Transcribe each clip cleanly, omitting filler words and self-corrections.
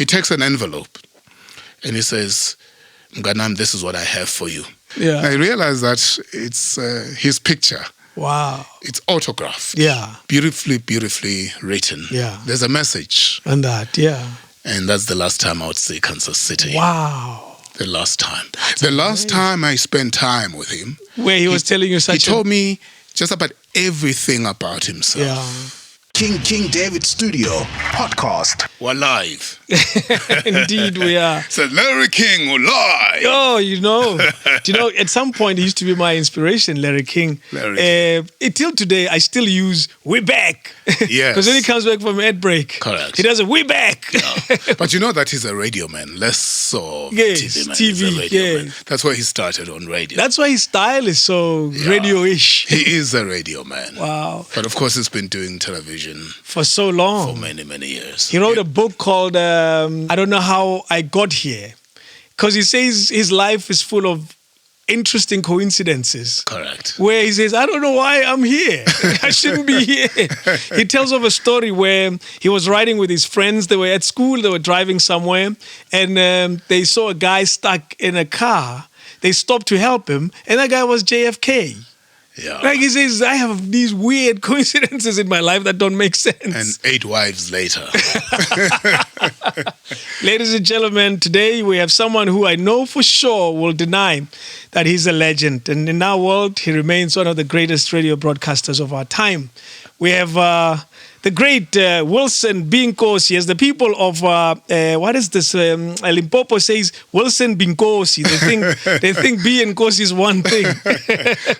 he takes an envelope and he says, Mganam, this is what I have for you. Yeah. And I realized that it's his picture. Wow. It's autographed. Yeah. Beautifully, beautifully written. Yeah. There's a message. And that, yeah. And that's the last time I would see Kansas City. Wow. The last time. That's the amazing. last time I spent time with him. Where he was telling you such He told me just about everything about himself. Yeah. King David Studio Podcast. We're live. Indeed, we are. So Larry King live. Oh, at some point he used to be my inspiration, Larry King. Till today, I still use "we back." Yes. Because when he comes back from ad break, correct, he does a "we back." Yeah. But you know that he's a radio man, less so yes, TV man. TV, he's a radio yeah. man. That's why he started on radio. That's why his style is so radio-ish. He is a radio man. Wow. But of course, he's been doing television for so long. For many, many years. He wrote a book called I Don't Know How I Got Here. Because he says his life is full of interesting coincidences. Correct. Where he says, I don't know why I'm here. I shouldn't be here. He tells of a story where he was riding with his friends. They were at school. They were driving somewhere. And they saw a guy stuck in a car. They stopped to help him. And that guy was JFK. Yeah. Like he says, I have these weird coincidences in my life that don't make sense. And 8 wives later. Ladies and gentlemen, today we have someone who I know for sure will deny that he's a legend. And in our world, he remains one of the greatest radio broadcasters of our time. We have the great Wilson Nkosi, as the people of Limpopo says Wilson Nkosi. They think B Nkosi is one thing.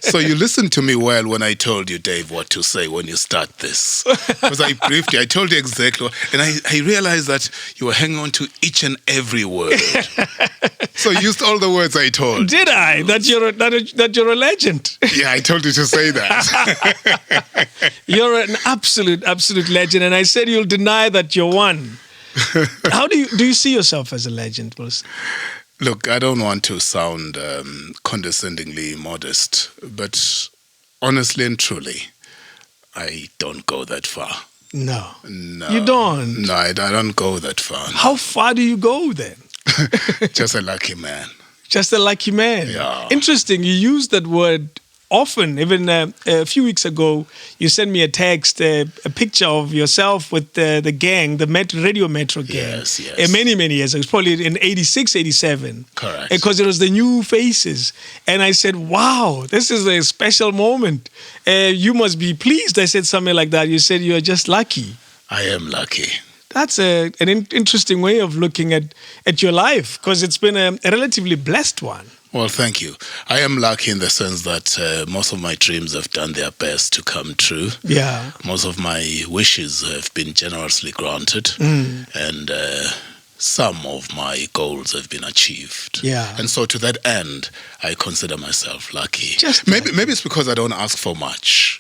So you listened to me well when I told you, Dave, what to say when you start this. Because I briefed you, I told you exactly, and I realized that you were hanging on to each and every word. So you used all the words I told. Did I? That you're a legend. Yeah, I told you to say that. You're an absolute legend, and I said you'll deny that you're one. How do you see yourself as a legend, Wilson? Look, I don't want to sound condescendingly modest, but honestly and truly, I don't go that far. No. You don't? No, I don't go that far. No. How far do you go then? Just a lucky man. Just a lucky man. Yeah. Interesting. You use that word often. Even a few weeks ago, you sent me a text, a picture of yourself with the gang, the Radio Metro gang. Yes. Many, many years ago. It was probably in 86, 87. Correct. Because it was the new faces. And I said, wow, this is a special moment. You must be pleased. I said something like that. You said you're just lucky. I am lucky. That's an interesting way of looking at your life, because it's been a relatively blessed one. Well, thank you. I am lucky in the sense that most of my dreams have done their best to come true. Yeah. Most of my wishes have been generously granted. And some of my goals have been achieved. Yeah. And so to that end, I consider myself lucky. Maybe it's because I don't ask for much.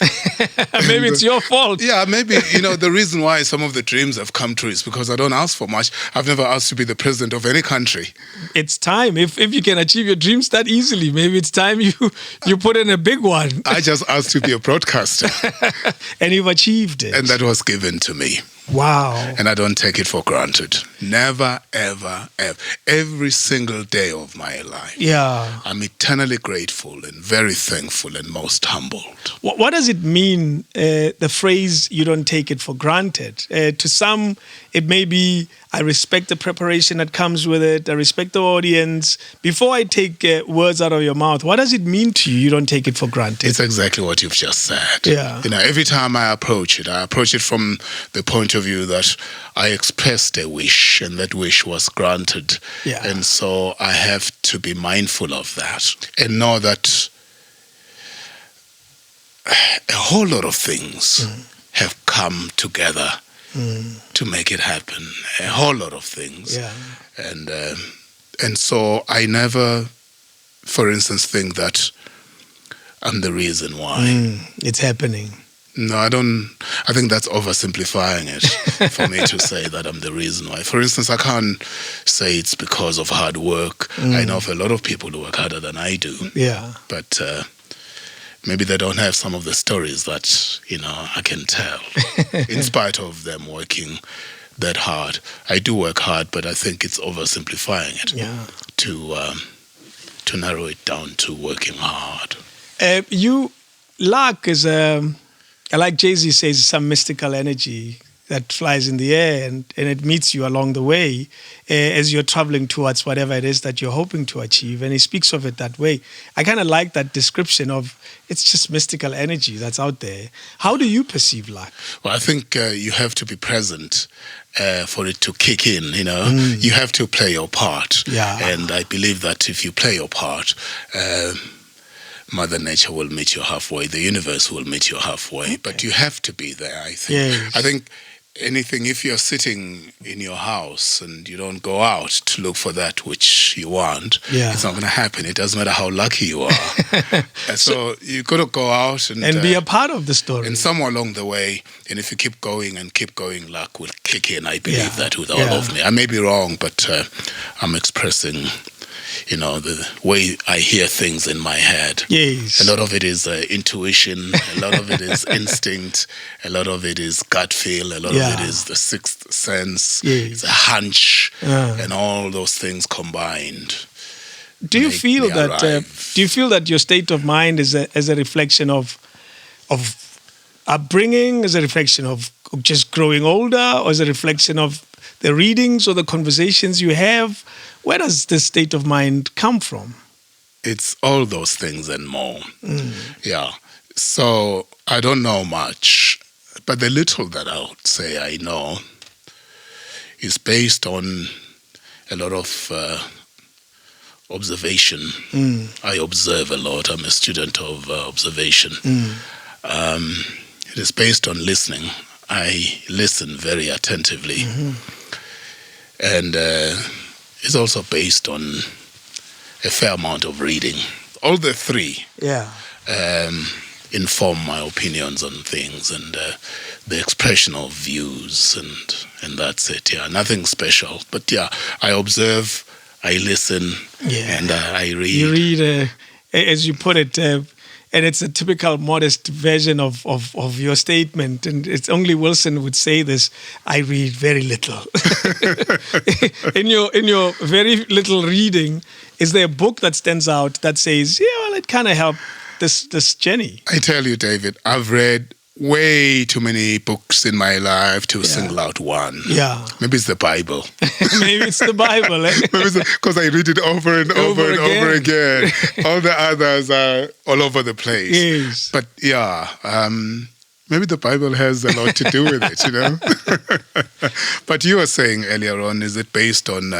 Maybe it's your fault. Yeah, maybe, the reason why some of the dreams have come true is because I don't ask for much. I've never asked to be the president of any country. It's time. If you can achieve your dreams that easily, maybe it's time you put in a big one. I just asked to be a broadcaster. And you've achieved it. And that was given to me. Wow. And I don't take it for granted. Never, ever, ever. Every single day of my life. Yeah. I'm eternally grateful and very thankful and most humbled. What does it mean, the phrase, you don't take it for granted? To some, it may be, I respect the preparation that comes with it. I respect the audience. Before I take words out of your mouth, what does it mean to you, you don't take it for granted? It's exactly what you've just said. Yeah. Every time I approach it from the point of view that I expressed a wish and that wish was granted. Yeah. And so I have to be mindful of that and know that a whole lot of things have come together to make it happen. A whole lot of things. Yeah. And so I never, for instance, think that I'm the reason why. It's happening. No, I don't. I think that's oversimplifying it for me to say that I'm the reason why. For instance, I can't say it's because of hard work. I know of a lot of people who work harder than I do. Yeah. But maybe they don't have some of the stories that, I can tell, in spite of them working that hard. I do work hard, but I think it's oversimplifying it to narrow it down to working hard. Luck is like Jay-Z says, some mystical energy that flies in the air and it meets you along the way as you're traveling towards whatever it is that you're hoping to achieve. And he speaks of it that way. I kind of like that description of it's just mystical energy that's out there. How do you perceive luck? Well, I think you have to be present for it to kick in, you know. You have to play your part. Yeah. And I believe that if you play your part, Mother Nature will meet you halfway. The universe will meet you halfway. Okay. But you have to be there, I think. Yes. I think anything, if you're sitting in your house and you don't go out to look for that which you want, it's not going to happen. It doesn't matter how lucky you are. And so you got to go out and be a part of the story. And somewhere along the way, and if you keep going, luck will kick in. I believe that with all of me. I may be wrong, but I'm expressing, you know, the way I hear things in my head. Yes. A lot of it is intuition. A lot of it is instinct. A lot of it is gut feel. A lot of it is the sixth sense. Yes. It's a hunch. And all those things combined. Do you feel that your state of mind is a reflection of upbringing, is a reflection of just growing older, or is a reflection of the readings or the conversations you have? Where does this state of mind come from? It's all those things and more. Yeah. So I don't know much, but the little that I would say I know is based on a lot of observation. I observe a lot. I'm a student of observation. It is based on listening. I listen very attentively. And it's also based on a fair amount of reading. All the three inform my opinions on things and the expression of views, and that's it. Yeah, nothing special. But yeah, I observe, I listen, and I read. You read, as you put it, and it's a typical modest version of your statement. And it's only Wilson would say this: I read very little. in your very little reading, is there a book that stands out that says, yeah, well, it kind of helped this journey? I tell you, David, I've read way too many books in my life to single out one. Yeah. Maybe it's the Bible. Maybe it's the Bible. Eh? Because I read it over and over again. All the others are all over the place. Yes. But yeah, maybe the Bible has a lot to do with it, you know. But you were saying earlier on, is it based on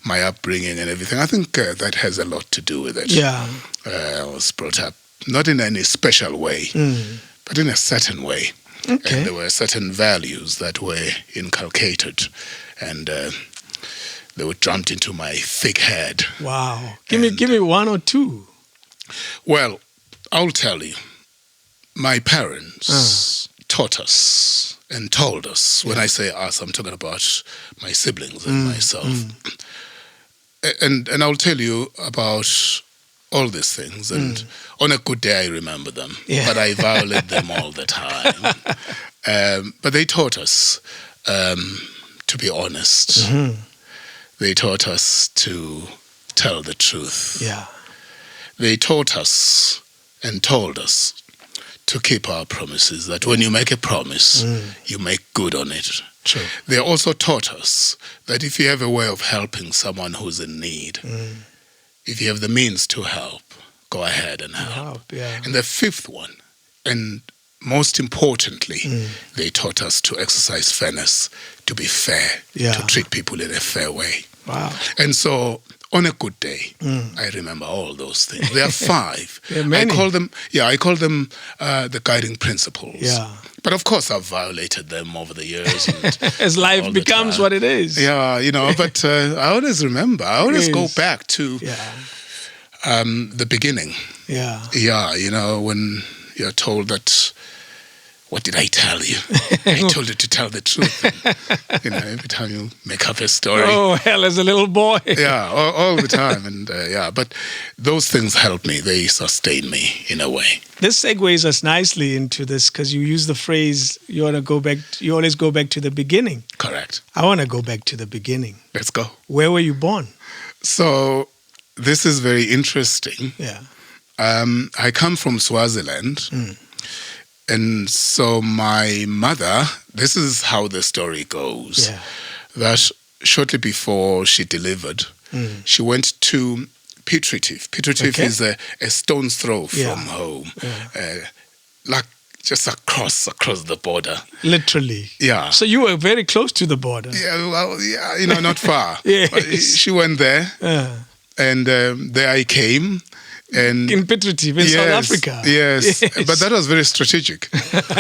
my upbringing and everything? I think that has a lot to do with it. Yeah. I was brought up not in any special way, but in a certain way. Okay. And there were certain values that were inculcated, and they were drummed into my thick head. Wow. Give me one or two. Well, I'll tell you. My parents taught us and told us. When I say us, I'm talking about my siblings and myself. And I'll tell you about all these things. And on a good day, I remember them. Yeah. But I violate them all the time. But they taught us to be honest. They taught us to tell the truth. Yeah. They taught us and told us to keep our promises, that when you make a promise, you make good on it. True. They also taught us that if you have a way of helping someone who's in need, if you have the means to help, go ahead and help. Yeah. And the fifth one, and most importantly, they taught us to exercise fairness, to be fair, to treat people in a fair way. Wow. And so on a good day, I remember all those things. There are 5. There are many. I call them the guiding principles. Yeah. But of course, I've violated them over the years. And as life becomes what it is. Yeah, you know, but I always remember. I always go back to the beginning. Yeah. Yeah, you know, when you're told that what did I tell you? I told you to tell the truth. And, every time you make up a story. Oh, hell, as a little boy. Yeah, all the time. And but those things help me. They sustain me in a way. This segues us nicely into this because you use the phrase, you always go back to the beginning. Correct. I want to go back to the beginning. Let's go. Where were you born? So this is very interesting. Yeah. I come from Swaziland. And so my mother, this is how the story goes, that shortly before she delivered, she went to Parental. Parental is a stone's throw from home, like just across the border. Literally. Yeah. So you were very close to the border. Yeah, well, not far. Yes. But she went there, and there I came. And in Parental, in South Africa. Yes, but that was very strategic.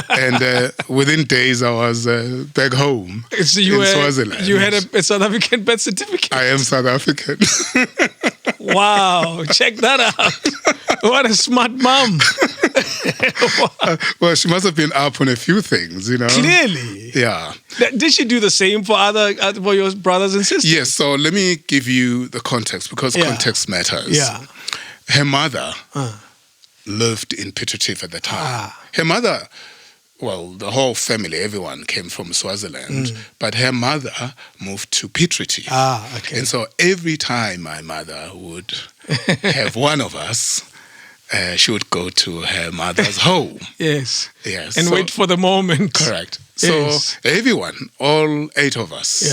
And within days, I was back home in Swaziland. You had a South African birth certificate. I am South African. Wow, check that out. What a smart mom. Well, she must have been up on a few things, Clearly. Yeah. Did she do the same for for your brothers and sisters? Yes, so let me give you the context because context matters. Yeah. Her mother lived in Parental at the time. Her mother, well, the whole family, everyone came from Swaziland, but her mother moved to Parental. Okay. And so every time my mother would have one of us, she would go to her mother's home. Yes. Yes. And wait for the moment. Correct. Yes. So everyone, all 8 of us,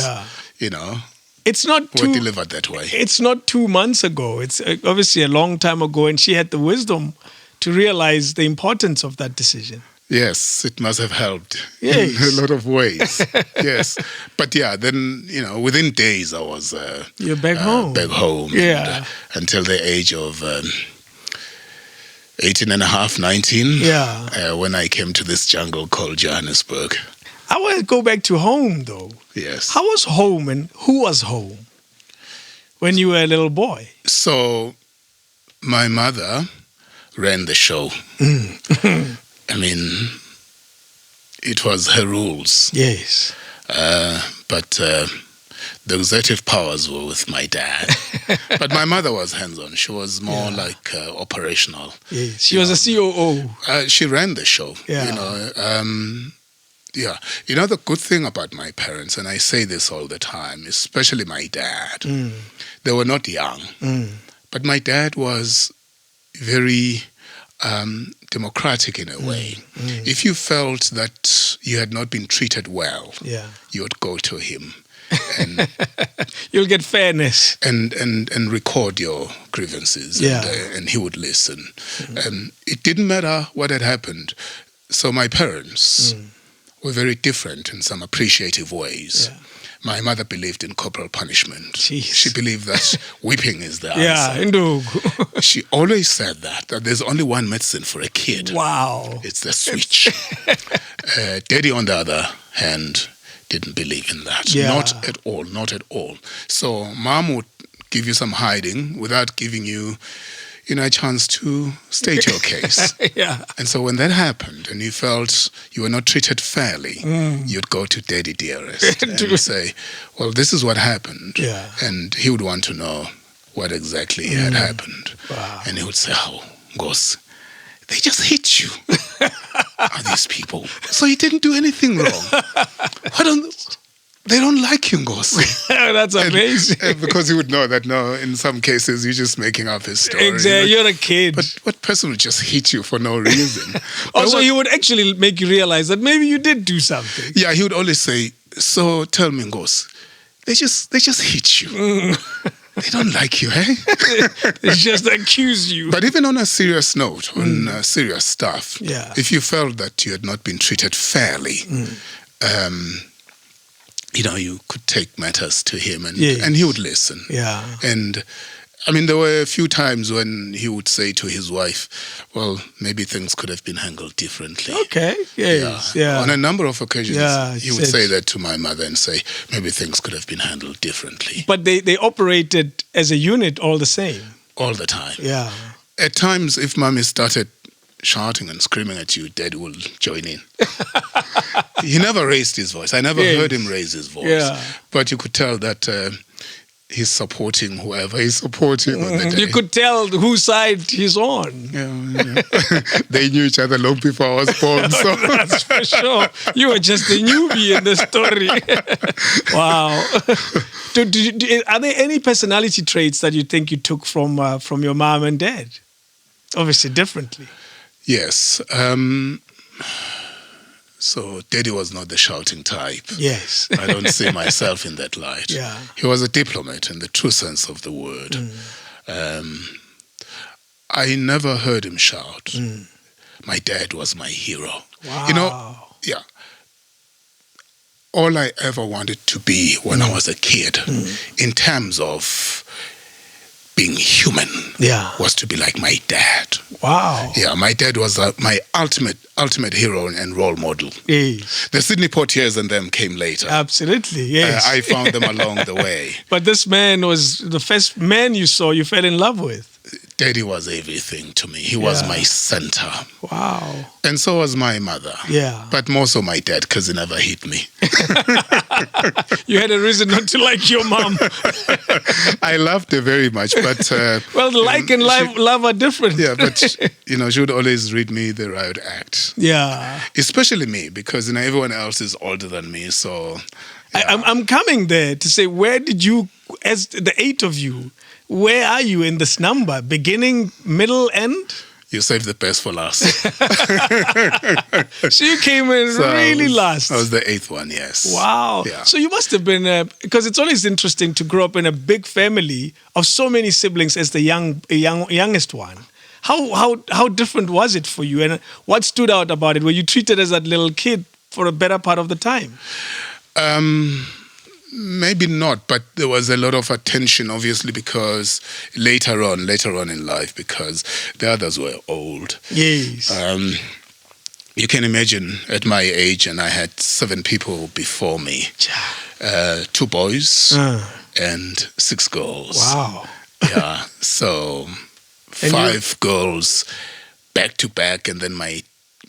It's not were delivered that way. It's not 2 months ago. It's obviously a long time ago, and she had the wisdom to realize the importance of that decision. Yes, it must have helped in a lot of ways. Yes. But then, within days I was You're back home. Back home. Yeah. And, until the age of 18 and a half, 19. Yeah. When I came to this jungle called Johannesburg. I want to go back to home, though. Yes. How was home and who was home when you were a little boy? So, my mother ran the show. I mean, it was her rules. Yes. But the executive powers were with my dad. But my mother was hands-on. She was more like operational. Yes. She was a COO. She ran the show. Yeah. The good thing about my parents, and I say this all the time, especially my dad, they were not young. But my dad was very democratic in a way. If you felt that you had not been treated well, you would go to him. And you'll get fairness. And record your grievances. And he would listen. It didn't matter what had happened. So my parents were very different in some appreciative ways. My mother believed in corporal punishment. Jeez. She believed that whipping is the answer. She always said that there's only one medicine for a kid. Wow. It's the switch. Daddy, on the other hand, didn't believe in that. Not at all, not at all. So mom would give you some hiding without giving you a chance to state your case. And so when that happened and you felt you were not treated fairly, you'd go to Daddy Dearest and say, well, this is what happened. And he would want to know what exactly had happened. Wow. And he would say, oh, Nkosi, they just hit you. Are these people? So you didn't do anything wrong. They don't like you, Nkosi. That's amazing. And because he would know that, no, in some cases, you're just making up his story. Exactly, you're a kid. But what person would just hit you for no reason? Also, he would actually make you realize that maybe you did do something. Yeah, he would always say, so tell me, Nkosi, they just hit you. They don't like you, eh? They just accuse you. But even on a serious note, on serious stuff, if you felt that you had not been treated fairly, you could take matters to him and he would listen. And I mean, there were a few times when he would say to his wife, well, maybe things could have been handled differently. Okay, On a number of occasions, he would say that to my mother and say, maybe things could have been handled differently. But they operated as a unit all the same. All the time. Yeah. At times, if mommy started shouting and screaming at you, Dad will join in. He never raised his voice. I never heard him raise his voice. Yeah. But you could tell that he's supporting whoever he's supporting on the day. You could tell whose side he's on. Yeah. They knew each other long before I was born. So. That's for sure. You were just a newbie in the story. Wow. Are there any personality traits that you think you took from your mom and dad? Obviously, differently. Yes. So Daddy was not the shouting type. Yes. I don't see myself in that light. Yeah. He was a diplomat in the true sense of the word. I never heard him shout. My dad was my hero. Wow. Yeah. All I ever wanted to be when I was a kid, in terms of being human, was to be like my dad. Wow. Yeah, my dad was my ultimate hero and role model. Yes. The Sydney Portiers and them came later. Absolutely, yes. I found them along the way. But this man was the first man you saw, you fell in love with. Daddy was everything to me. He was my center. Wow. And so was my mother. Yeah. But more so my dad, because he never hit me. You had a reason not to like your mom. I loved her very much, but... well, like and love are different. Yeah, but, she would always read me the right act. Yeah. Especially me, because, everyone else is older than me, so... Yeah. I'm coming there to say, where did you, as the 8 of you, where are you in this number? Beginning, middle, end? You saved the best for last. So you came in really last. I was the 8th one, yes. Wow. Yeah. So you must have been, because it's always interesting to grow up in a big family of so many siblings as the youngest one. How different was it for you? And what stood out about it? Were you treated as that little kid for a better part of the time? Maybe not, but there was a lot of attention, obviously, because later on in life, because the others were old. Yes. You can imagine at my age, and I had 7 people before me, 2 boys and 6 girls. Wow. Yeah, so 5 girls back to back, and then my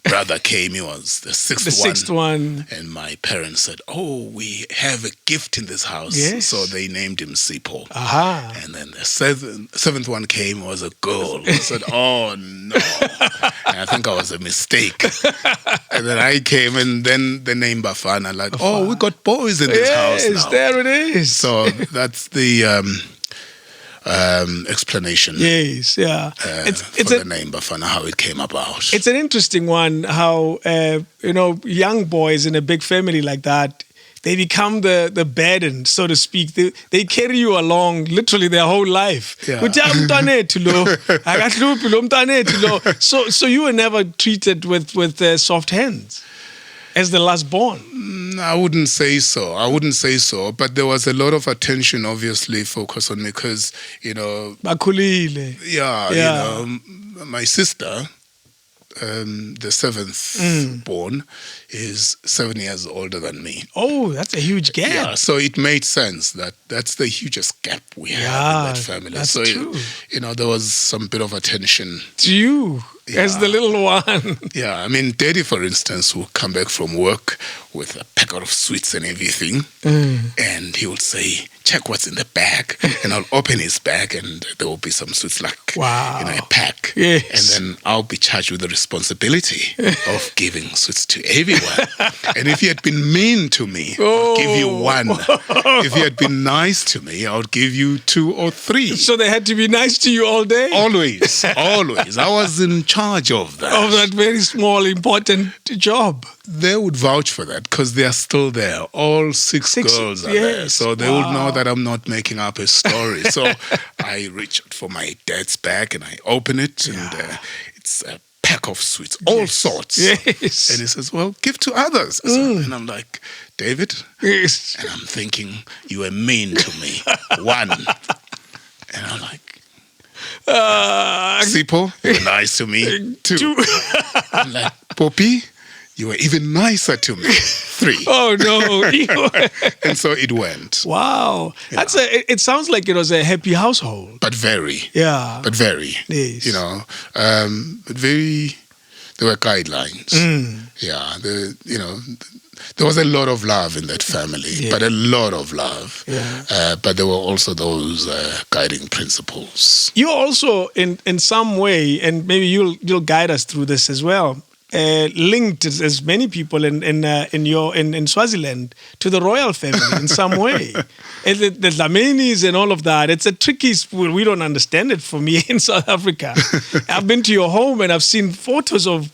brother came, he was the sixth one. And my parents said, we have a gift in this house. Yes. So they named him Sipo. Aha. And then the 7th one came, was a girl. I said, oh no. And I think I was a mistake. And then I came, and then the name Bafana, we got boys in this house now. Yes, there it is. So that's the... explanation. Yes, yeah. It's the name Bafana, how it came about. It's an interesting one, how, young boys in a big family like that, they become the burden, so to speak. They carry you along literally their whole life. Yeah. So you were never treated with soft hands as the last born. I wouldn't say so. But there was a lot of attention, obviously, focused on me because, Bakulile. Yeah. My sister, the 7th born, is 7 years older than me. Oh, that's a huge gap. Yeah, so it made sense that's the hugest gap we have in that family. That's so, true. There was some bit of attention. To you, as the little one. Yeah, Daddy, for instance, will come back from work with a packet of sweets and everything, and he would say, check what's in the bag, and I'll open his bag, and there will be some sweets a pack. Yes. And then I'll be charged with the responsibility of giving sweets to everyone. And if he had been mean to me, I'll give you 1. If he had been nice to me, I would give you 2 or 3. So they had to be nice to you all day? Always. I was in charge of that. Of that very small, important job. They would vouch for that because they are still there. All 6 girls are there. So they would know that I'm not making up a story. So I reach out for my dad's bag and I open it, and it's a pack of sweets, all sorts. Yes. And he says, well, give to others. And I'm like, David? Yes. And I'm thinking, you were mean to me. 1. And I'm like, Sipo, you were nice to me. 2. I'm like, Poppy, you were even nicer to me. 3. Oh, no. And so it went. Wow. Yeah. It sounds like it was a happy household. But very. Yeah. But very. Yes. But very there were guidelines. Yeah, there was a lot of love in that family, but a lot of love. Yeah. But there were also those guiding principles. You also, in some way, and maybe you'll guide us through this as well, linked as many people in Swaziland to the royal family in some way. And the Dlamenis and all of that. It's a tricky. We don't understand it for me in South Africa. I've been to your home and I've seen photos of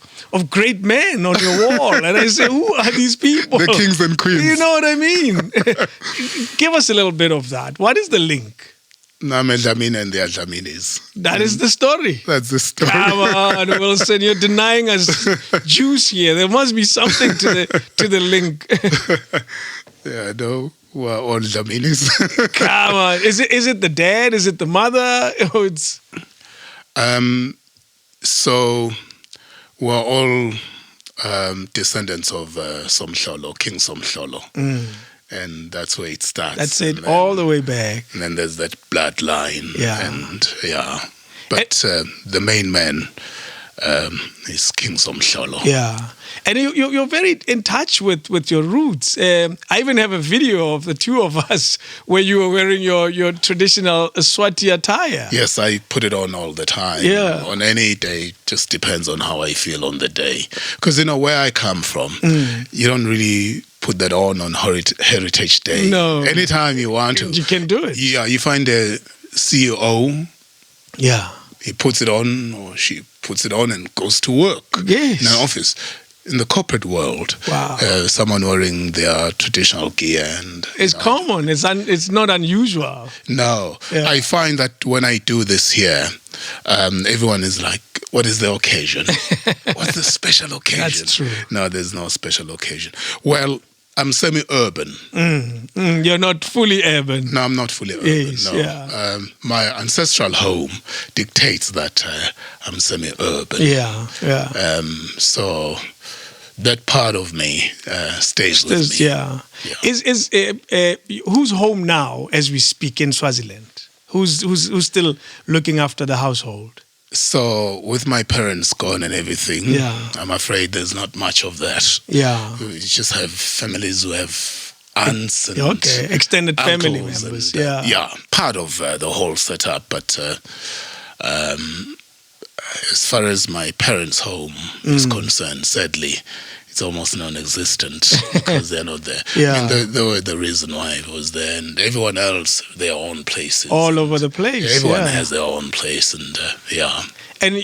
great men on your wall, and I say, who are these people? The kings and queens. You know what I mean? Give us a little bit of that. What is the link? I'm a Dlamini and they are Dlaminis. That is the story. That's the story. Come on, Wilson, you're denying us juice here. There must be something to the link. Yeah, no, we're all Dlaminis. Come on, is it the dad? Is it the mother? Oh, it's so we're all descendants of Somhlolo, King Somhlolo. And that's where it starts. That's it, all the way back. And then there's that bloodline. Yeah. And but the main man is King Somhlolo. Yeah. And you're very in touch with your roots. I even have a video of the two of us where you were wearing your traditional Swati attire. Yes, I put it on all the time. Yeah. On any day, just depends on how I feel on the day. Because, where I come from, you don't really put that on Heritage Day. No. Anytime you want to. You can do it. Yeah, you find a CEO. Yeah. He puts it on or she puts it on and goes to work Yes. in an office. In the corporate world, Wow. Someone wearing their traditional gear and It's common. It's not unusual. No, Yeah. I find that when I do this here, everyone is like, "What is the occasion? What's the special occasion?" That's true. No, there's no special occasion. Well, I'm semi-urban. You're not fully urban. No, I'm not fully urban. Yes, no. yeah. My ancestral home dictates that I'm semi-urban. Yeah, yeah. So that part of me stays with me. Yeah. Is who's home now as we speak in Swaziland? Who's still looking after the household? So with my parents gone and everything, Yeah. I'm afraid there's not much of that. Yeah. We just have families who have aunts and extended family uncles members. and, Yeah. part of the whole setup. But as far as my parents' home is concerned, sadly, it's almost non-existent because they're not there. Yeah. I mean, they were the reason why I was there, and everyone else, their own places. All over the place. Everyone yeah. has their own place, and And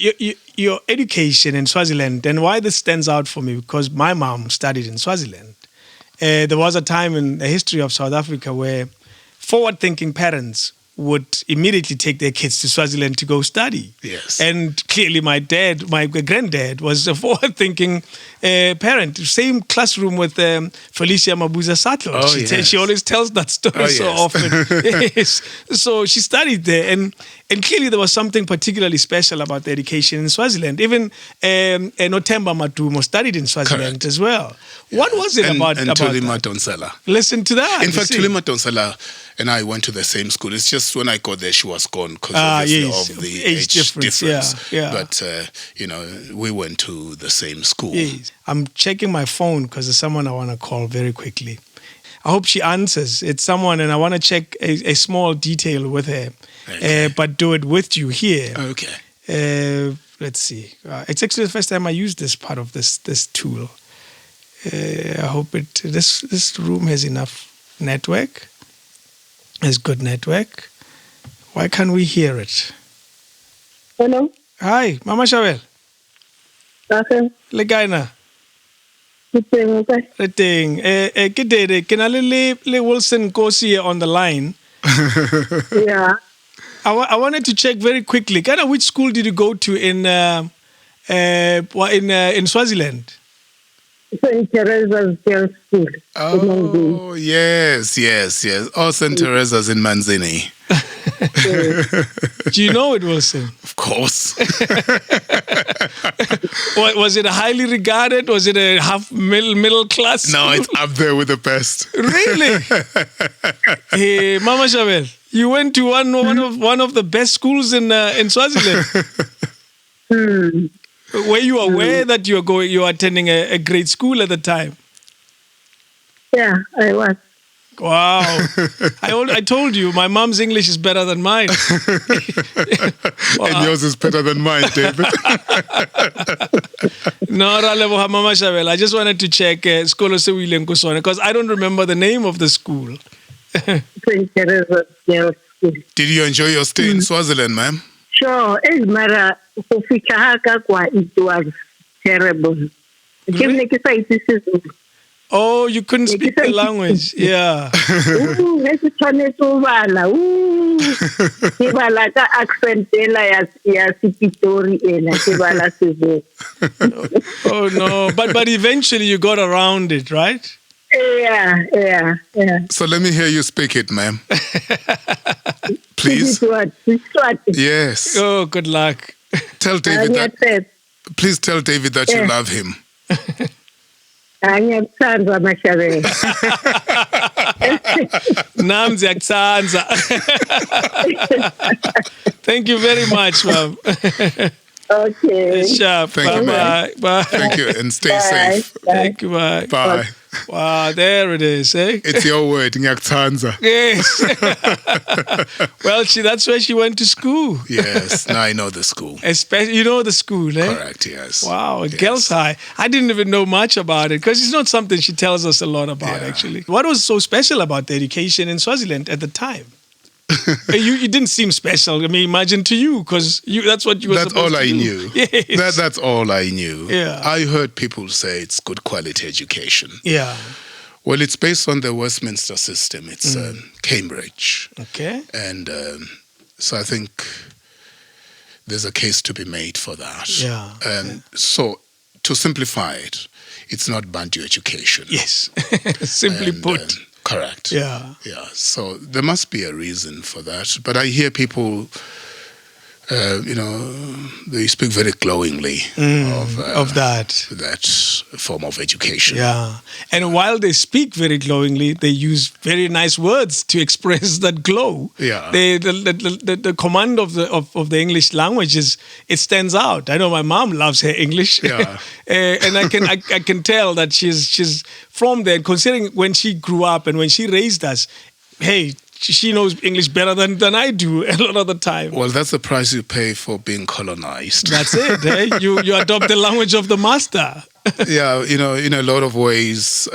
your education in Swaziland, and why this stands out for me, because my mom studied in Swaziland. There was a time in the history of South Africa where forward-thinking parents would immediately take their kids to Swaziland to go study. Yes. And clearly my granddad was a forward-thinking parent. Same classroom with Felicia Mabuza Sattler. Oh, yes. She always tells that story so yes. often. Yes. So she studied there, and clearly there was something particularly special about the education in Swaziland. Even Nothemba Matumo studied in Swaziland as well. Yeah. What was it about Tulima that? Donsela. Listen to that. In fact, Tulima Donsela and I went to the same school. It's just when I got there, she was gone because obviously of the age difference. Yeah. But, we went to the same school. Yes. I'm checking my phone because there's someone I want to call very quickly. I hope she answers. It's someone, and I want to check a small detail with her, but do it with you here. Okay. Let's see. It's actually the first time I use this part of this tool. I hope this room has enough network. Has good network. Why can't we hear it? Hello. Hi, Mama Shabel. Okay. Le kae na? Okay. Re teng. Ke dere ke na le Wilson Nkosi on the line. Yeah. I wanted to check very quickly. Kind of which school did you go to in Swaziland? St. Teresa's Girls' School. Oh, yes. Oh, St. Teresa's in Manzini. Do you know it, Wilson? Of course. Was it highly regarded? Was it a half middle class school? No, it's up there with the best. Really? Hey, Mama Shabel, you went to one of the best schools in Swaziland. Were you aware that you were attending a great school at the time? Yeah, I was. Wow. I told you, my mom's English is better than mine. And yours is better than mine, David. No, Mama Shabel, I just wanted to check Skolo Sewile Nkoswane because I don't remember the name of the school. St. Teresa's Girls' School. Did you enjoy your stay in Swaziland, ma'am? Sure, as mara kufika haka kwa it was terrible. Oh, you couldn't speak the language. Yeah. Oh no, but eventually you got around it, right? Yeah. So let me hear you speak it, ma'am. Please. Yes. Oh, good luck. Tell David that. Please tell David that you love him. Namzi akutsandza. Thank you very much, ma'am. Okay. Sharp. Thank you, ma'am. Bye. Thank you, and stay safe. Thank you. Bye. Bye. Wow, there it is, eh? It's your word, ngiyakuthandza. Yes. Well, that's where she went to school. Yes, now I know the school. Especially, you know the school, eh? Correct, yes. Wow, Yes. Girls High. I didn't even know much about it because it's not something she tells us a lot about, Yeah. actually. What was so special about the education in Swaziland at the time? You didn't seem special. I mean, imagine to you, because that's what you were That's supposed all to I do. knew. Yes. That's all I knew. Yeah. I heard people say it's good quality education. Yeah. Well, it's based on the Westminster system. It's Cambridge. Okay. And so I think there's a case to be made for that. Yeah. So to simplify it, it's not Bantu education. Yes. Simply And, put. Correct. Yeah. Yeah. So there must be a reason for that. But I hear people, they speak very glowingly Of that. that form of education. Yeah. And while they speak very glowingly, they use very nice words to express that glow. Yeah. The command of the English language it stands out. I know my mom loves her English. Yeah. And I can tell that she's from there, considering when she grew up and when she raised us, hey, she knows English better than I do a lot of the time. Well, that's the price you pay for being colonized. That's it. Eh? You adopt the language of the master. Yeah, in a lot of ways,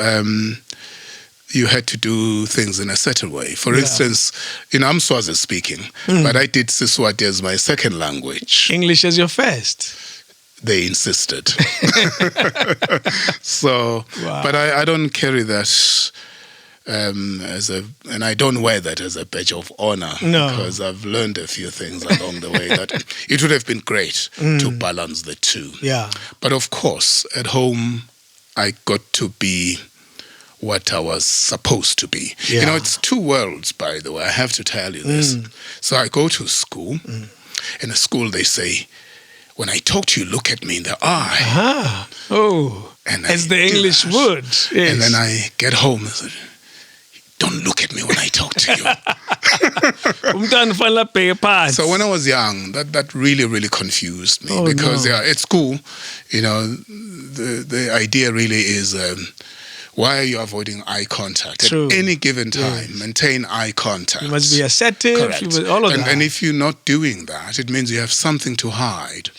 you had to do things in a certain way. For instance, I'm Swazi speaking, but I did Siswati as my second language. English as your first. They insisted. So, Wow. but I don't carry that and I don't wear that as a badge of honor. No. Because I've learned a few things along the way that it would have been great to balance the two. Yeah. But of course, at home, I got to be what I was supposed to be. Yeah. It's two worlds, by the way. I have to tell you this. So I go to school. In a school, they say, when I talk to you, look at me in the eye. Ah. Oh. And as I the do English that. would. Yes. And then I get home and say, don't look at me when I talk to you. So when I was young, that really, really confused me. Because at school, the idea really is, why are you avoiding eye contact? True. At any given time, maintain eye contact. You must be assertive. Correct. All of that. And if you're not doing that, it means you have something to hide.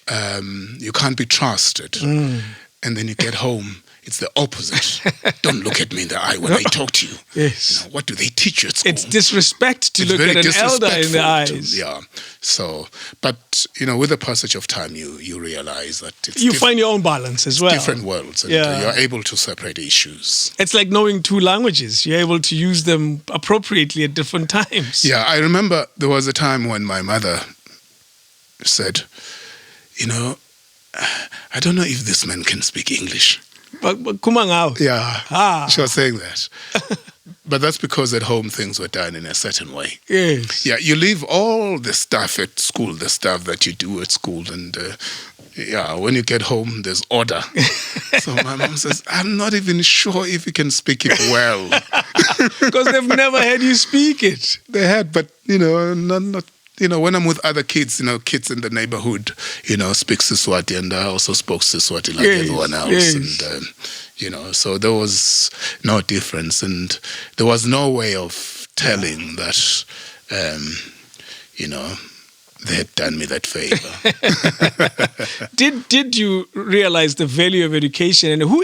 You can't be trusted. And then you get home, it's the opposite. Don't look at me in the eye when I talk to you. Yes. What do they teach you at school? It's disrespect to It's look very at an elder in the disrespectful eyes. yeah. So, but with the passage of time, you realize that it's You find your own balance as well. different worlds, and Yeah. you're able to separate issues. It's like knowing two languages. You're able to use them appropriately at different times. Yeah, I remember there was a time when my mother said, I don't know if this man can speak English. But kumangao. Yeah, Ah. she was saying that. But that's because at home things were done in a certain way. Yes. Yeah, you leave all the stuff at school, the stuff that you do at school, and when you get home, there's order. So my mom says, I'm not even sure if you can speak it well. Because they've never had you speak it. They had, but, not when I'm with other kids, kids in the neighborhood, speak Siswati, and I also spoke Siswati like everyone else. Yes. And, so there was no difference. And there was no way of telling that, they had done me that favor. Did you realize the value of education, and who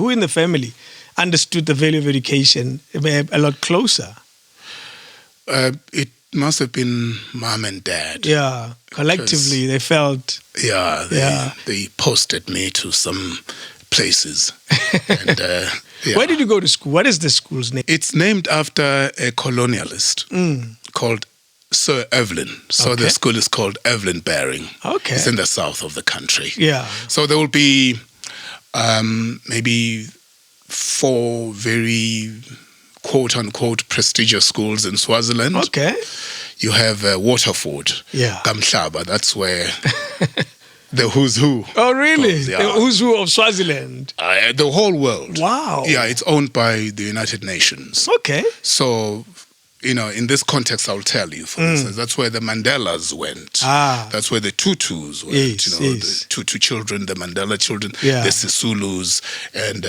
in the family understood the value of education a lot closer? It must have been mom and dad. Yeah, collectively they felt. Yeah, they posted me to some places. And, Where did you go to school? What is the school's name? It's named after a colonialist called Sir Evelyn. So the school is called Evelyn Baring. Okay. It's in the south of the country. Yeah. So there will be maybe 4 very quote-unquote prestigious schools in Swaziland. Okay. You have Waterford, Kamhlaba. That's where the who's who. Oh, really? goes, The who's who of Swaziland? The whole world. Wow. Yeah, it's owned by the United Nations. Okay. So, in this context, I'll tell you, for instance, that's where the Mandelas went. That's where the Tutus went. Yes, The Tutu children, the Mandela children, the Sisulus, and,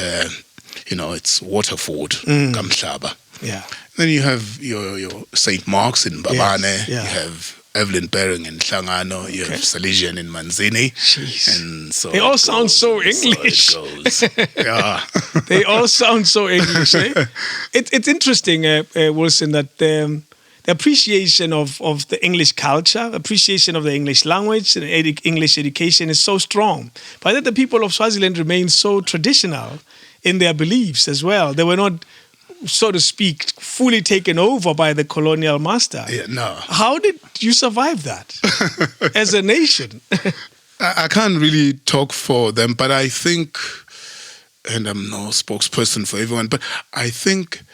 it's Waterford, Kamhlaba. Yeah. Then you have your St. Mark's in Mbabane. Yes, yeah. You have Evelyn Baring in Hlangano. You have Salesian in Manzini. Jeez. And so They all sound so English. So it goes. Yeah. They all sound so English. Eh? It's interesting, Wilson, that the appreciation of the English culture, appreciation of the English language and English education is so strong. But that the people of Swaziland remain so traditional in their beliefs as well. They were not, so to speak, fully taken over by the colonial master. Yeah, no. How did you survive that as a nation? I can't really talk for them, but I think, and I'm no spokesperson for everyone, but I think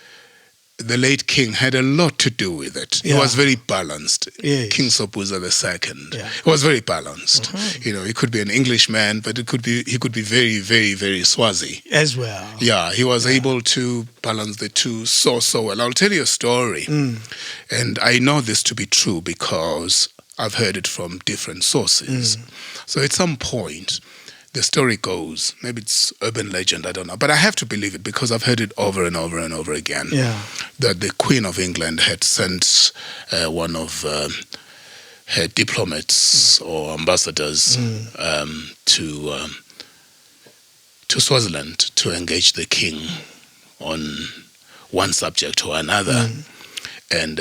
the late king had a lot to do with it. He was very balanced. Yes. King Sobhuza II. Yeah. He was very balanced. He could be an Englishman, but he could be very, very, very Swazi as well. Yeah, he was able to balance the two so well. I'll tell you a story, and I know this to be true because I've heard it from different sources. So at some point, the story goes, maybe it's urban legend, I don't know, but I have to believe it because I've heard it over and over and over again, that the Queen of England had sent one of her diplomats or ambassadors to Swaziland to engage the king on one subject or another, and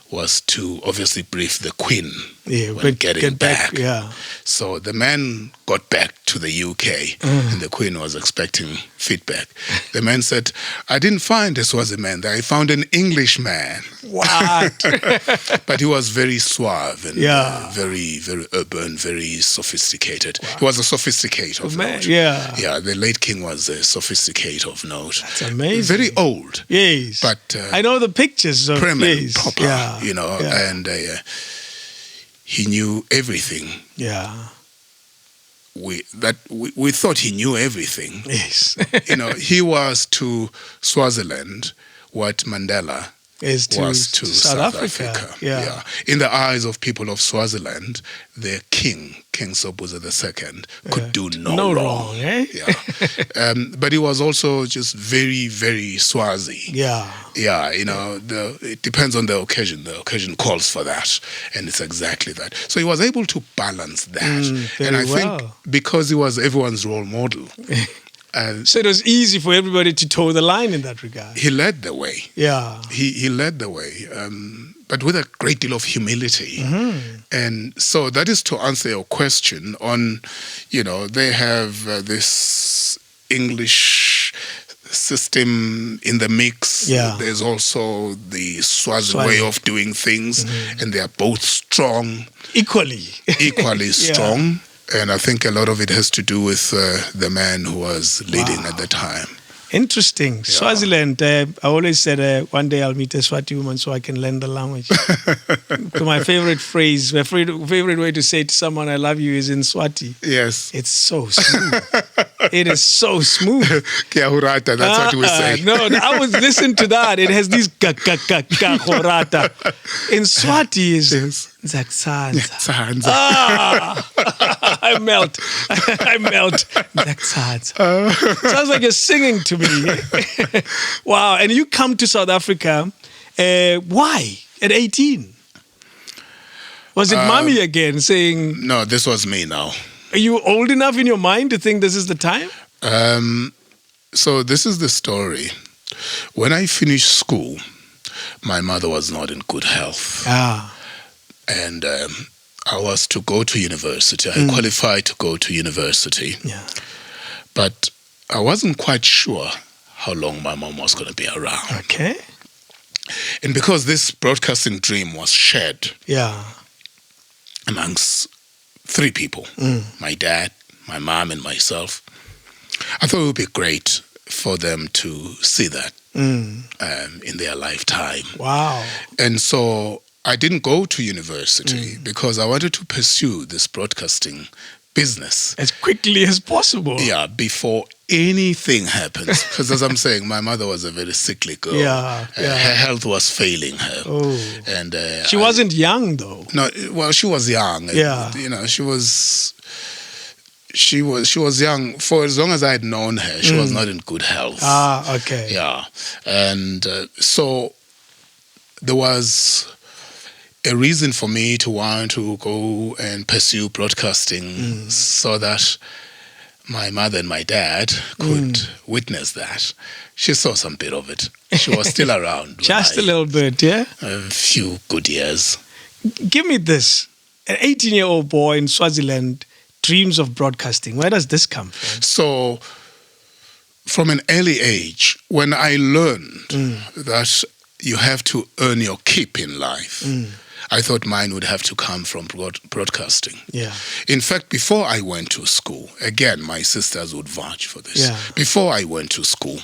was to obviously brief the Queen when getting back. So the man got back to the UK, and the Queen was expecting feedback. The man said, "I didn't find a Swazi man there. I found an Englishman." What? But he was very suave and very, very urban, very sophisticated. He was a sophisticate of note. Yeah, the late king was a sophisticate of note. That's amazing. Very old. Yes. But I know the pictures of prim and proper, and and he knew everything. We thought he knew everything. Yes. He was to Swaziland what Mandela was to South Africa. Yeah. In the eyes of people of Swaziland, their king Sobhuza II, could do no wrong. But he was also just very, very Swazi. It depends on the occasion. The occasion calls for that, and it's exactly that. So he was able to balance that. And I think because he was everyone's role model, so it was easy for everybody to toe the line in that regard. He led the way. He led the way, but with a great deal of humility. And so that is to answer your question on, they have this English system in the mix. There's also the Swazi way of doing things, and they are both strong. Equally strong. And I think a lot of it has to do with the man who was leading at the time. Interesting. Swaziland, I always said one day I'll meet a Swati woman so I can learn the language. My favorite phrase, my favorite way to say to someone I love you is in Swati. Yes. It's so smooth. It is so smooth. Kia hurata, that's what we say. No, I was listening to that. It has these Kahorata. In Swati is Zaksanza. Tsanza. I melt. I melt. Zaksanza. Sounds like you're singing to me. Wow. And you come to South Africa. Why? At 18? Was it mommy again saying... No, this was me now. Are you old enough in your mind to think this is the time? So this is the story. When I finished school, my mother was not in good health. And I was to go to university. I qualified to go to university. Yeah. But I wasn't quite sure how long my mom was going to be around. Okay. And because this broadcasting dream was shared amongst 3 people, my dad, my mom, and myself, I thought it would be great for them to see that in their lifetime. Wow. And so I didn't go to university because I wanted to pursue this broadcasting business as quickly as possible. Yeah, before anything happens. Because as I'm saying, my mother was a very sickly girl. Her health was failing her. Oh. And she wasn't young though. No, well, she was young. Yeah. You know, she was young. For as long as I had known her, she was not in good health. Okay. Yeah. And so there was a reason for me to want to go and pursue broadcasting so that my mother and my dad could witness that. She saw some bit of it. She was still around. Just a little bit, yeah? A few good years. Give me this. An 18-year-old boy in Swaziland dreams of broadcasting. Where does this come from? So, from an early age, when I learned that you have to earn your keep in life, I thought mine would have to come from broadcasting. Yeah. In fact, before I went to school, again, my sisters would vouch for this. Yeah. Before I went to school,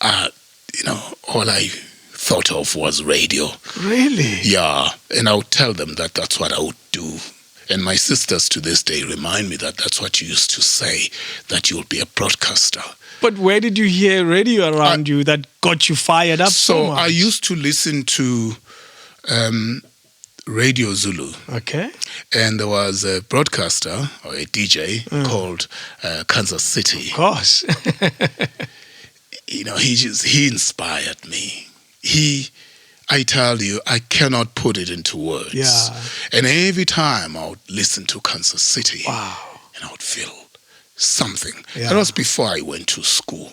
all I thought of was radio. Really? Yeah. And I would tell them that that's what I would do. And my sisters to this day remind me that that's what you used to say, that you'll be a broadcaster. But where did you hear radio around you that got you fired up so much? I used to listen to Radio Zulu. Okay. And there was a broadcaster or a DJ called Kansas City. Of course. He inspired me. I tell you, I cannot put it into words. Yeah. And every time I would listen to Kansas City, wow, and I would feel something. Yeah. That was before I went to school.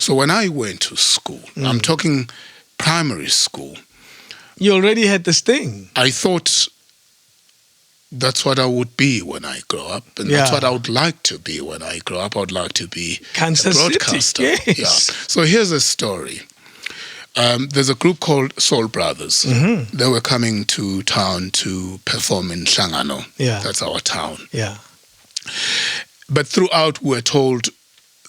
So when I went to school, I'm talking primary school. You already had this thing. I thought that's what I would be when I grow up. And that's what I would like to be when I grow up. I would like to be Kansas a broadcaster. City. Yes. Yeah. So here's a story. There's a group called Soul Brothers. They were coming to town to perform in Hlangano. Yeah. That's our town. Yeah. But throughout, we were told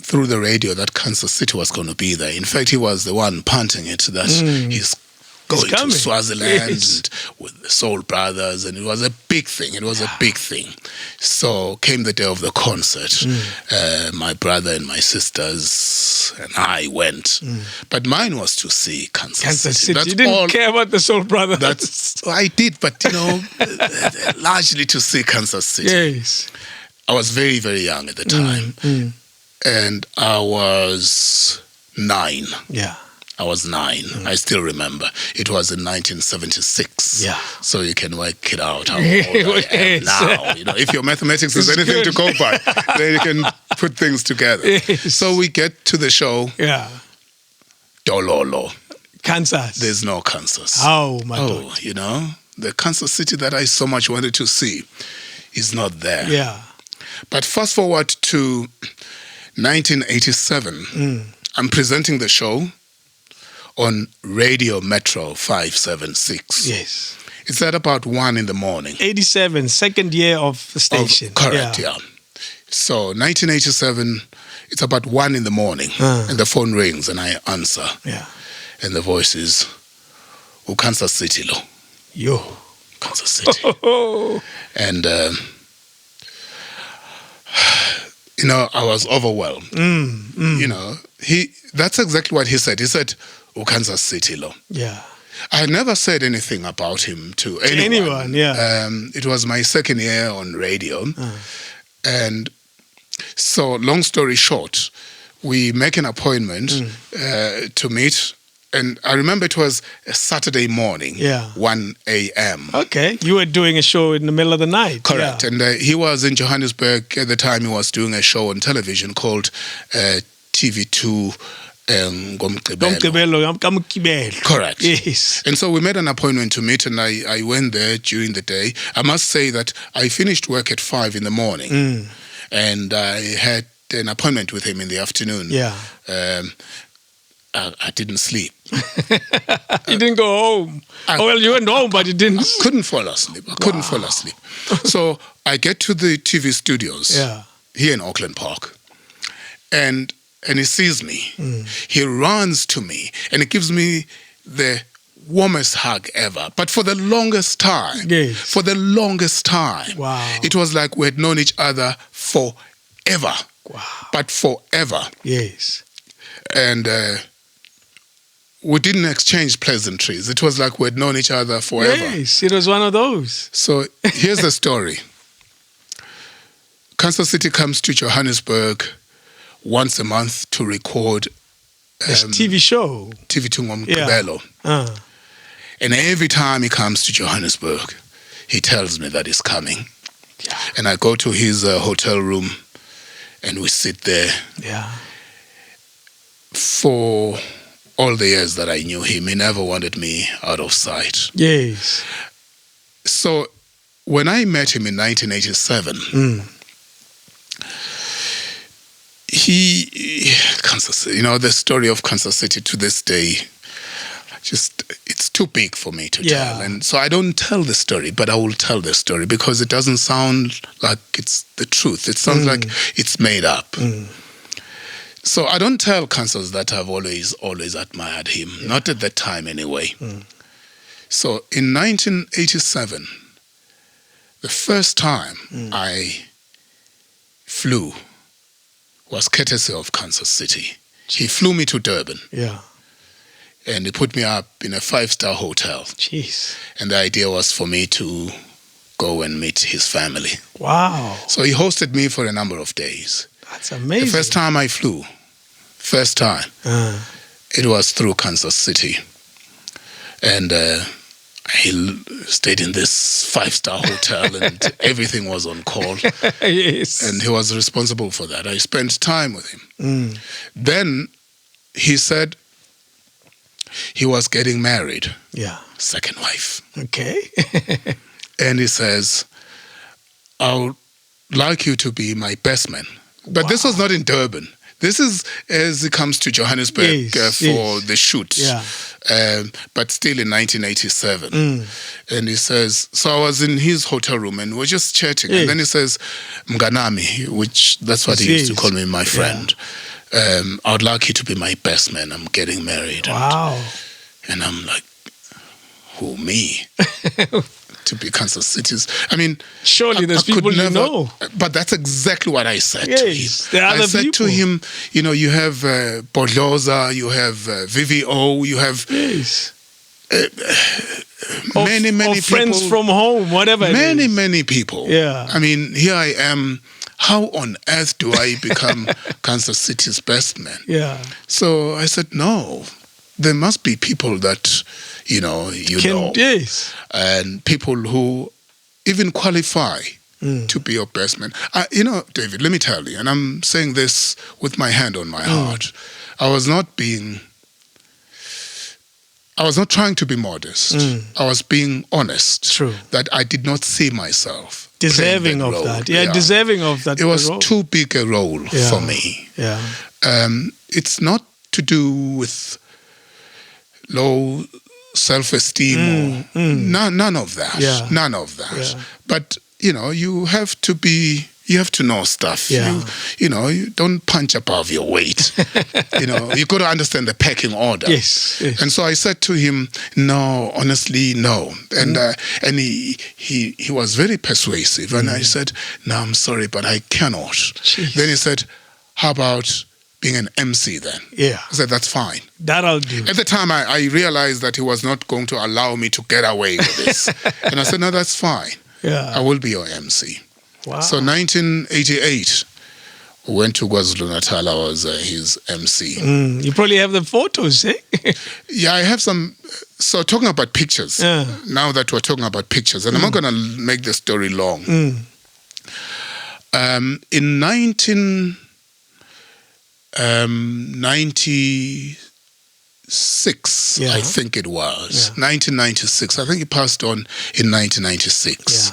through the radio that Kansas City was going to be there. In fact, he was the one punting it that he's going to Swaziland with the Soul Brothers, and it was a big thing. So came the day of the concert. My brother and my sisters and I went. But mine was to see Kansas City. That's you didn't care about the Soul Brothers. I did, but largely to see Kansas City. Yes. I was very, very young at the time. And I was 9. Yeah. I was 9. I still remember. It was in 1976. Yeah. So you can work it out how old I am now. If your mathematics is anything to go by, then you can put things together. Yes. So we get to the show. Yeah. Dololo. Kansas. There's no Kansas. Oh, my God. The Kansas City that I so much wanted to see is not there. Yeah. But fast forward to 1987. I'm presenting the show on Radio Metro 576. Yes. It's at about 1 in the morning. 87, second year of the station. Correct, yeah. So 1987, it's about 1 in the morning, and the phone rings, and I answer. Yeah. And the voice is, Kansas City, lo. Yo. Kansas City. And, I was overwhelmed. That's exactly what he said. He said, Kansas City lo. Yeah. I had never said anything about him to anyone. Yeah. It was my second year on radio. And so, long story short, we make an appointment to meet. And I remember it was a Saturday morning, 1 a.m. Okay. You were doing a show in the middle of the night. Correct. Yeah. And he was in Johannesburg at the time. He was doing a show on television called TV2 Ngomgqibelo. Correct. Yes. And so we made an appointment to meet, and I went there during the day. I must say that I finished work at 5 in the morning, and I had an appointment with him in the afternoon. Yeah. I didn't sleep. You didn't go home. Well, you went home, but you didn't. I couldn't fall asleep. So I get to the TV studios here in Auckland Park, and he sees me. He runs to me, and he gives me the warmest hug ever. But for the longest time, Wow. it was like we had known each other forever. Wow. But forever. Yes. And we didn't exchange pleasantries. It was like we had known each other forever. Yes, it was one of those. So here's the story. Kansas City comes to Johannesburg once a month to record this TV show. TV2 Ngomgqibelo. And every time he comes to Johannesburg, he tells me that he's coming. Yeah. And I go to his hotel room, and we sit there. Yeah. For all the years that I knew him, he never wanted me out of sight. Yes. So when I met him in 1987, Kansas City, the story of Kansas City to this day, it's too big for me to tell. And so I don't tell the story, but I will tell the story because it doesn't sound like it's the truth. It sounds like it's made up. So I don't tell Kansas that I've always admired him, not at that time anyway. So in 1987, the first time I flew was courtesy of Kansas City. He flew me to Durban. Yeah. And he put me up in a 5-star hotel. Jeez. And the idea was for me to go and meet his family. Wow. So he hosted me for a number of days. That's amazing. The first time I flew, it was through Kansas City. And he stayed in this 5-star hotel and everything was on call. Yes. And he was responsible for that. I spent time with him. Then he said he was getting married. Yeah. Second wife. Okay. And he says, I would like you to be my best man. But this was not in Durban. This is as he comes to Johannesburg for the shoot. Yeah. But still in 1987. And he says, so I was in his hotel room and we're just chatting. And then he says, Mganami, which that's what he used to call me, my friend. I would like you to be my best man. I'm getting married. Wow. And I'm like, who, me? To be Kansas City's. I mean, surely there's people you know. But that's exactly what I said to him. There are I other said people. to him, you have Bodloza, you have VVO, you have many people. Friends from home, whatever it is. Many people. Yeah. I mean, here I am. How on earth do I become Kansas City's best man? Yeah. So I said, no. There must be people that, you know. Yes. And people who even qualify to be your best man. David, let me tell you, and I'm saying this with my hand on my heart. I was not trying to be modest. I was being honest. True. That I did not see myself deserving of role. that. Yeah, deserving of that. It was role. too big a role for me. Yeah. It's not to do with low self-esteem or none of that. Yeah. None of that. Yeah. But you have to know stuff. Yeah. You don't punch above your weight. You got to understand the pecking order. Yes. And so I said to him, no, honestly, no. And he was very persuasive. And I said, no, I'm sorry, but I cannot. Jeez. Then he said, how about being an MC then. Yeah. I said, that's fine. That I'll do. At the time, I realized that he was not going to allow me to get away with this. And I said, no, that's fine. Yeah. I will be your MC. Wow. So 1988, we went to KwaZulu-Natal. I was his MC. You probably have the photos, eh? Yeah, I have some. So talking about pictures, now that we're talking about pictures, and I'm not going to make the story long. In 1996, I think it was, 1996, I think he passed on in 1996.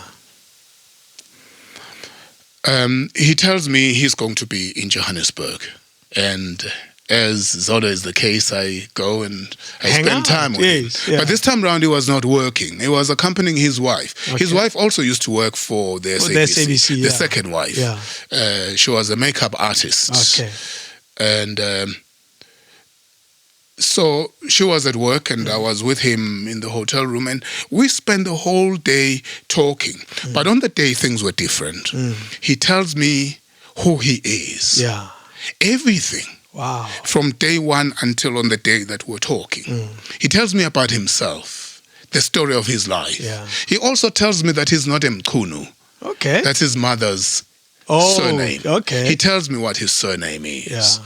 He tells me he's going to be in Johannesburg, and as is always the case, I go and I spend time with him. But this time round, he was not working. He was accompanying his wife. Okay. His wife also used to work for the SABC, the second wife. She was a makeup artist. Okay. And so she was at work, and I was with him in the hotel room, and we spent the whole day talking. But on the day, things were different. He tells me who he is. Yeah. Everything. Wow. From day one until on the day that we're talking. He tells me about himself, the story of his life. Yeah. He also tells me that he's not a Mchunu. Okay. That's his mother's surname. Okay. He tells me what his surname is. Yeah.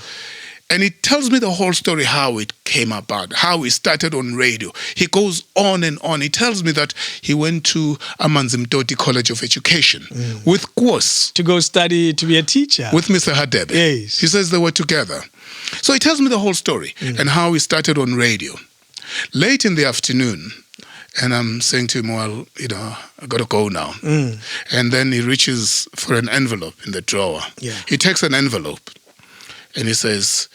And he tells me the whole story, how it came about, how he started on radio. He goes on and on. He tells me that he went to Amanzimtoti College of Education with Nkosi. To go study, to be a teacher. With Mr. Hadebe. Yes. He says they were together. So he tells me the whole story and how he started on radio. Late in the afternoon, and I'm saying to him, well, I got to go now. And then he reaches for an envelope in the drawer. Yeah. He takes an envelope and he says,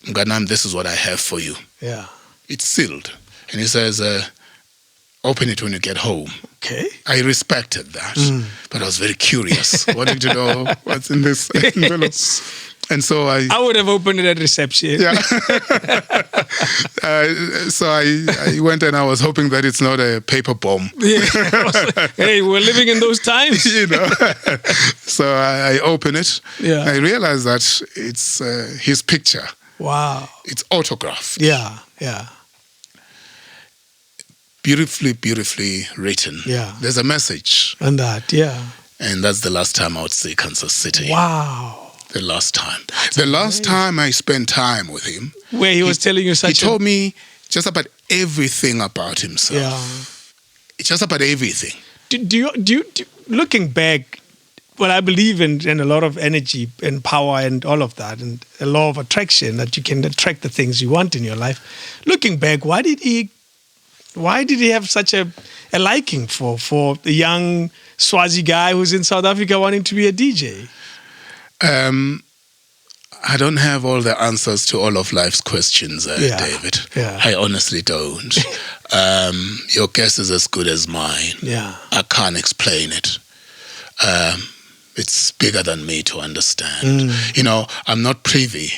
Mganam, this is what I have for you. Yeah. It's sealed. And he says, open it when you get home. Okay. I respected that, but I was very curious, wanting to know what's in this envelope. And so I would have opened it at reception. Yeah. So I went, and I was hoping that it's not a paper bomb. Yeah. Hey, we're living in those times. So I open it. Yeah. And I realized that it's his picture. Wow. It's autographed. Yeah. Yeah. Beautifully, beautifully written. Yeah. There's a message. And that, yeah. And that's the last time I would see Kansas City. Wow. The last time. The last time I spent time with him. Where he was telling you He told me just about everything about himself. Yeah. Just about everything. Do you looking back, well, I believe in a lot of energy and power and all of that, and a law of attraction, that you can attract the things you want in your life. Looking back, why did he have such a liking for the young Swazi guy who's in South Africa wanting to be a DJ? I don't have all the answers to all of life's questions, David. Yeah. I honestly don't. Your guess is as good as mine. Yeah. I can't explain it. It's bigger than me to understand. I'm not privy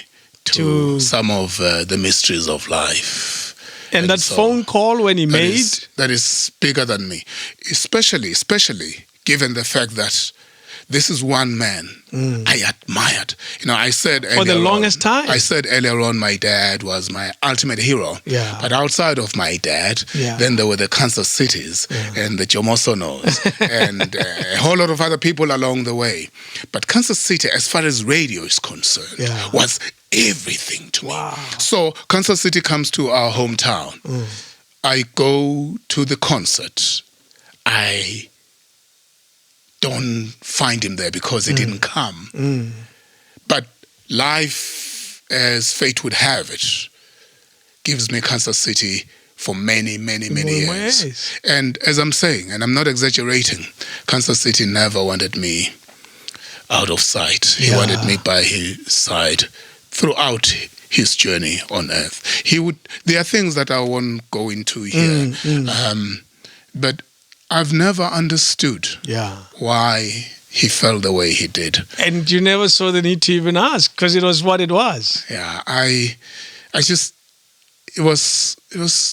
to some of the mysteries of life. And that phone call when he made? That is bigger than me. Especially given the fact that this is one man I admired. I said earlier for the longest time. I said earlier on, my dad was my ultimate hero. Yeah. But outside of my dad, then there were the Kansas Cities and the Jomosonos and a whole lot of other people along the way. But Kansas City, as far as radio is concerned, was everything to me. So Kansas City comes to our hometown. I go to the concert. I don't find him there because he didn't come. But life, as fate would have it, gives me Kansas City for many, many, many years. And as I'm saying, and I'm not exaggerating, Kansas City never wanted me out of sight. He wanted me by his side throughout his journey on earth. There are things that I won't go into here, but I've never understood why he felt the way he did. And you never saw the need to even ask, because it was what it was. Yeah, it was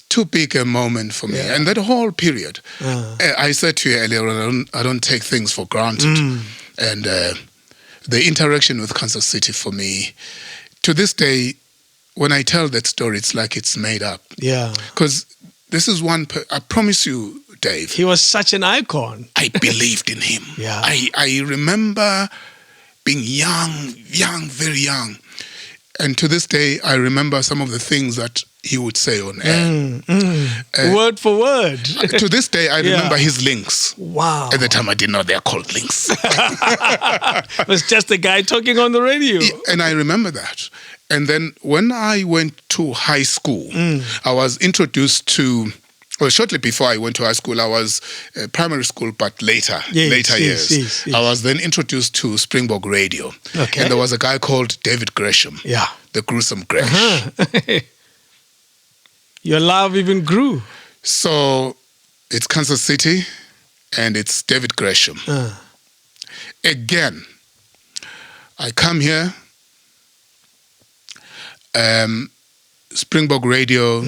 too big a moment for me. And that whole period, I said to you earlier, I don't take things for granted. And the interaction with Kansas City for me to this day, when I tell that story, it's like it's made up. Yeah. Because this is I promise you, Dave. He was such an icon. I believed in him. Yeah. I remember being young, very young. And to this day, I remember some of the things that he would say on air. Word for word. To this day, I remember his links. Wow. At the time, I didn't know they're called links. It was just a guy talking on the radio. And I remember that. And then when I went to high school, I was introduced to, well, shortly before I went to high school, I was primary school, but later years. Yes. I was then introduced to Springbok Radio. Okay. And there was a guy called David Gresham. Yeah. The gruesome Gresh. Uh-huh. Your love even grew. So it's Kansas City and it's David Gresham. Again, I come here. Springbok Radio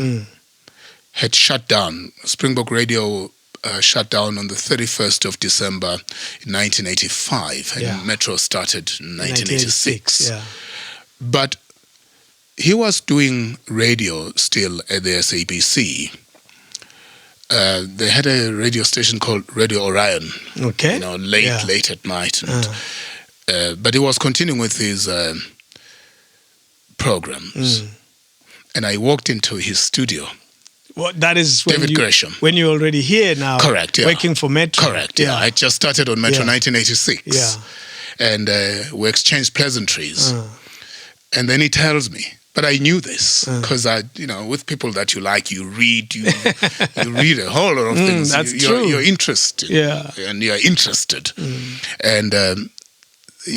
had shut down. Springbok Radio shut down on the 31st of December in 1985, and Metro started in 1986. Yeah. But he was doing radio still at the SABC. They had a radio station called Radio Orion. Okay. Late at night. And, but he was continuing with his programs. And I walked into his studio. Well, that is when David Gresham. When you're already here now. Correct, yeah. Working for Metro. Correct, yeah. I just started on Metro 1986. Yeah. And we exchanged pleasantries. And then he tells me, but I knew this because with people that you like, you read a whole lot of things. That's true. You're interested. Yeah. And you're interested. And,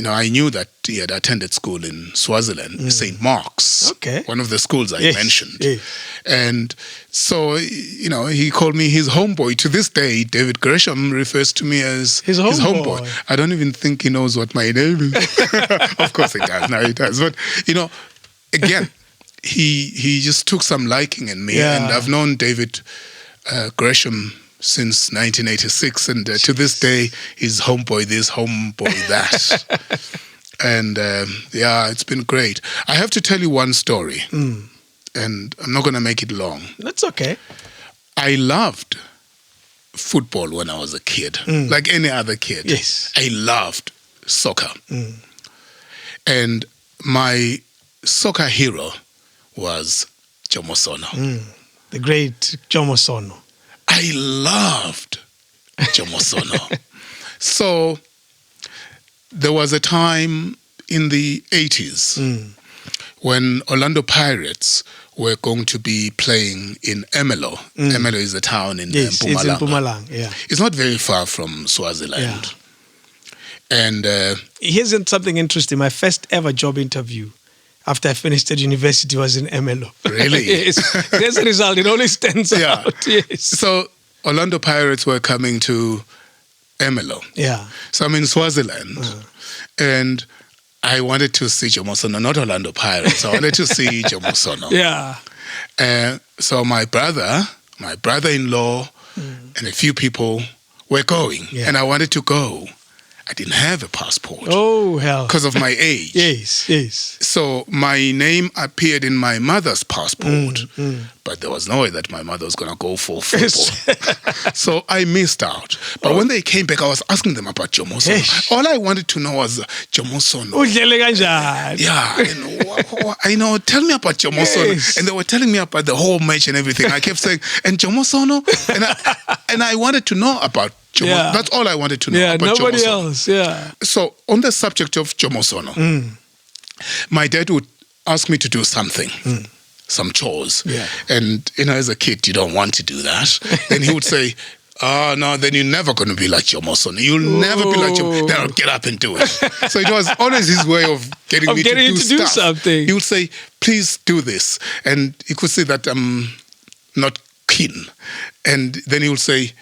I knew that he had attended school in Swaziland, St. Mark's. Okay. One of the schools I mentioned. Yes. And so, he called me his homeboy. To this day, David Gresham refers to me as his homeboy. I don't even think he knows what my name is. Of course he does. Now he does. But, again, he just took some liking in me. Yeah. And I've known David Gresham since 1986. And to this day, he's homeboy this, homeboy that. And, it's been great. I have to tell you one story. And I'm not going to make it long. That's okay. I loved football when I was a kid, like any other kid. Yes. I loved soccer. And my soccer hero was Jomo Sono. The great Jomo Sono. I loved Jomo Sono. So there was a time in the 80s when Orlando Pirates were going to be playing in Ermelo. Ermelo is a town in Yes, Mpumalanga. it's in Mpumalanga, yeah. It's not very far from Swaziland. Yeah. And here's something interesting. My first ever job interview after I finished at university was in Ermelo. Really? Yes. There's a result. It always stands out. Yes. So Orlando Pirates were coming to Ermelo. Yeah. So I'm in Swaziland. And I wanted to see Jomo Sono, not Orlando Pirates. I wanted to see Jomo Sono. Yeah. So my brother-in-law, and a few people were going. Yeah. And I wanted to go. I didn't have a passport. Oh, hell. Because of my age. Yes. So my name appeared in my mother's passport. But there was no way that my mother was going to go for football. So I missed out. But when they came back, I was asking them about Jomo Sono. All I wanted to know was Jomo Sono. Yeah. Tell me about Jomo Sono. And they were telling me about the whole match and everything. I kept saying, and Jomo Sono? And I wanted to know about Jomo. Yeah. That's all I wanted to know about nobody Jomo Sono. Else. Yeah. So on the subject of Jomo Sono, my dad would ask me to do something, some chores. Yeah. And, as a kid, you don't want to do that. Then he would say, no, then you're never going to be like Jomo Sono. You'll never be like Jomo. Then I'll get up and do it. So it was always his way of getting me to do stuff. Something. He would say, please do this. And he could say that I'm not keen. And then he would say,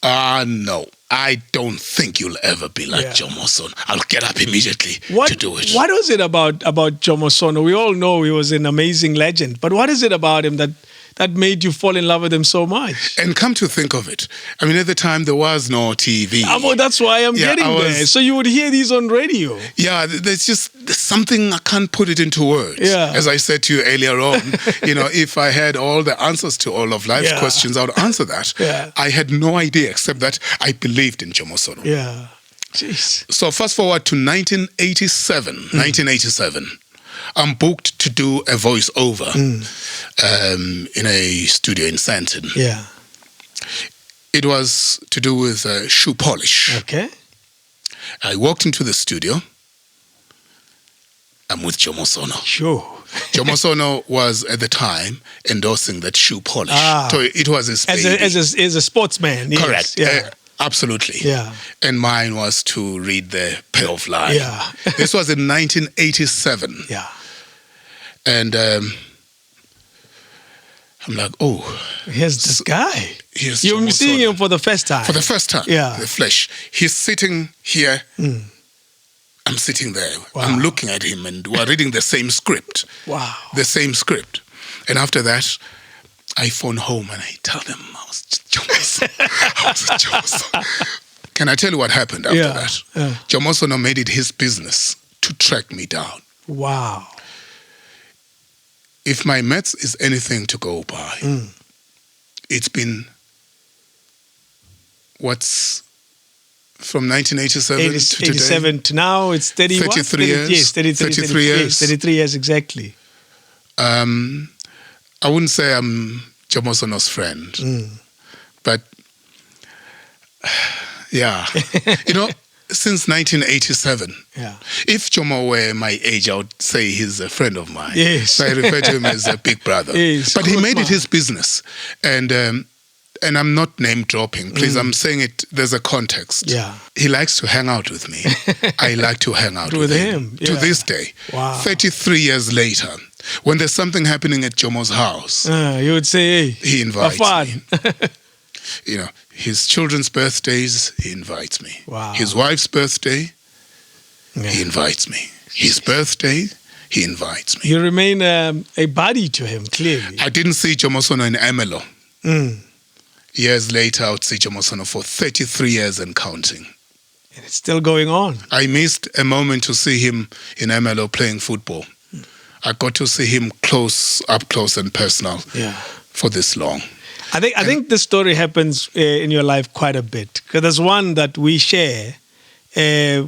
no, I don't think you'll ever be like Jomo Sono. I'll get up immediately to do it. What was it about Jomo Sono? We all know he was an amazing legend, but what is it about him that that made you fall in love with them so much? And come to think of it, I mean, at the time there was no TV. Well, that's why I'm getting there. So you would hear these on radio. Yeah, there's something I can't put it into words. Yeah. As I said to you earlier on, if I had all the answers to all of life's questions, I would answer that. Yeah. I had no idea except that I believed in Jomo Sono. Yeah. Jeez. So fast forward to 1987. I'm booked to do a voiceover in a studio in Sandton. Yeah. It was to do with shoe polish. Okay. I walked into the studio. I'm with Jomo Sono. Sure. Jomo Sono was at the time endorsing that shoe polish. So it was his baby. As a sportsman. Yes. Correct. Yeah. Absolutely. Yeah. And mine was to read the payoff line. Yeah. This was in 1987. Yeah. And I'm like, oh. Here's this guy. You're You're seeing him for the first time. For the first time. Yeah. The flesh. He's sitting here. I'm sitting there. Wow. I'm looking at him and we're reading the same script. Wow. The same script. And after that, I phone home and I tell them I was Jomo Sono. Can I tell you what happened after that? Yeah. Jomo Sono made it his business to track me down. Wow. If my maths is anything to go by, it's been what's from 1987 to today? 87 to now, it's 31? 33 years. Yes, 33 years. Yes, 33 years exactly. I wouldn't say I'm Jomo Sono's friend, but yeah, since 1987. Yeah. If Jomo were my age, I would say he's a friend of mine. Yes. So I refer to him as a big brother. Yes, but he good made man. it his business, and I'm not name dropping. Please, I'm saying it. There's a context. Yeah. He likes to hang out with me. I like to hang out with him. Yeah. To this day, Wow. 33 years later, when there's something happening at Jomo's house, You would say, hey, he invites fun. me. His children's birthdays, he invites me. Wow. His wife's birthday, Yeah. he invites me. His birthday, he invites me. You remain a buddy to him, clearly. I didn't see Jomo Sono in Emelo. Years later, I would see Jomo Sono for 33 years and counting. And it's still going on. I missed a moment to see him in Emelo playing football. I got to see him up close and personal for this long. I think this story happens in your life quite a bit, because there's one that we share,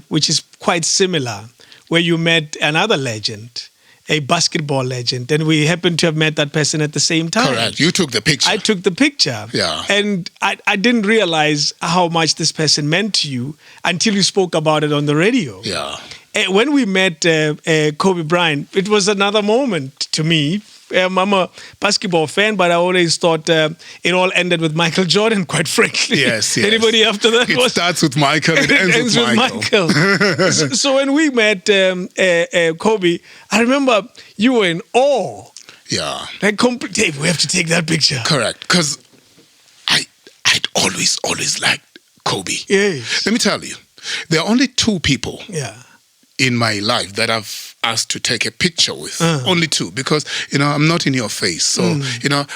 which is quite similar, where you met another legend, a basketball legend, and we happened to have met that person at the same time. Correct. You took the picture. I took the picture. Yeah. And I didn't realize how much this person meant to you until you spoke about it on the radio. Yeah. When we met Kobe Bryant, it was another moment to me. I'm a basketball fan, but I always thought it all ended with Michael Jordan, quite frankly. Yes. Anybody after that? It starts with Michael, it ends with Michael. So when we met Kobe, I remember you were in awe. Yeah. Like, Dave, we have to take that picture. Correct. Because I'd always liked Kobe. Yes. Let me tell you, there are only two people Yeah. in my life that I've asked to take a picture with. Only two, because I'm not in your face. So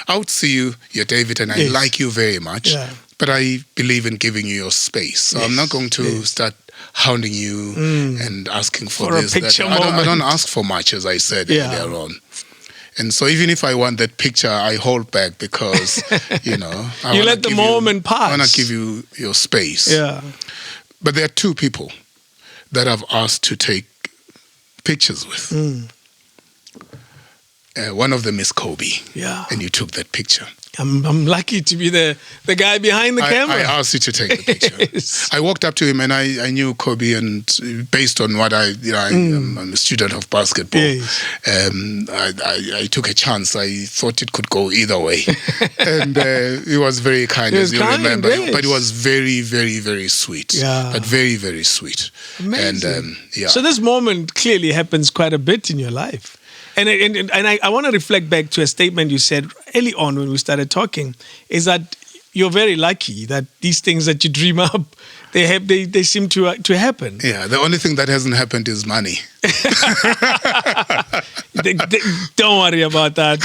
I would see you're David, and I like you very much. Yeah. But I believe in giving you your space. So I'm not going to start hounding you and asking for a this. picture I don't ask for much, as I said earlier on. And so even if I want that picture, I hold back because you let the moment pass. I want to give you your space. Yeah. But there are two people that I've asked to take pictures with. One of them is Kobe. Yeah. And you took that picture. I'm lucky to be the guy behind the camera. I asked you to take the picture. Yes. I walked up to him and I knew Kobe, and based on what I'm a student of basketball. Yes. I took a chance. I thought it could go either way. And he was very kind, He as was you kind, remember. yes. But it was very, very, very sweet. Yeah. But very, very sweet. Amazing. And So this moment clearly happens quite a bit in your life. And I want to reflect back to a statement you said early on when we started talking, is that you're very lucky that these things that you dream up, they seem to happen. Yeah, the only thing that hasn't happened is money. Don't worry about that.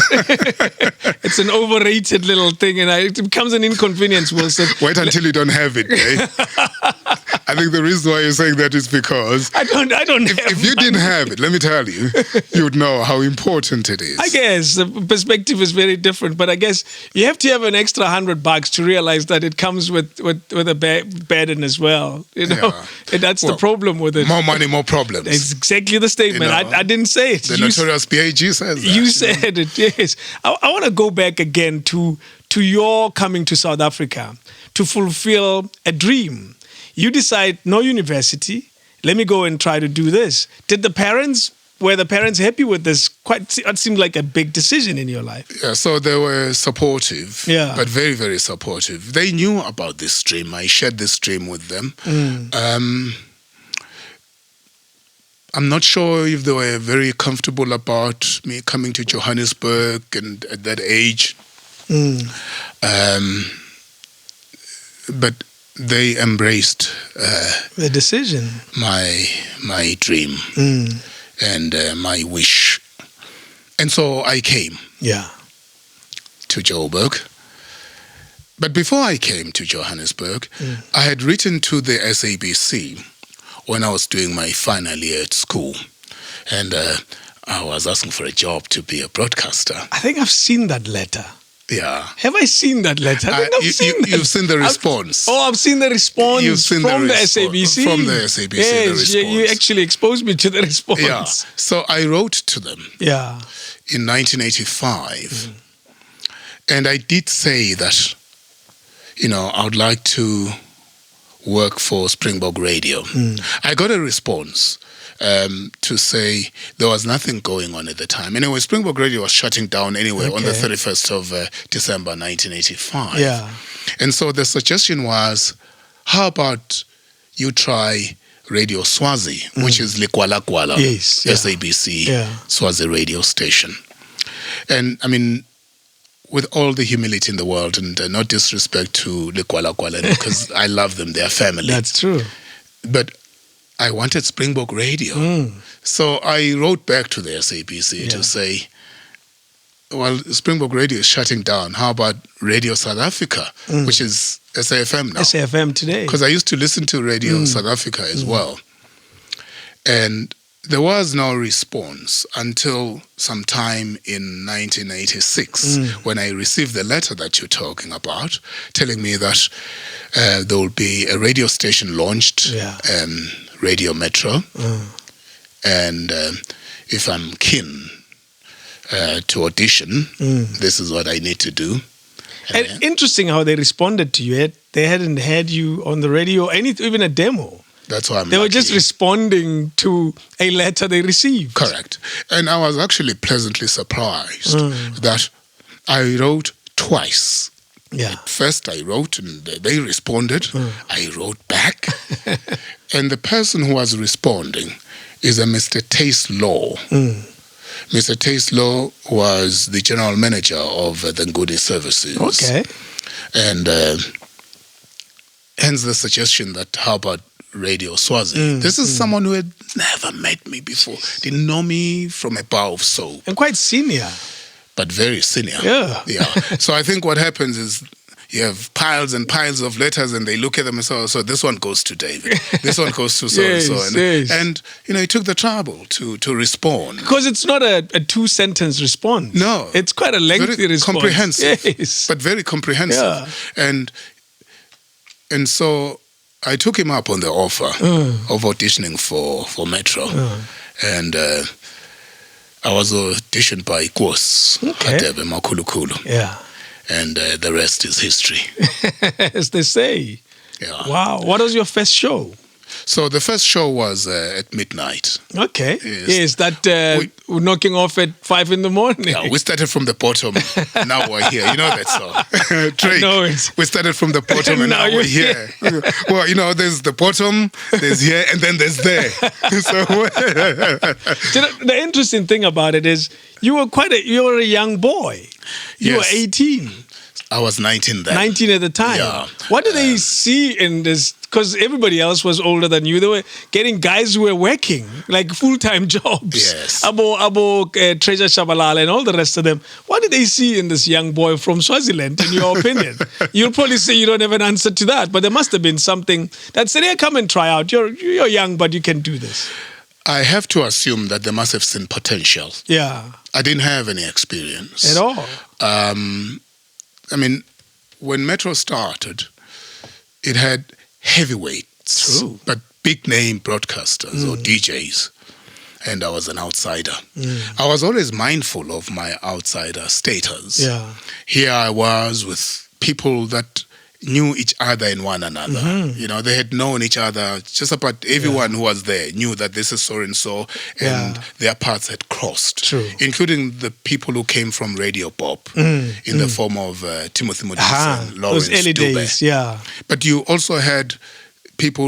It's an overrated little thing, and it becomes an inconvenience, Wilson. Wait until you don't have it, eh? I think the reason why you're saying that is because I don't if you didn't have it, let me tell you, you would know how important it is. I guess the perspective is very different, but I guess you have to have an extra $100 to realize that it comes with a burden as well. You know, Yeah. and that's the problem with it. More money, more problems. It's exactly the statement. You know, I didn't say it. The notorious PAG says that. You said it, yes. I want to go back again to your coming to South Africa to fulfill a dream. You decide, no university, let me go and try to do this. Were the parents happy with this? It seemed like a big decision in your life. Yeah, so they were supportive, Yeah. but very, very supportive. They knew about this dream. I shared this dream with them. I'm not sure if they were very comfortable about me coming to Johannesburg and at that age. But they embraced The decision. my dream and my wish. And so I came Yeah. to Joburg. But before I came to Johannesburg, I had written to the SABC when I was doing my final year at school. And I was asking for a job to be a broadcaster. I think I've seen that letter. Yeah. Have I seen that letter? I think I've seen that. You've seen the response. I've seen the response You've seen from the response. SABC. From the SABC, the yes, you response. actually exposed me to the response. Yeah. So I wrote to them Yeah. in 1985. And I did say that, I would like to work for Springbok Radio. I got a response to say there was nothing going on at the time. Anyway, Springbok Radio was shutting down anyway on the 31st of December 1985. Yeah. And so the suggestion was, how about you try Radio Swazi, which is Likwala Kwala, Yes, yeah. SABC, Yeah. Swazi radio station. And I mean, with all the humility in the world, and no disrespect to Likwala Kwala, because I love them, they're family. That's true. But I wanted Springbok Radio. So I wrote back to the SABC to say, well, Springbok Radio is shutting down. How about Radio South Africa, which is SAFM now? SAFM today. Because I used to listen to Radio South Africa as well. And there was no response until sometime in 1986 when I received the letter that you're talking about, telling me that there will be a radio station launched, Radio Metro, and if I'm keen to audition, this is what I need to do. And interesting how they responded to you. They hadn't had you on the radio, even a demo. That's why They were just responding to a letter they received. Correct. And I was actually pleasantly surprised that I wrote twice. Yeah. First I wrote and they responded. I wrote back. And the person who was responding is a Mr. Tace Law. Mr. Tace Law was the general manager of the Nguni services. Okay. And hence the suggestion that how about Radio Swazi? This is someone who had never met me before. Didn't know me from a bar of soap. And quite senior. But very senior. Yeah. So I think what happens is you have piles and piles of letters and they look at them and say, so this one goes to David. This one goes to so-and-so. Yes. And he took the trouble to respond. Because it's not a two-sentence response. No. It's quite a lengthy Very response. comprehensive. Yes. But very comprehensive. Yeah. And so I took him up on the offer of auditioning for Metro. And I was auditioned by Nkosi Adebe Makulukulu. Yeah. And the rest is history. As they say. Yeah. Wow. What was your first show? So the first show was at midnight. Okay. Yes. We're knocking off at 5 in the morning. Yeah, we started from the bottom. Now we're here. You know that song. Drake. know it. We started from the bottom and now we're here. Well, there's the bottom, there's here, and then there's there. So the interesting thing about it is you were a young boy. You were 18. I was 19 then. 19 at the time. Yeah. What do they see in this because everybody else was older than you. They were getting guys who were working, like full-time jobs. Yes. Abo Treasure Shabalala and all the rest of them. What did they see in this young boy from Swaziland, in your opinion? You'll probably say you don't have an answer to that, but there must have been something that said, hey, come and try out. You're young, but you can do this. I have to assume that they must have seen potential. Yeah. I didn't have any experience. At all. I mean, when Metro started, it had heavyweights, True. but big-name broadcasters or DJs, and I was an outsider. I was always mindful of my outsider status. Yeah. Here I was with people that knew each other and one another. You know, they had known each other. Just about everyone who was there knew that this is so-and-so, and their paths had crossed. True. Including the people who came from Radio Bob in the form of Timothy Modise and Lawrence those early Dube. days, yeah. But you also had people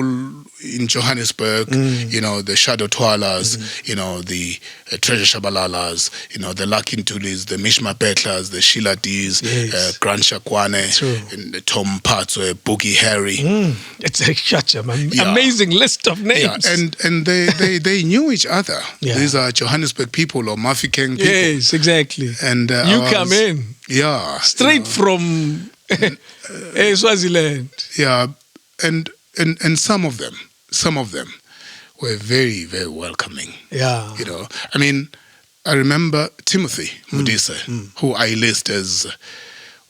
in Johannesburg, you know, the Shadow Twalas, you know, the Treasure Shabalalas, you know, the Lucky Ntulis, the Mishma Betlas, the Sheila D's, Grant Shakwane, and the Tom Patswe, Boogie Harry. It's such an amazing list of names. Yeah, and they knew each other. Yeah. These are Johannesburg people or Mafikeng people. Yes, exactly. And you come in. Yeah. Straight from Swaziland. Yeah, and some of them were very, very welcoming. Yeah. You know, I mean, I remember Timothy Modise, who I list as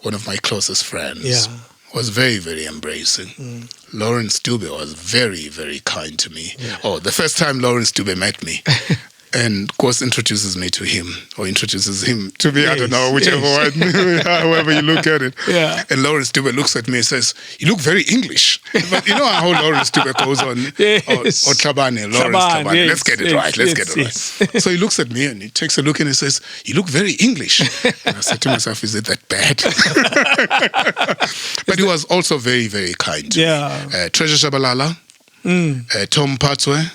one of my closest friends, was very, very embracing. Lawrence Dube was very, very kind to me. Yeah. Oh, the first time Lawrence Dube met me, and of course introduces me to him, or introduces him to me, I don't know, whichever one, however you look at it. Yeah. And Lawrence Dube looks at me and says, you look very English. But you know how Lawrence Dube goes on, or Tlhabane, Lawrence Tlhabane. Yes, Let's get it right, let's get it right. So he looks at me and he takes a look and he says, you look very English. And I said to myself, is it that bad? But he was also very, very kind to me. Treasure Shabalala, Tom Patswe,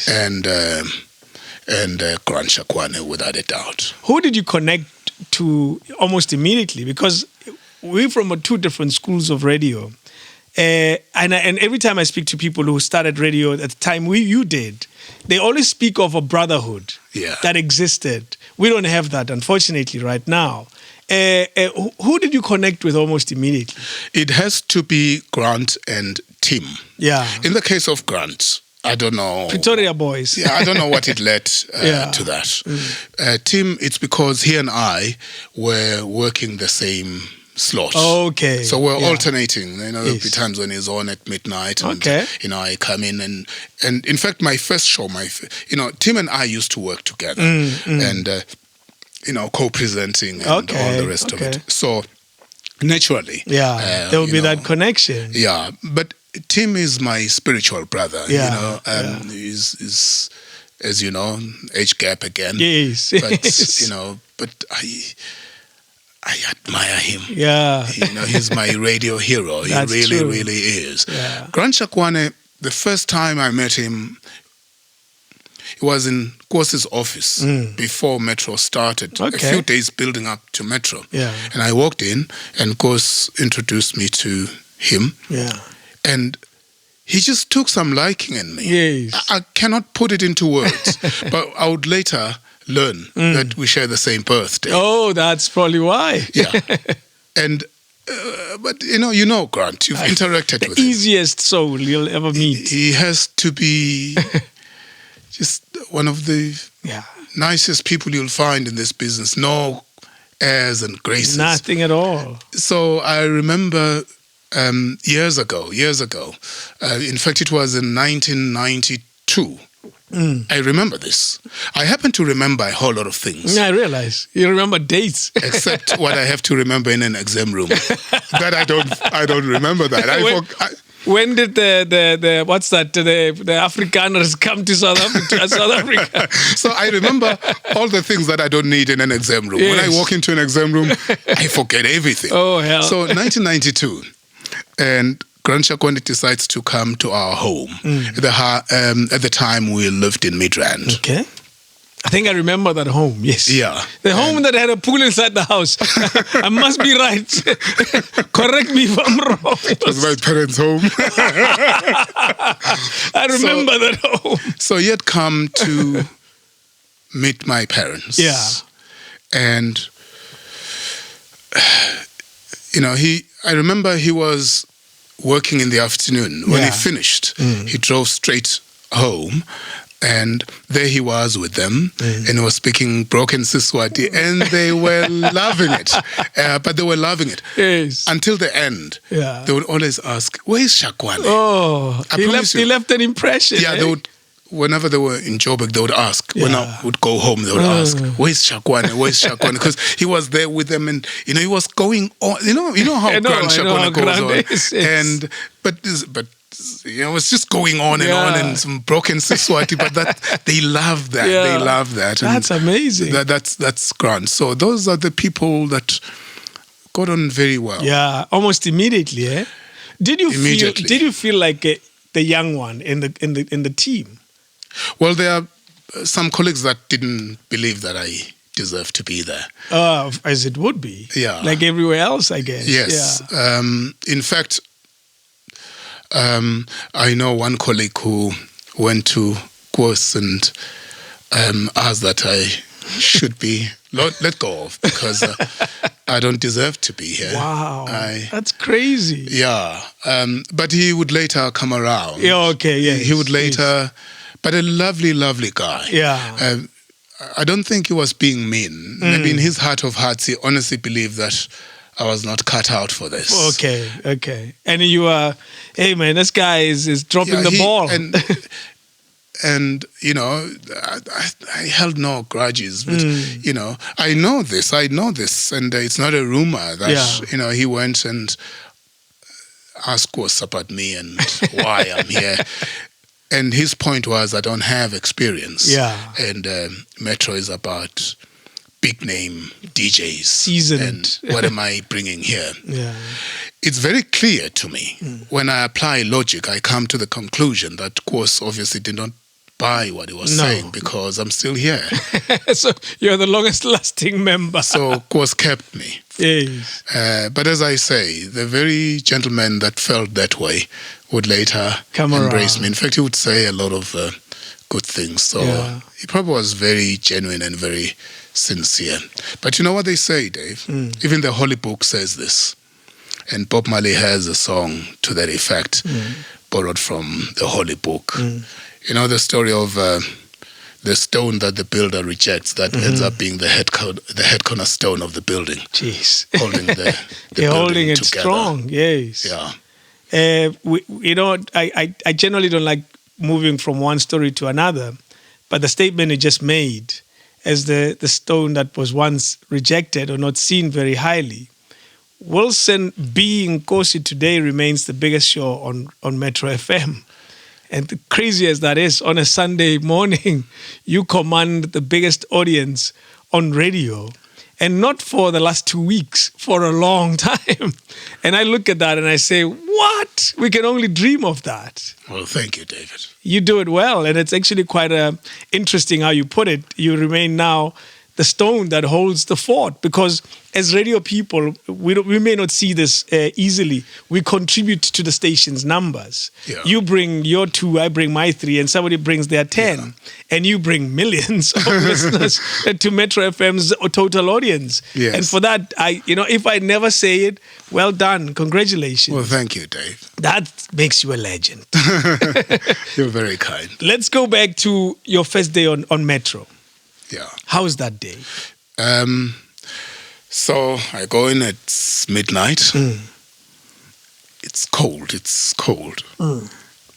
and Grant Shakwane, without a doubt. Who did you connect to almost immediately? Because we're from two different schools of radio. And every time I speak to people who started radio at the time you did, they always speak of a brotherhood that existed. We don't have that, unfortunately, right now. Who did you connect with almost immediately? It has to be Grant and Tim. Yeah. In the case of Grant, I don't know. Pretoria boys. Yeah, I don't know what it led to that. Tim, it's because he and I were working the same slot. Okay. So we're alternating. You know, there'll be times when he's on at midnight, and you know, I come in and in fact, my first show, Tim and I used to work together, and you know, co-presenting and all the rest of it. So naturally, there will be that connection. Yeah, but Tim is my spiritual brother. You know, he's as you know, age gap again. Yes, but you know, but I admire him. Yeah, you know, he's my radio hero. He really is. Yeah. Grant Shakwane, the first time I met him, it was in Nkosi's office before Metro started. A few days building up to Metro. Yeah. And I walked in, and Nkosi introduced me to him. Yeah. And he just took some liking in me. Yes. I cannot put it into words, but I would later learn that we share the same birthday. Oh, that's probably why. Yeah. And, but you know, Grant, you've interacted with him. The easiest soul you'll ever meet. He has to be just one of the nicest people you'll find in this business. No airs and graces. Nothing at all. So I remember years ago, in fact, it was in 1992. I remember this. I happen to remember a whole lot of things. I realize. You remember dates. Except what I have to remember in an exam room. That I don't remember that. When did the what's that? The Afrikaners come to South Africa? So I remember all the things that I don't need in an exam room. Yes. When I walk into an exam room, I forget everything. Oh, hell. So 1992, and Grant Shakwane decides to come to our home. At the time, we lived in Midrand. Okay. I think I remember that home, yes. Yeah. The home that had a pool inside the house. I must be right. Correct me if I'm wrong. It was my parents' home. I remember that home. So he had come to meet my parents. Yeah. And, I remember he was working in the afternoon. When he finished, he drove straight home. And there he was with them, and he was speaking broken Siswati, and they were loving it. But they were loving it. Yes. Until the end. Yeah. They would always ask, "Where is Shakwane?" Oh, he left an impression. Yeah, they would. Whenever they were in Joburg, they would ask. When I would go home, they would ask, "Where's Shakwane? Where's Shakwane?" Because he was there with them, and he was going on. You know how grand Shakwane goes on, is. and but it was just going on and on, and some broken Siswati. But they love that. Yeah. They love that. That's amazing. That's grand. So those are the people that got on very well. Yeah, almost immediately. Eh? Did you Immediately. feel like the young one in the team? Well, there are some colleagues that didn't believe that I deserved to be there. As it would be. Yeah. Like everywhere else, I guess. Yes. Yeah. In fact, I know one colleague who went to Nkosi and asked that I should be let go of because I don't deserve to be here. Wow. That's crazy. Yeah. But he would later come around. Yeah, okay, yes. He would later... But a lovely, lovely guy. Yeah. I don't think he was being mean. Maybe in his heart of hearts, he honestly believed that I was not cut out for this. Okay. And you are, hey man, this guy is dropping the ball. And I held no grudges. But, I know this. And it's not a rumor that, he went and asked us about me and why I'm here. And his point was, I don't have experience. Yeah. And Metro is about big name DJs. Seasoned. And what am I bringing here? Yeah. It's very clear to me. When I apply logic, I come to the conclusion that Nkosi obviously did not buy what he was saying because I'm still here. So you're the longest lasting member. So Nkosi kept me. Yes. But as I say, the very gentleman that felt that way would later embrace me. In fact, he would say a lot of good things. So he probably was very genuine and very sincere. But you know what they say, Dave? Even the Holy Book says this. And Bob Marley has a song to that effect, borrowed from the Holy Book. You know the story of the stone that the builder rejects that ends up being the head cornerstone of the building. Jeez. Holding the holding it together. strong, yes. Yeah. I generally don't like moving from one story to another, but the statement you just made as the stone that was once rejected or not seen very highly, Wilson being Nkosi today remains the biggest show on Metro FM. And the crazy as that is, on a Sunday morning, you command the biggest audience on radio. And not for the last 2 weeks, for a long time. And I look at that and I say, what? We can only dream of that. Well, thank you, David. You do it well. And it's actually quite interesting how you put it. You remain now the stone that holds the fort. Because as radio people, we may not see this easily. We contribute to the station's numbers. Yeah. You bring your 2, I bring my 3, and somebody brings their 10. Yeah. And you bring millions of listeners to Metro FM's total audience. Yes. And for that, if I never say it, well done. Congratulations. Well, thank you, Dave. That makes you a legend. You're very kind. Let's go back to your first day on Metro. Yeah. How was that day? So I go in at midnight. It's cold.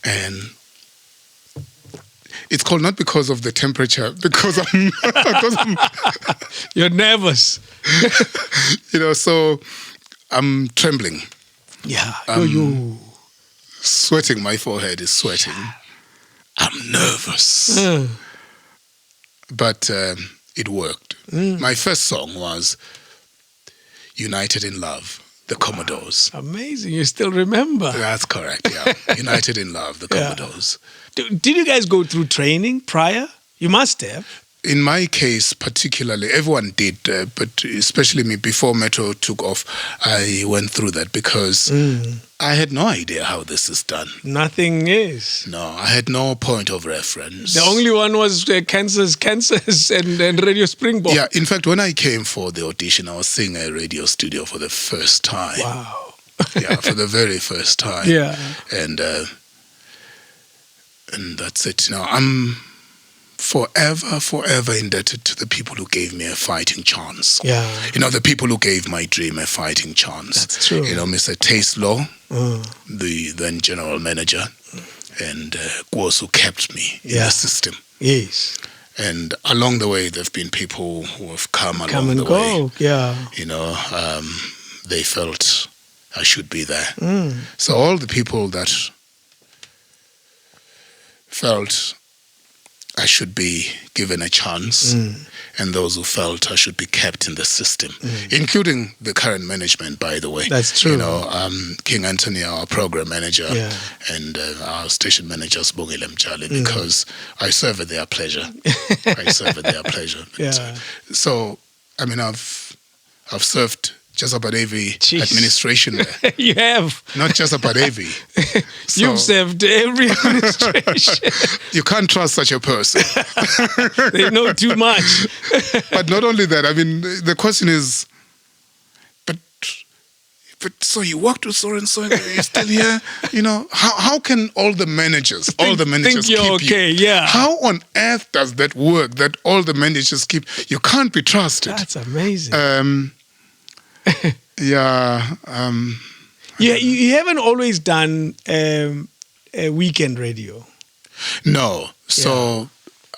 And it's cold not because of the temperature, because I'm You're nervous. So I'm trembling. Yeah. Sweating, my forehead is sweating. I'm nervous. But it worked. My first song was United in Love, the Commodores. Amazing. You still remember. That's correct, yeah. United in Love, the Commodores. Did you guys go through training prior? You must have. in my case particularly, everyone did, but especially me, before Metro took off, I went through that because I had no idea how this is done. Nothing is. No, I had no point of reference. The only one was Kansas, and Radio Springbok. Yeah, in fact, when I came for the audition, I was seeing a radio studio for the first time. Wow. Yeah, for the very first time. Yeah. And that's it. Now, I'm forever indebted to the people who gave me a fighting chance. Yeah. The people who gave my dream a fighting chance. That's true. Mr. Taslaw, the then general manager, and Nkosi, who kept me in the system. Yes. And along the way, there have been people who have come along and the go. way. Yeah. They felt I should be there. So all the people that felt I should be given a chance, and those who felt I should be kept in the system, including the current management, by the way. That's true. King Anthony, our program manager, and our station manager, Sibling, because I serve at their pleasure. Yeah. So, I mean, I've served just about every administration there. You have. Not just about every. You've served every administration. You can't trust such a person. They know too much. But not only that, I mean, the question is, but so you worked with so and so, and you're still here. How can all the managers think you're keep okay? you? Yeah. How on earth does that work? That all the managers keep you? Can't be trusted. That's amazing. Yeah. You haven't always done a weekend radio. No. So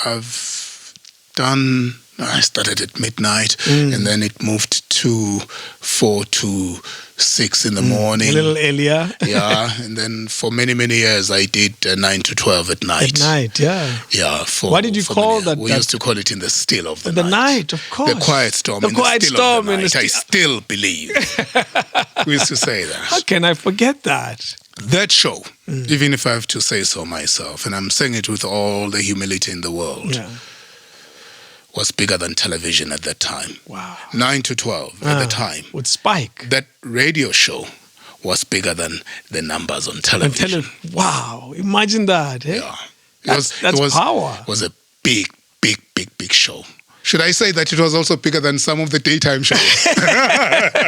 I've done. I started at midnight, and then it moved to 4 to 6 in the morning. A little earlier. Yeah, and then for many years I did 9 to 12 at night. At night, yeah. Yeah. What did you call that? We used to call it in the still of the night. night. The night, of course. The quiet storm. The quiet storm in the night. I still believe. We used to say that. How can I forget that? That show, even if I have to say so myself, and I'm saying it with all the humility in the world, was bigger than television at that time. Wow. 9 to 12 at the time. With Spike. That radio show was bigger than the numbers on television. Wow. Imagine that. Eh? Yeah. That's power. It was a big show. Should I say that it was also bigger than some of the daytime shows?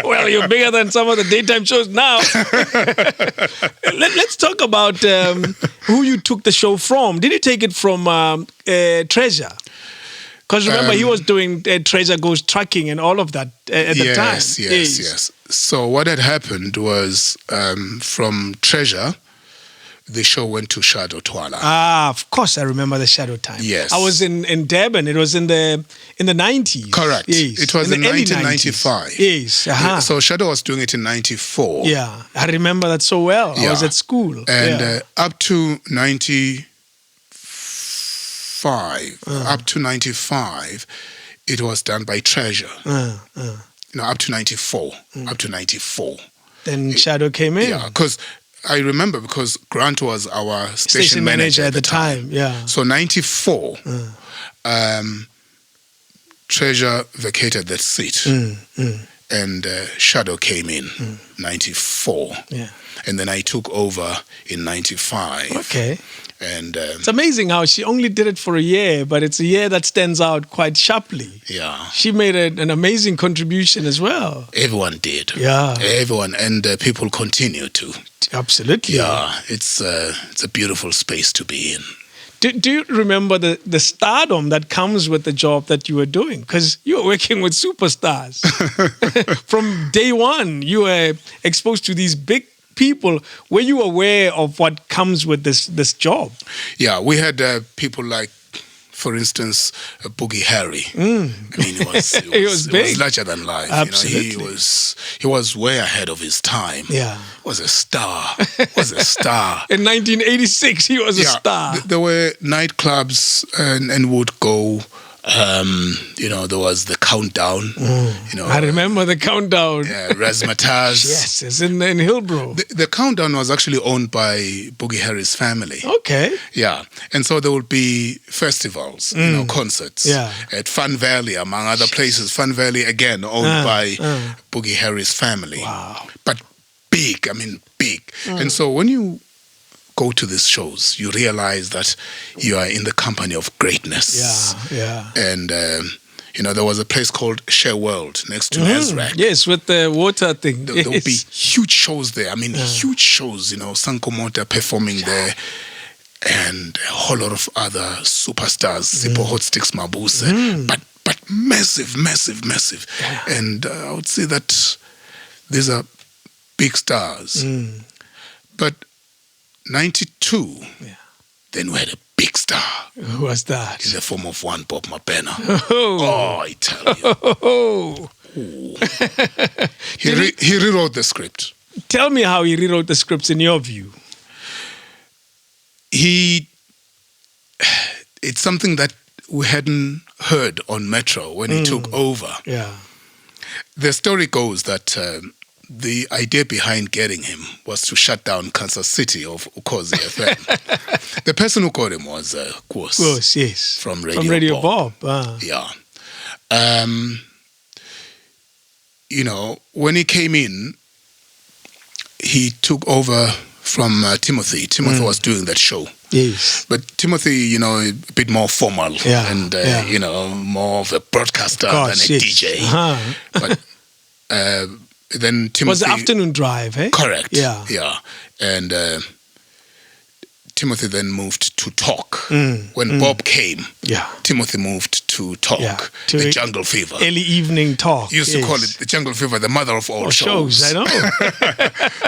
Well, you're bigger than some of the daytime shows now. Let's talk about who you took the show from. Did you take it from Treasure? Because remember, he was doing Treasure Goes Trucking and all of that at the time. Yes. So what had happened was from Treasure, the show went to Shadow Twala. Ah, of course, I remember the Shadow time. Yes. I was in Durban. It was in the 90s. Correct. Yes. It was in the early 1995. 90s. Yes. Uh-huh. So Shadow was doing it in 94. Yeah, I remember that so well. I was at school. And up to 95, it was done by Treasure. Up to 94. Then Shadow came in. Yeah, because I remember because Grant was our station manager at the time. Yeah. So 94, Treasure vacated that seat. And Shadow came in 94. Yeah. And then I took over in 95. Okay. And it's amazing how she only did it for a year, but it's a year that stands out quite sharply. Yeah. She made an amazing contribution as well. Everyone did. Yeah. Everyone. And people continue to. Absolutely. Yeah. It's a beautiful space to be in. Do you remember the stardom that comes with the job that you were doing? Because you were working with superstars. From day one, you were exposed to these big people. Were you aware of what comes with this job? Yeah, we had people like, for instance, Boogie Harry. I mean, he was big. He was larger than life. Absolutely. He was way ahead of his time. Yeah. Was a star. In 1986, he was a star. There were nightclubs and would go There was the countdown. I remember the countdown. Yeah, Razzmatazz. Yes, it's in Hillbrow. The countdown was actually owned by Boogie Harry's family. Okay. Yeah, and so there would be festivals, concerts at Fun Valley, among other places. Fun Valley, again, owned by Boogie Harry's family. Wow. But big, big. And so when you go to these shows, you realize that you are in the company of greatness. Yeah. And, there was a place called Share World next to Nasrec. Yes, with the water thing. There would be huge shows there. Huge shows, Sanko Mota performing there. And a whole lot of other superstars, Sipho Hot Sticks Mabuse, but massive. Yeah. And I would say that these are big stars. But 92, then we had a big star. Who was that? In the form of one Bob Mabena. Oh, I tell you. He rewrote the script. Tell me how he rewrote the scripts in your view. It's something that we hadn't heard on Metro when he took over. Yeah. The story goes that the idea behind getting him was to shut down Kansas City of Nkosi FM. The person who got him was Nkosi. Yes. From Radio Bob. Yeah. When he came in, he took over from Timothy. Timothy was doing that show. Yes. But Timothy, a bit more formal and, more of a broadcaster than a DJ. But then Timothy... Was the afternoon drive, eh? Correct. Yeah. And Timothy then moved to talk. When Bob came, Timothy moved to talk. To the Jungle Fever. Early evening talk. Used to call it the Jungle Fever, the mother of all shows. I know.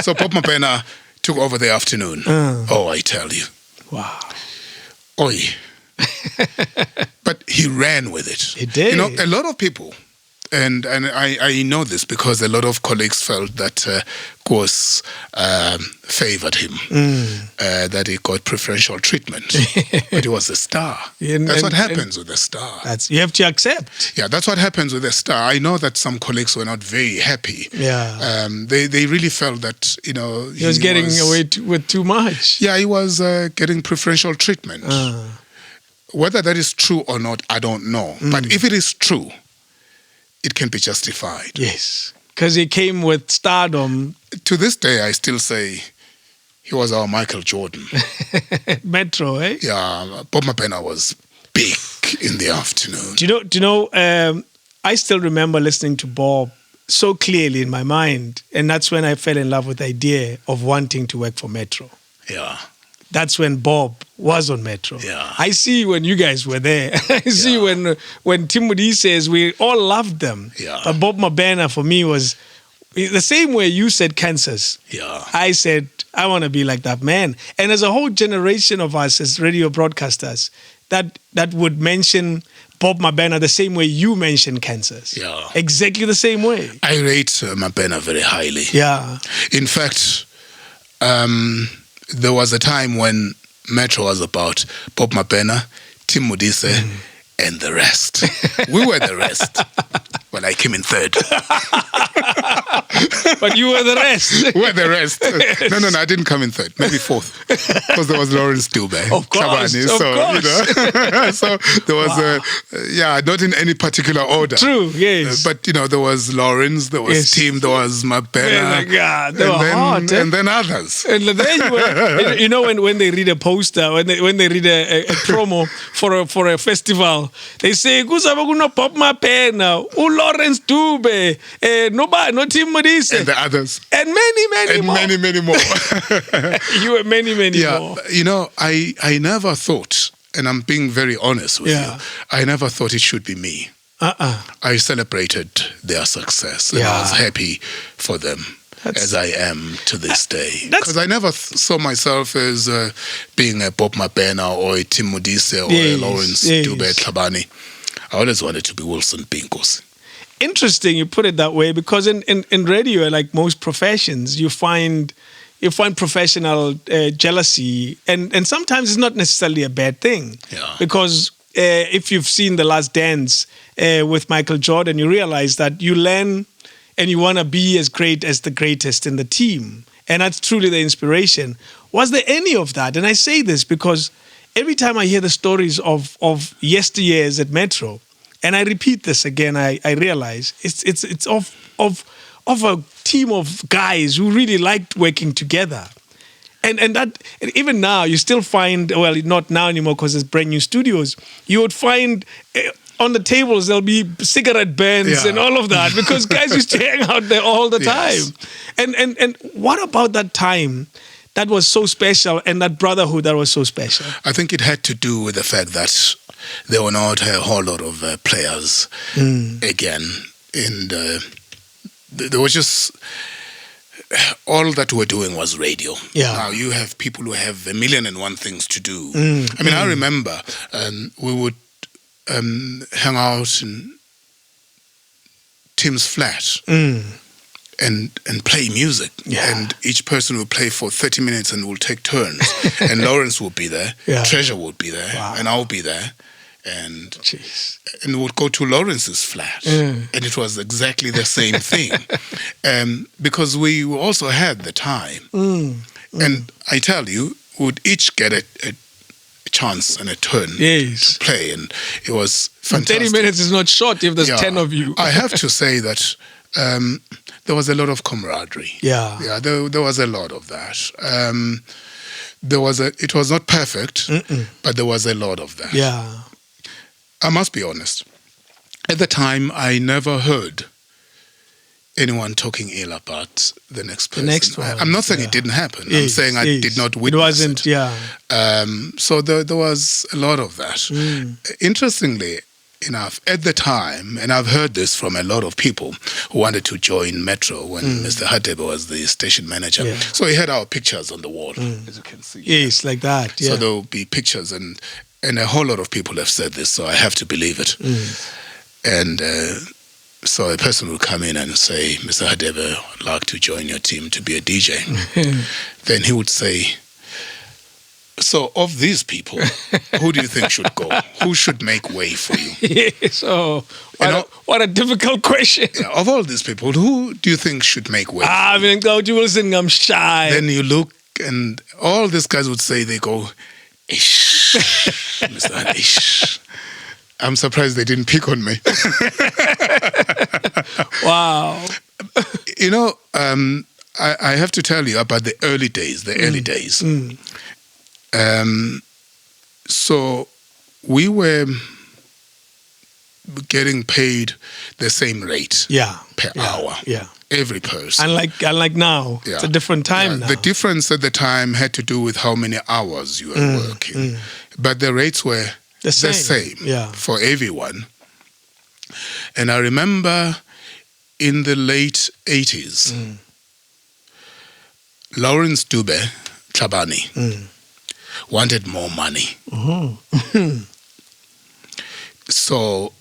So Bob Mabena took over the afternoon. I tell you. Wow. Oi. But he ran with it. He did. A lot of people, and I know this because a lot of colleagues felt that Nkosi favored him, that he got preferential treatment. But he was a star. That's what happens with a star. You have to accept. Yeah, that's what happens with a star. I know that some colleagues were not very happy. Yeah. They really felt that, he was getting away with too much. Yeah, he was getting preferential treatment. Whether that is true or not, I don't know. But if it is true, it can be justified. Yes. Because he came with stardom. To this day, I still say he was our Michael Jordan. Metro, eh? Yeah, Bob Mabena was big in the afternoon. Do you know, I still remember listening to Bob so clearly in my mind. And that's when I fell in love with the idea of wanting to work for Metro. Yeah. That's when Bob was on Metro. Yeah. I see when you guys were there. I see when Timothy says we all loved them. Yeah. But Bob Mabena for me was the same way you said Kansas. Yeah. I said, I want to be like that man. And there's a whole generation of us as radio broadcasters that would mention Bob Mabena the same way you mentioned Kansas. Yeah. Exactly the same way. I rate Mabena very highly. Yeah. In fact, there was a time when Metro was about Bob Mabena, Tim Modise, and the rest. We were the rest. Well, I came in third. But you were the rest. We're the rest. No, I didn't come in third. Maybe fourth. Because there was Lawrence Dube. Of course, Chabani, course. So there was not in any particular order. True, yes. But, there was Lawrence, there was Tim, there was Mabena. They were hot. And then others. And there you were. When they read a poster, when they read a promo for a festival, they say, "Kuzabe kuno Bob Mabena, Lawrence Dube, no Tim Modise, and the others, and many more, many more." You were many more. I never thought, and I'm being very honest with you, I never thought it should be me. I celebrated their success, and I was happy for them. As I am to this day. Because I never saw myself as being a Bob Mabena or a Tim Modise or a Lawrence Dube Tlhabane. I always wanted to be Wilson Nkosi. Interesting you put it that way, because in radio, like most professions, you find professional jealousy, and sometimes it's not necessarily a bad thing. Yeah. Because if you've seen The Last Dance with Michael Jordan, you realize that you learn and you want to be as great as the greatest in the team. And that's truly the inspiration. Was there any of that? And I say this because every time I hear the stories of yesteryears at Metro, and I repeat this again, I realize it's of a team of guys who really liked working together. And that, even now, you still find, well, not now anymore because there's brand new studios, you would find on the tables there'll be cigarette burns and all of that because guys used to hang out there all the time. And what about that time that was so special and that brotherhood that was so special? I think it had to do with the fact that there were not a whole lot of players again. And there was just... all that we're doing was radio. Yeah. Now you have people who have 1,000,001 things to do. I mean, I remember we would hang out in Tim's flat and play music. Yeah. And each person would play for 30 minutes and we'll take turns. And Lawrence would be there, Treasure would be there, and I'll be there. And we'd go to Lawrence's flat, and it was exactly the same thing, because we also had the time. And I tell you, we would each get a chance and a turn to play, and it was fantastic. 30 minutes is not short if there's 10 of you. I have to say that there was a lot of camaraderie. There was a lot of that. It was not perfect, but there was a lot of that. I must be honest. At the time, I never heard anyone talking ill about the next person. The next one. I'm not saying it didn't happen. I'm saying I did not witness it. So there was a lot of that. Interestingly enough, at the time, and I've heard this from a lot of people who wanted to join Metro when Mr. Hadebe was the station manager. So he had our pictures on the wall, as you can see. Yes, like that. So there will be pictures, and a whole lot of people have said this, so I have to believe it. And so a person will come in and say, Mr. Hadebe, I'd like to join your team to be a DJ. Then he would say, so of these people, who do you think should go? Who should make way for you? So what a difficult question. Of all these people, who do you think should make way? I mean, you will sing, I'm shy. Then you look, and all these guys would say, they go, ish, Mr. Ish. I'm surprised they didn't pick on me. Wow. You know, I have to tell you about the early days. So we were getting paid the same rate per hour. Every person. Unlike now. It's a different time now. The difference at the time had to do with how many hours you were working. But the rates were the same for everyone. And I remember in the late 80s, Lawrence Dube Tlhabane wanted more money. So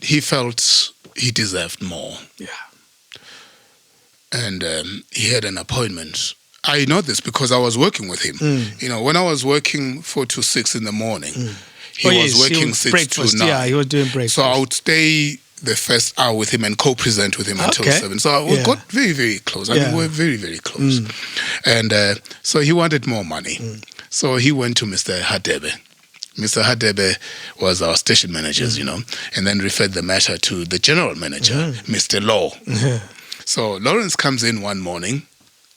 he felt he deserved more. And he had an appointment. I know this because I was working with him. You know, when I was working 4 to 6 in the morning, he was working 6 to 9. Yeah, he was doing breakfast. So I would stay the first hour with him and co-present with him until 7. So we got very, very close. I mean, we were very, very close. And so he wanted more money. So he went to Mr. Hadebe. Mr. Hadebe was our station manager, you know, and then referred the matter to the general manager, Mr. Law. So Lawrence comes in one morning,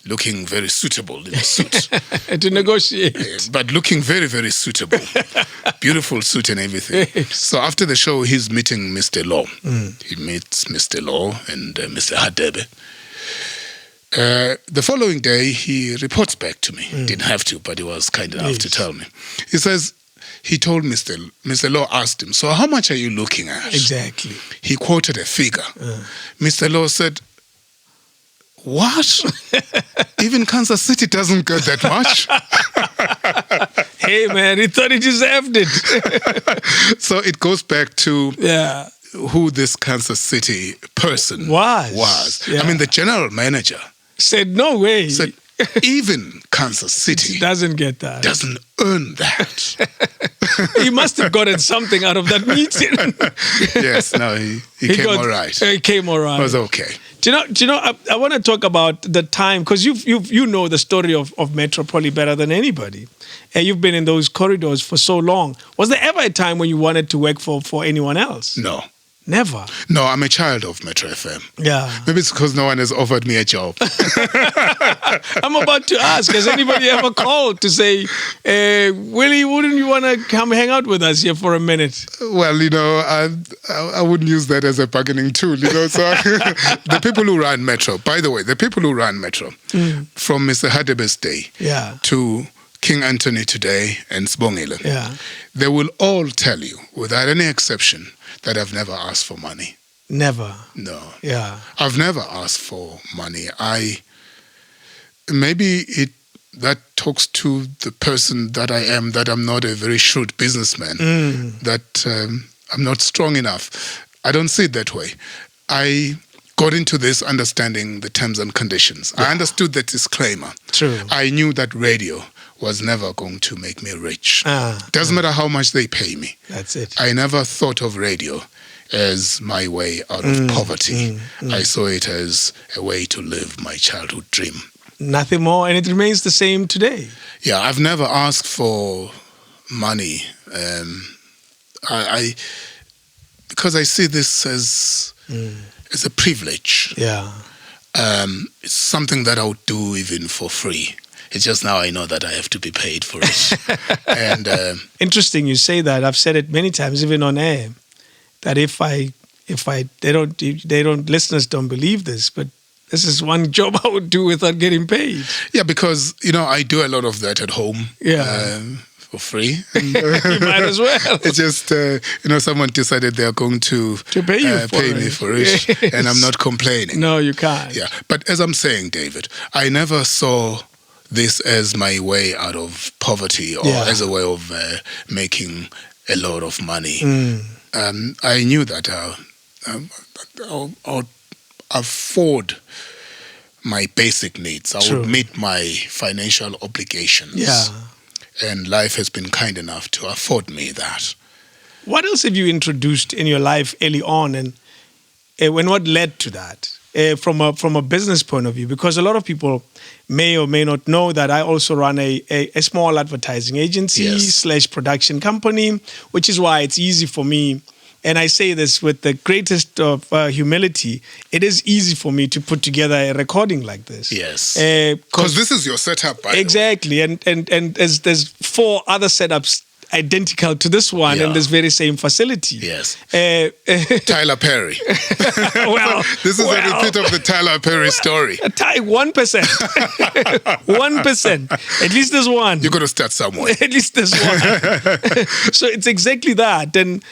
looking very suitable in a suit. To negotiate. But looking very, very suitable. Beautiful suit and everything. So after the show, he's meeting Mr. Law. He meets Mr. Law and Mr. Hadebe. The following day, he reports back to me. Didn't have to, but he was kind enough to tell me. He says, he told Mr. Law asked him, so how much are you looking at? Exactly. He quoted a figure. Mr. Law said, what? Even Kansas City doesn't get that much. Hey, man, he thought he deserved it. So it goes back to who this Kansas City person was. I mean, the general manager said, no way. Said, even Kansas City doesn't get that. Doesn't earn that. He must have gotten something out of that meeting. Yes, no, he came all right. He came all right. It was okay. Do you know? I want to talk about the time because you know the story of Metro probably better than anybody, and you've been in those corridors for so long. Was there ever a time when you wanted to work for anyone else? No. Never. No, I'm a child of Metro FM. Yeah. Maybe it's because no one has offered me a job. I'm about to ask, has anybody ever called to say, Willie, wouldn't you want to come hang out with us here for a minute? Well, I wouldn't use that as a bargaining tool, So the people who run Metro, by the way, from Mr. Hadebe's day to King Anthony today and Sibling, they will all tell you, without any exception, that I've never asked for money. Never? No. Yeah. I've never asked for money. That talks to the person that I am, that I'm not a very shrewd businessman, that I'm not strong enough. I don't see it that way. I got into this understanding the terms and conditions. I understood the disclaimer. True. I knew that radio was never going to make me rich. Doesn't matter how much they pay me. That's it. I never thought of radio as my way out of poverty. I saw it as a way to live my childhood dream. Nothing more, and it remains the same today. Yeah, I've never asked for money. Because I see this as a privilege. Yeah. It's something that I would do even for free. It's just now I know that I have to be paid for it. And interesting you say that. I've said it many times, even on air, that listeners don't believe this, but this is one job I would do without getting paid. Yeah, because I do a lot of that at home. Yeah. For free. You might as well. It's just, someone decided they're going to pay me for it, Yes. and I'm not complaining. No, you can't. Yeah, but as I'm saying, David, I never saw this as my way out of poverty or as a way of making a lot of money. I knew that I'll afford my basic needs. I would meet my financial obligations. Yeah. And life has been kind enough to afford me that. What else have you introduced in your life early on, and what led to that from a business point of view? Because a lot of people may or may not know that I also run a small advertising agency / production company, which is why it's easy for me. And I say this with the greatest of humility. It is easy for me to put together a recording like this. Yes. Because this is your setup, by exactly. And there's 4 other setups identical to this one in this very same facility. Yes. Tyler Perry. Well, this is a repeat of the Tyler Perry story. 1%. 1%. At least there's one. You're going to start somewhere. At least there's one. So it's exactly that. And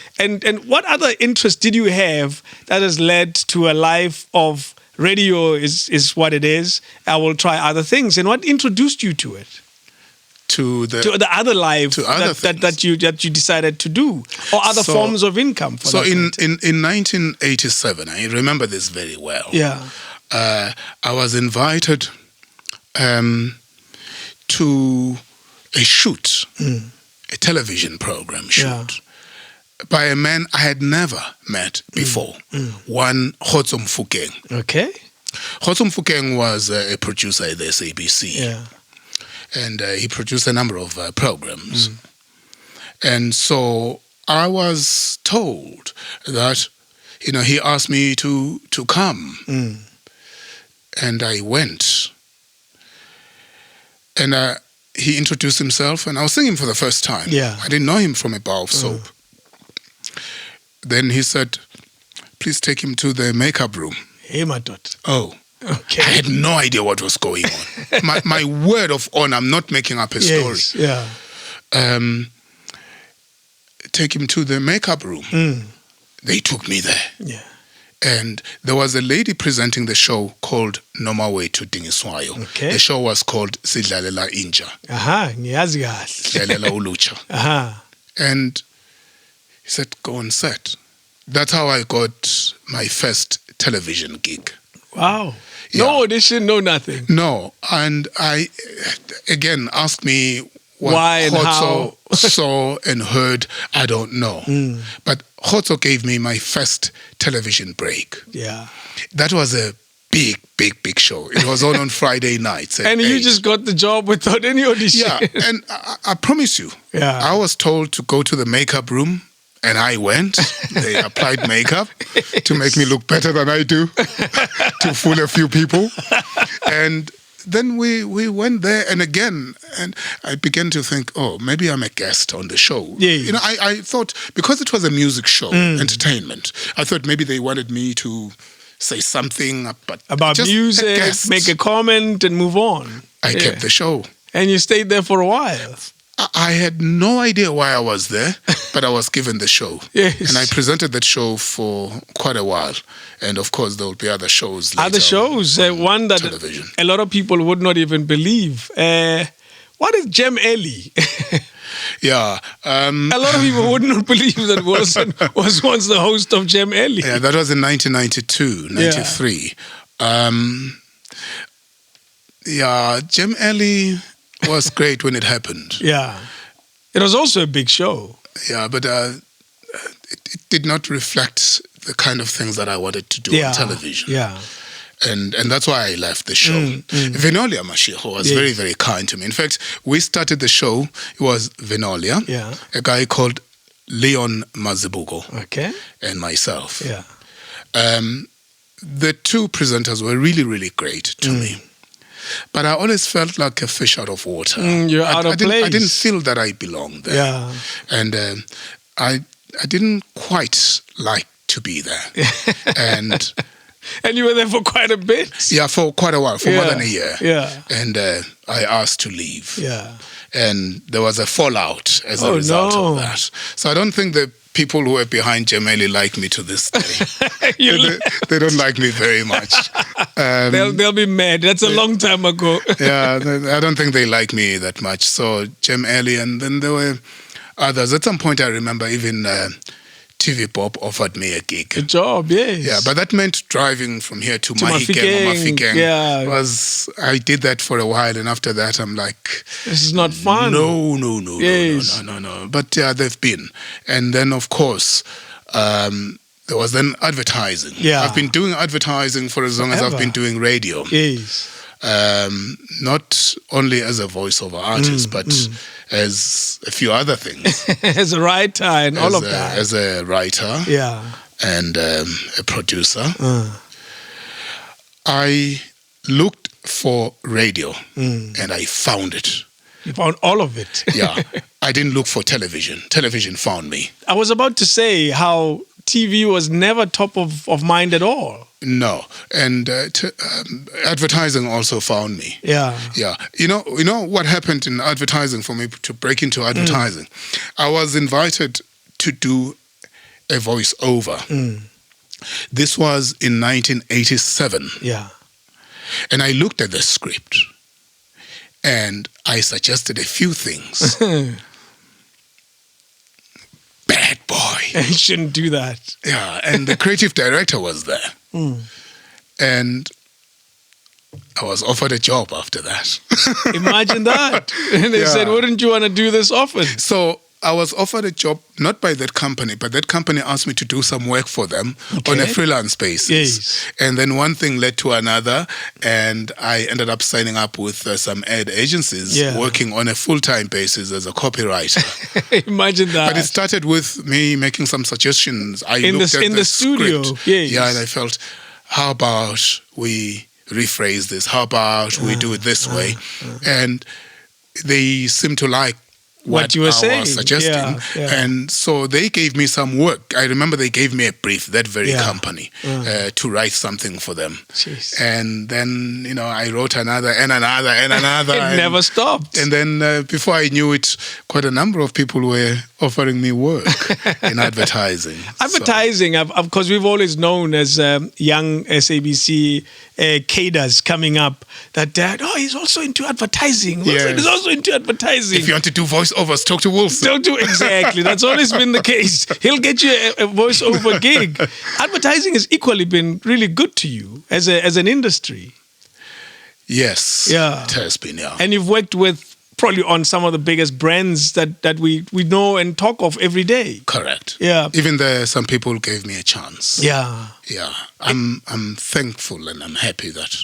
what other interest did you have that has led to a life of radio is what it is? I will try other things. And what introduced you to it? To the other life that you decided to do, or other forms of income. So in 1987, I remember this very well. Yeah, I was invited to a shoot, a television program shoot, by a man I had never met before. One Khotso Mfukeng. Okay, Khotso Mfukeng was a producer at the SABC. Yeah. And he produced a number of programs. And so I was told that, he asked me to come. And I went. And he introduced himself, and I was seeing him for the first time. Yeah. I didn't know him from a bar of soap. Then he said, please take him to the makeup room. Hey, my daughter. Oh. Okay. I had no idea what was going on. my word of honor, I'm not making up a story. Yes, yeah. Take him to the makeup room. They took me there. Yeah. And there was a lady presenting the show called Noma Wethu Dingiswayo. Okay. The show was called Sidlalela Inja. Aha, ngiyazi kahle. Sidlalela Ulucha. Aha. And he said, go on set. That's how I got my first television gig. Wow. Yeah. No audition, no nothing. No. And I, again, asked me What Why and Khotso saw and heard, I don't know. But Khotso gave me my first television break. Yeah. That was a big show. It was on Friday nights. At And you 8. just got the job without any audition. Yeah, and I promise you, I was told to go to the makeup room, and I went. They applied makeup to make me look better than I do, to fool a few people. And then we went there, and I began to think, oh, maybe I'm a guest on the show. Yes. You know, I thought, because it was a music show, entertainment, I thought maybe they wanted me to say something about just music, make a comment, and move on. I kept the show. And you stayed there for a while. I had no idea why I was there, but I was given the show. Yes. And I presented that show for quite a while. And of course, there will be other shows later. Other shows, one that television. A lot of people would not even believe. What is Gem Ellie? Yeah. A lot of people would not believe that Wilson was once the host of Gem Ellie. Yeah, that was in 1992, 93. Gem Ellie was great when it happened. Yeah. It was also a big show. Yeah, but it did not reflect the kind of things that I wanted to do on television. Yeah. And that's why I left the show. Venolia Mashiho was very, very kind to me. In fact, we started the show, it was Venolia, a guy called Leon Mazibuko, and myself. Yeah. The two presenters were really, really great to me. But I always felt like a fish out of water. You're out of place. I didn't feel that I belonged there. Yeah. And I didn't quite like to be there. And you were there for quite a bit. Yeah, for quite a while, for more than a year. Yeah. And I asked to leave. Yeah. And there was a fallout as a result of that. So I don't think the people who are behind Gemeli like me to this day. they don't like me very much. They'll be mad. That's a long time ago. Yeah, I don't think they like me that much. So Gemeli, and then there were others. At some point, I remember even TV Bob offered me a gig. A job, yes. Yeah, but that meant driving from here to Mahikeng. Yeah. I did that for a while, and after that, I'm like, this is not fun. No. Yes. No. But yeah, they've been. And then, of course, there was then advertising. Yeah. I've been doing advertising for as long as I've been doing radio. Yes. Not only as a voiceover artist, but as a few other things. As a writer and all of that. As a writer. Yeah. And a producer. I looked for radio and I found it. You found all of it. Yeah. I didn't look for television. Television found me. I was about to say how TV was never top of mind at all. No. And advertising also found me. Yeah. Yeah. You know what happened in advertising for me to break into advertising? I was invited to do a voiceover. This was in 1987. Yeah. And I looked at the script and I suggested a few things. Bad boy. You shouldn't do that. Yeah, and the creative director was there. And I was offered a job after that. Imagine that. And they said, wouldn't you want to do this often? So I was offered a job, not by that company, but that company asked me to do some work for them on a freelance basis. Yes. And then one thing led to another, and I ended up signing up with some ad agencies, working on a full-time basis as a copywriter. Imagine that. But it started with me making some suggestions. I looked at the studio. script. Yes. Yeah, and I felt, how about we rephrase this? How about we do it this way? And they seemed to like what you were saying. was suggesting. And so they gave me some work. I remember they gave me a brief, that very company, to write something for them. Jeez. And then, I wrote another and another and another. It never stopped. And then before I knew it, quite a number of people were offering me work in advertising. Advertising, because we've always known as young SABC cadres coming up that, he's also into advertising. He's also into advertising. If you want to do voiceovers, talk to Wilson. Exactly. That's always been the case. He'll get you a voiceover gig. Advertising has equally been really good to you as an industry. Yes. Yeah. It has been, yeah. And you've worked with probably on some of the biggest brands that we know and talk of every day. Correct. Yeah. Even there, some people gave me a chance. Yeah. Yeah. I'm thankful and I'm happy that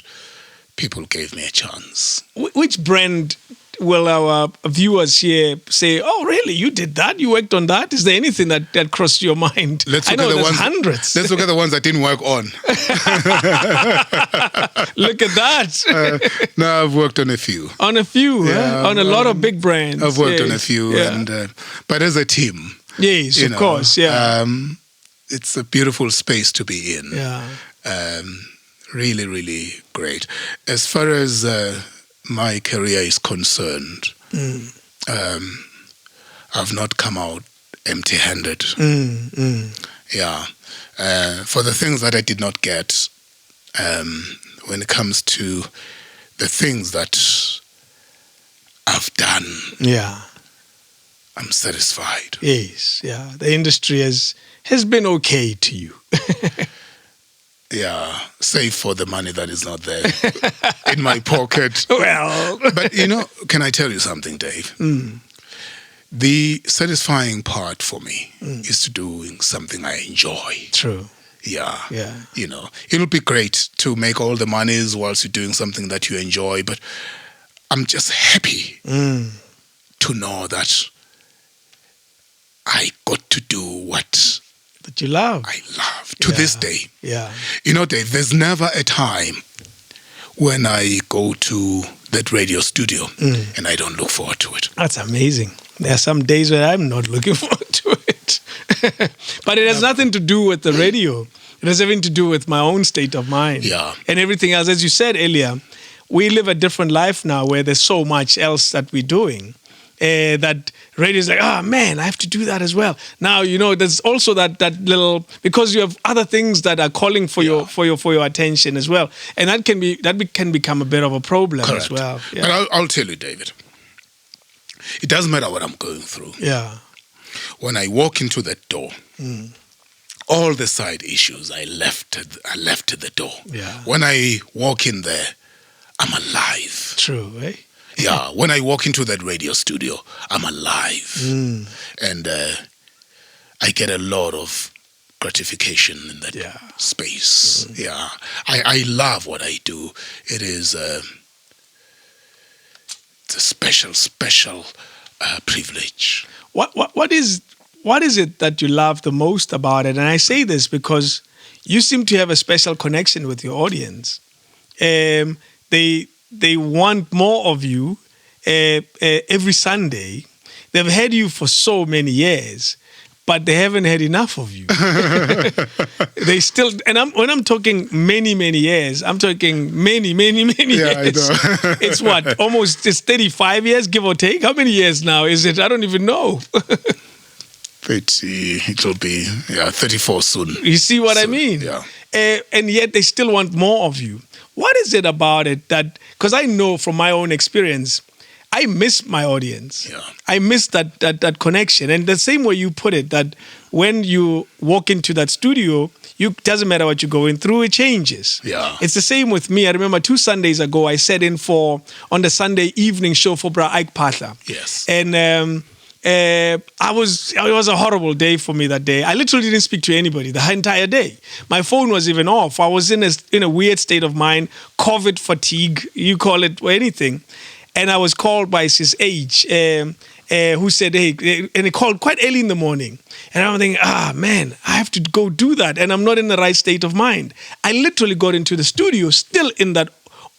people gave me a chance. Which brand will our viewers here say, oh, really? You did that? You worked on that? Is there anything that crossed your mind? Let's I look know at the there's ones, hundreds. Let's look at the ones I didn't work on. Look at that. No, I've worked on a few. On a few, Yeah, huh? On a lot of big brands. I've worked on a Yes. few, Yeah. and but as a team, Yes, of course, yeah. it's a beautiful space to be in. Yeah. Really, really great. As far as my career is concerned, I've not come out empty-handed. Yeah. For the things that I did not get, when it comes to the things that I've done, Yeah. I'm satisfied. Yes, yeah. The industry has been okay to you. Yeah, save for the money that is not there in my pocket. Well, But, can I tell you something, Dave? The satisfying part for me is to doing something I enjoy. true. Yeah. Yeah. It'll be great to make all the monies whilst you're doing something that you enjoy, but I'm just happy to know that I got to do what That you love. I love to this day. Yeah. Dave, there's never a time when I go to that radio studio and I don't look forward to it. That's amazing. There are some days where I'm not looking forward to it. But it has nothing to do with the radio. It has everything to do with my own state of mind. Yeah. And everything else. As you said earlier, we live a different life now where there's so much else that we're doing. That radio is like, man, I have to do that as well. Now, there's also that little, because you have other things that are calling for your attention as well. And that can become a bit of a problem Correct. as well. Yeah. But I'll tell you, David, it doesn't matter what I'm going through. Yeah. When I walk into that door, all the side issues I left at the door. Yeah. When I walk in there, I'm alive. True, eh? Yeah, when I walk into that radio studio, I'm alive. And I get a lot of gratification in that space. Yeah, I love what I do. It is it's a special privilege. What is it that you love the most about it? And I say this because you seem to have a special connection with your audience. They want more of you every Sunday. They've had you for so many years, but they haven't had enough of you. They still, and when I'm talking many years, I'm talking many years. I know. It's what, almost just 35 years, give or take? How many years now is it? I don't even know. It'll be 34 soon. You see what I mean? Yeah. And yet they still want more of you. What is it about it that, because I know from my own experience, I miss my audience. Yeah. I miss that connection. And the same way you put it, that when you walk into that studio, doesn't matter what you're going through, it changes. Yeah. It's the same with me. I remember 2 Sundays ago, I sat in on the Sunday evening show for Ike Patla. Yes. And it was a horrible day for me that day. I literally didn't speak to anybody the entire day. My phone was even off. I was in a weird state of mind, COVID fatigue, you call it or anything. And I was called by Sis H, who said, hey, and he called quite early in the morning. And I'm thinking, man, I have to go do that. And I'm not in the right state of mind. I literally got into the studio still in that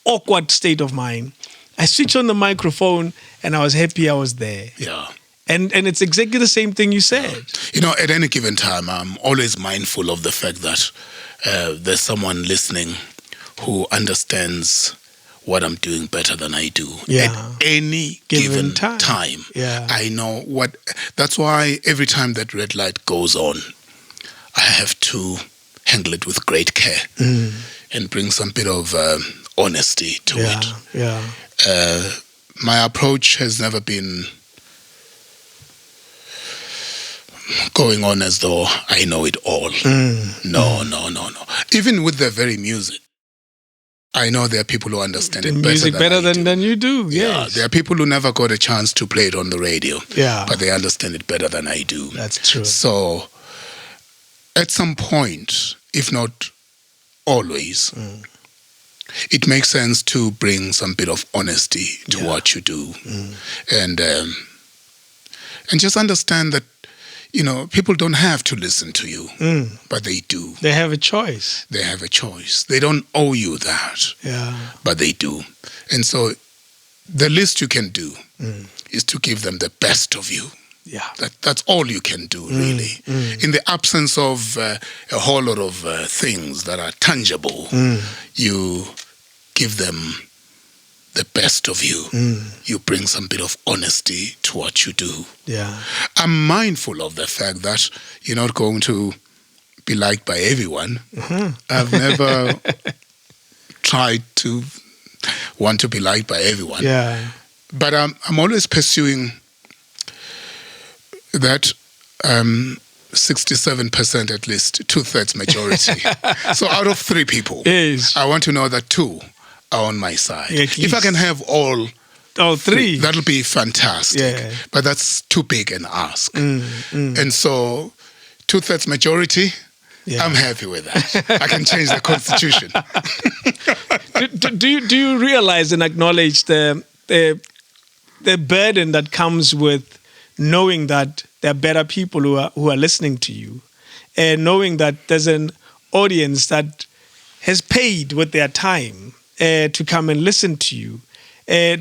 awkward state of mind. I switched on the microphone and I was happy I was there. Yeah. And it's exactly the same thing you said. At any given time, I'm always mindful of the fact that there's someone listening who understands what I'm doing better than I do. Yeah. At any given time. Yeah. I know what. That's why every time that red light goes on, I have to handle it with great care and bring some bit of honesty to it. Yeah. My approach has never been going on as though I know it all. No. Even with the very music. I know there are people who understand The it music better than I do. than you do. Yeah, Yes. there are people who never got a chance to play it on the radio. Yeah. But they understand it better than I do. That's true. So, at some point, if not always, it makes sense to bring some bit of honesty to what you do, and just understand that people don't have to listen to you, but they do. They have a choice. They have a choice. They don't owe you that, but they do. And so, the least you can do is to give them the best of you. Yeah. That's all you can do, really. In the absence of a whole lot of things that are tangible, you give them the best of you. You bring some bit of honesty to what you do. Yeah. I'm mindful of the fact that you're not going to be liked by everyone. I've never tried to want to be liked by everyone. Yeah. But I'm always pursuing that 67% at least, 2/3 majority. So out of 3 people, Yes. I want to know that 2 are on my side. At If I can have all 3. that'll be fantastic. Yeah. But that's too big an ask. And so 2/3 majority, I'm happy with that. I can change the constitution. do you realize and acknowledge the burden that comes with knowing that there are better people who are listening to you, and knowing that there's an audience that has paid with their time to come and listen to you?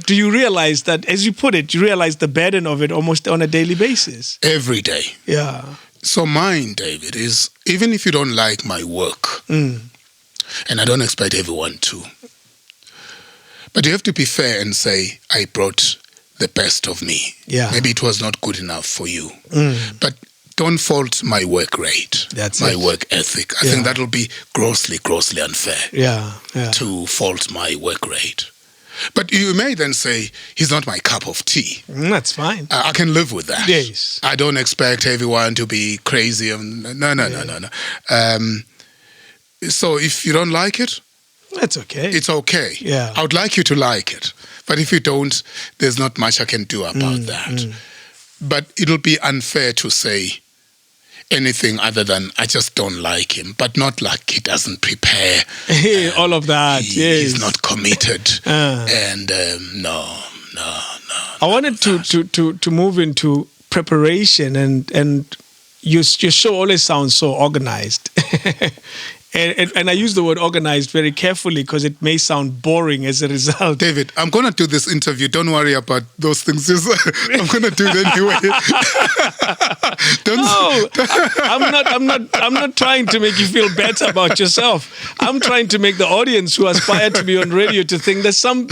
Do you realize that, as you put it, you realize the burden of it almost on a daily basis? Every day. Yeah. So mine, David, is even if you don't like my work, and I don't expect everyone to, but you have to be fair and say, I brought the best of me. Yeah. Maybe it was not good enough for you. But don't fault my work rate, That's my it. work ethic. I think that'll be grossly unfair Yeah. to fault my work rate. But you may then say, he's not my cup of tea. That's fine. I can live with that. Yes. I don't expect everyone to be crazy. No. So if you don't like it, That's okay. it's okay. Yeah. I would like you to like it. But if you don't, there's not much I can do about that. But it'll be unfair to say anything other than I just don't like him, but not like he doesn't prepare. All of that. He's not committed. And no. I wanted to move into preparation, and your show always sounds so organized. And I use the word organized very carefully because it may sound boring as a result. David, I'm going to do this interview. Don't worry about those things. I'm going to do it anyway. I'm not trying to make you feel better about yourself. I'm trying to make the audience who aspire to be on radio to think there's some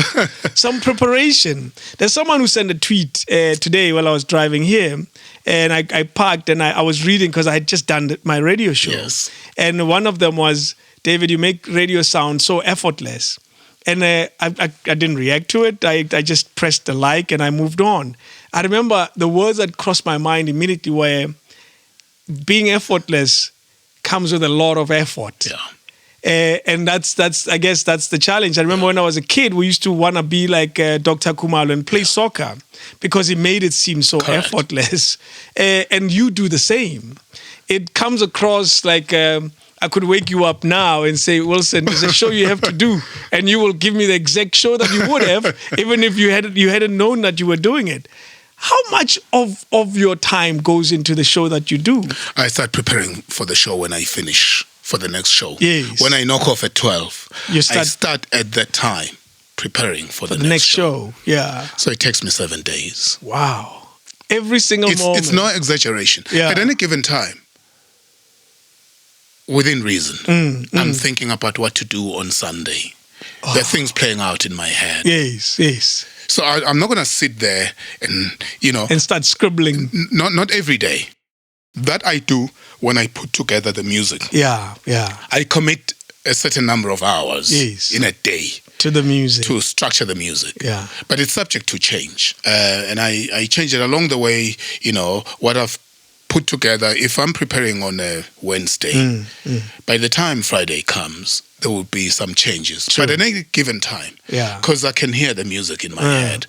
preparation. There's someone who sent a tweet today while I was driving here, and I parked and I was reading because I had just done my radio show. Yes. And one of them was, David, you make radio sound so effortless. And I didn't react to it. I just pressed the like and I moved on. I remember the words that crossed my mind immediately were, being effortless comes with a lot of effort. Yeah. And that's I guess that's the challenge. I remember when I was a kid, we used to want to be like Dr. Kumalo and play soccer because he made it seem so effortless. And you do the same. It comes across like I could wake you up now and say, Wilson, there's a show you have to do, and you will give me the exact show that you would have, even if you hadn't known that you were doing it. How much of your time goes into the show that you do? I start preparing for the show when I finish for the next show. Yes. When I knock off at 12, I start at that time preparing for the next show. Yeah. So it takes me 7 days. Wow. Every single moment. It's no exaggeration. Yeah. At any given time, within reason, I'm thinking about what to do on Sunday. There are things playing out in my head. Yes. So I'm not going to sit there and, and start scribbling. Not every day. That I do when I put together the music. Yeah. I commit a certain number of hours in a day to the music, to structure the music. Yeah. But it's subject to change. And I change it along the way, what I've put together, if I'm preparing on a Wednesday, by the time Friday comes, there will be some changes. True. But at any given time, Yeah. because I can hear the music in my head,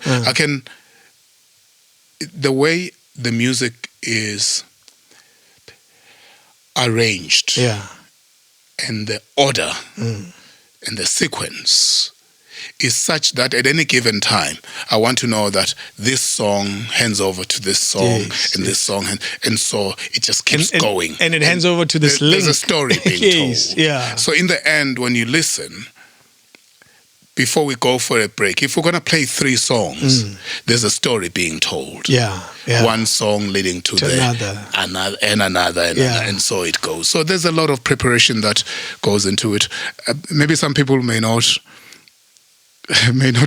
the way the music is arranged, and the order and the sequence is such that at any given time, I want to know that this song hands over to this song, this song, and so it just keeps going. And it hands over to this link. There's a story being told. Yeah. So in the end, when you listen, before we go for a break, if we're going to play 3 songs, there's a story being told. Yeah. One song leading to another, and so it goes. So there's a lot of preparation that goes into it. Maybe some people may not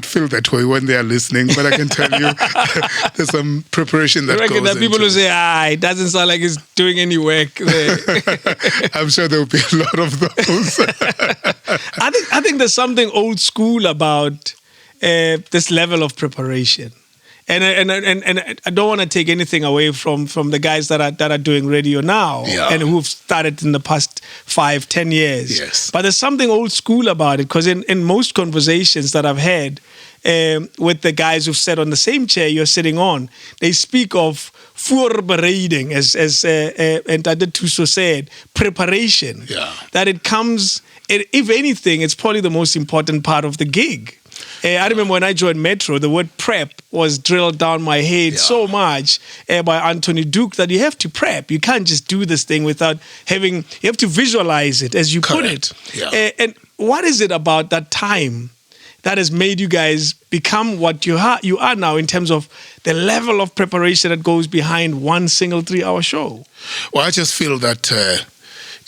feel that way when they are listening, but I can tell you there's some preparation that goes into it. There are people who say, it doesn't sound like he's doing any work there. I'm sure there will be a lot of those. I think there's something old school about this level of preparation. And I don't want to take anything away from the guys that are doing radio now and who've started in the past 5-10 years. Yes. But there's something old school about it, because in most conversations that I've had with the guys who've sat on the same chair you're sitting on, they speak of voorbereiding, as Entitlement said, preparation. Yeah. That it comes, if anything, it's probably the most important part of the gig. I remember when I joined Metro, the word prep was drilled down my head so much by Anthony Duke that you have to prep. You can't just do this thing without you have to visualize it, as you put it. Yeah. And what is it about that time that has made you guys become what you are now in terms of the level of preparation that goes behind one single 3-hour show? Well, I just feel that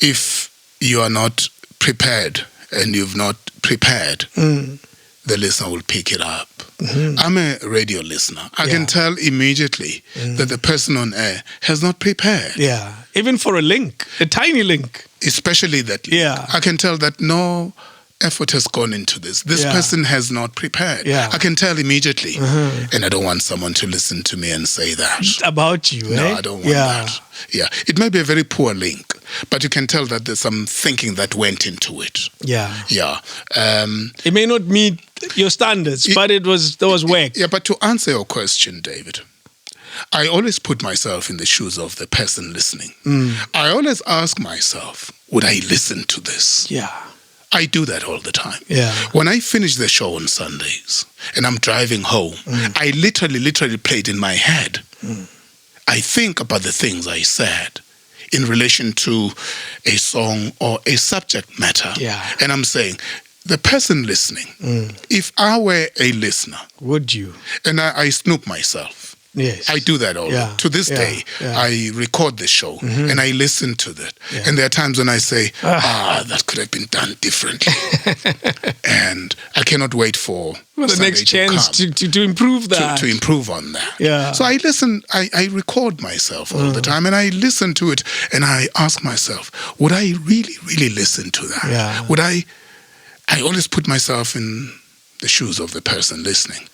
if you are not prepared and you've not prepared, the listener will pick it up. I'm a radio listener. I can tell immediately that the person on air has not prepared. Yeah, even for a link, a tiny link. Especially that link. Yeah. I can tell that no effort has gone into this. This person has not prepared. Yeah. I can tell immediately. And I don't want someone to listen to me and say that. About you, No, eh? I don't want that. Yeah. It may be a very poor link, but you can tell that there's some thinking that went into it. Yeah. Yeah. It may not meet your standards, but there was work. Yeah, but to answer your question, David, I always put myself in the shoes of the person listening. I always ask myself, would I listen to this? Yeah. I do that all the time. Yeah. When I finish the show on Sundays and I'm driving home, I literally play it in my head. I think about the things I said in relation to a song or a subject matter. Yeah. And I'm saying, the person listening, if I were a listener, Would you? and I snoop myself. Yes. I do that all to this day. I record the show and I listen to that. And there are times when I say, that could have been done differently. And I cannot wait for the next chance to improve that. To improve on that. Yeah. So I listen, I record myself all the time and I listen to it and I ask myself, would I really listen to that? Yeah. Would I always put myself in the shoes of the person listening.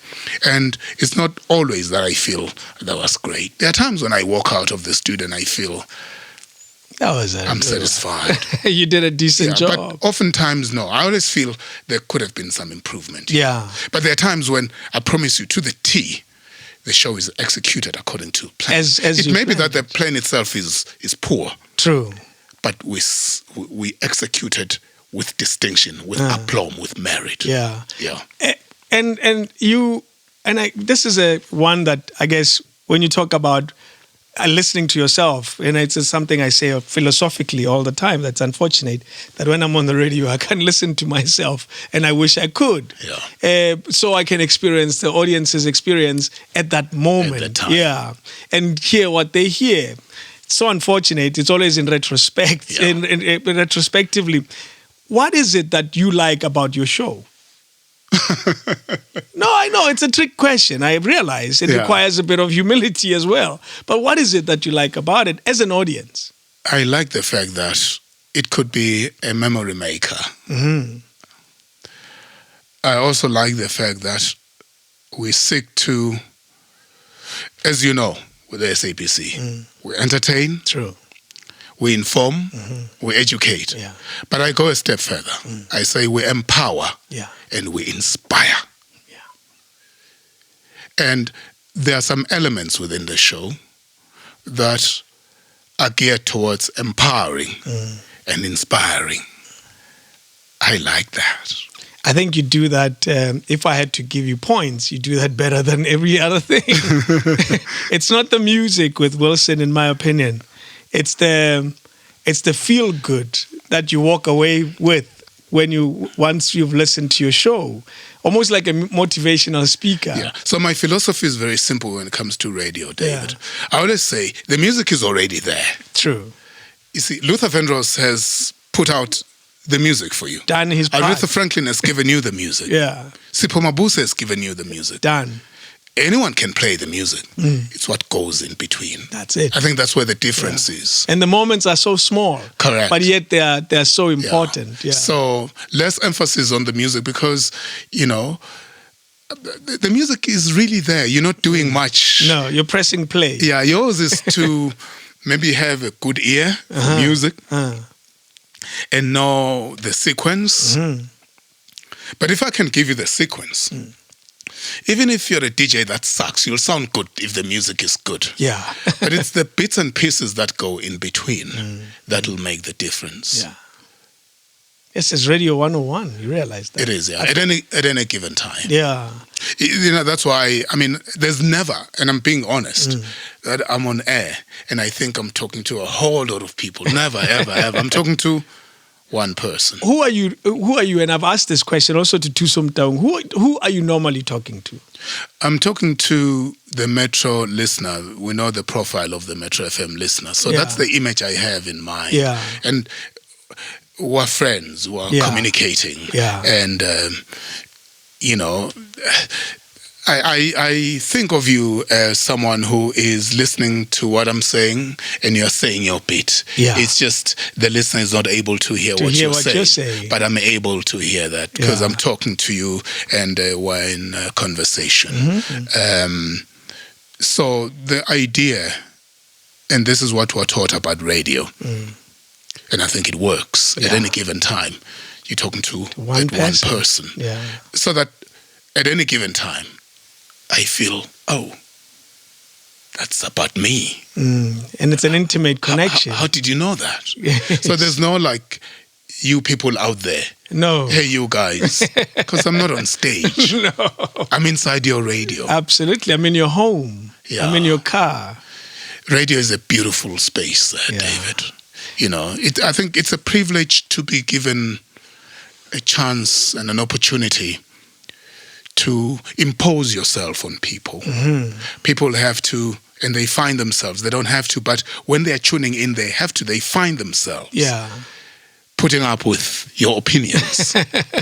And it's not always that I feel that was great. There are times when I walk out of the studio and I feel I'm satisfied. You did a decent job. But oftentimes, no. I always feel there could have been some improvement. Yeah. But there are times when I promise you, to the T, the show is executed according to plan. It may be that the plan itself is poor. True. But we executed with distinction, with aplomb, with merit. Yeah. Yeah. This is one that I guess when you talk about listening to yourself, and it's something I say philosophically all the time. That's unfortunate that when I'm on the radio, I can't listen to myself, and I wish I could. Yeah. So I can experience the audience's experience at that moment. At that time. Yeah, and hear what they hear. It's so unfortunate. It's always in retrospect. Yeah. In retrospectively, what is it that you like about your show? No, I know it's a trick question. I realize it requires a bit of humility as well. But what is it that you like about it as an audience? I like the fact that it could be a memory maker. Mm-hmm. I also like the fact that we seek to, as you know, with the SABC. We entertain, True. we inform, we educate. Yeah. But I go a step further. I say we empower Yeah. and we inspire. Yeah. And there are some elements within the show that are geared towards empowering and inspiring. I like that. I think you do that. If I had to give you points, you do that better than every other thing. It's not the music with Wilson, in my opinion. It's the feel good that you walk away with once you've listened to your show, almost like a motivational speaker. Yeah. So my philosophy is very simple when it comes to radio, David. I always say the music is already there. True. You see, Luther Vandross has put out the music for you. Done his part. Aretha Franklin has given you the music. Yeah. Sipho Mabuse has given you the music. Done. Anyone can play the music. It's what goes in between. That's it. I think that's where the difference is. And the moments are so small. Correct. But yet they're so important. Yeah. So less emphasis on the music because, the music is really there. You're not doing much. No, you're pressing play. Yeah, yours is to maybe have a good ear for music and know the sequence. But if I can give you the sequence, even if you're a DJ that sucks, you'll sound good if the music is good. Yeah. But it's the bits and pieces that go in between that will make the difference. Yeah. Yes, it's Radio 101. You realize that? It is, yeah. At any given time. Yeah. That's why, there's never, and I'm being honest, that I'm on air and I think I'm talking to a whole lot of people. Never, ever, ever. I'm talking to one person. Who are you? And I've asked this question also to Tusum Taung. Who are you normally talking to? I'm talking to the Metro listener. We know the profile of the Metro FM listener. So that's the image I have in mind. Yeah. And we're friends, we're communicating. Yeah. And, I think of you as someone who is listening to what I'm saying and you're saying your bit. Yeah. It's just the listener is not able to hear what you're saying. But I'm able to hear that because I'm talking to you and we're in conversation. So the idea, and this is what we're taught about radio, and I think it works at any given time. You're talking to one person. Yeah. So that at any given time, I feel, that's about me. And it's an intimate connection. How did you know that? So there's no you people out there. No. Hey, you guys. Because I'm not on stage. No. I'm inside your radio. Absolutely. I'm in your home. Yeah. I'm in your car. Radio is a beautiful space, David. I think it's a privilege to be given a chance and an opportunity to impose yourself on people. People have to, and they find themselves. They don't have to, but when they're tuning in, they have to. They find themselves putting up with your opinions.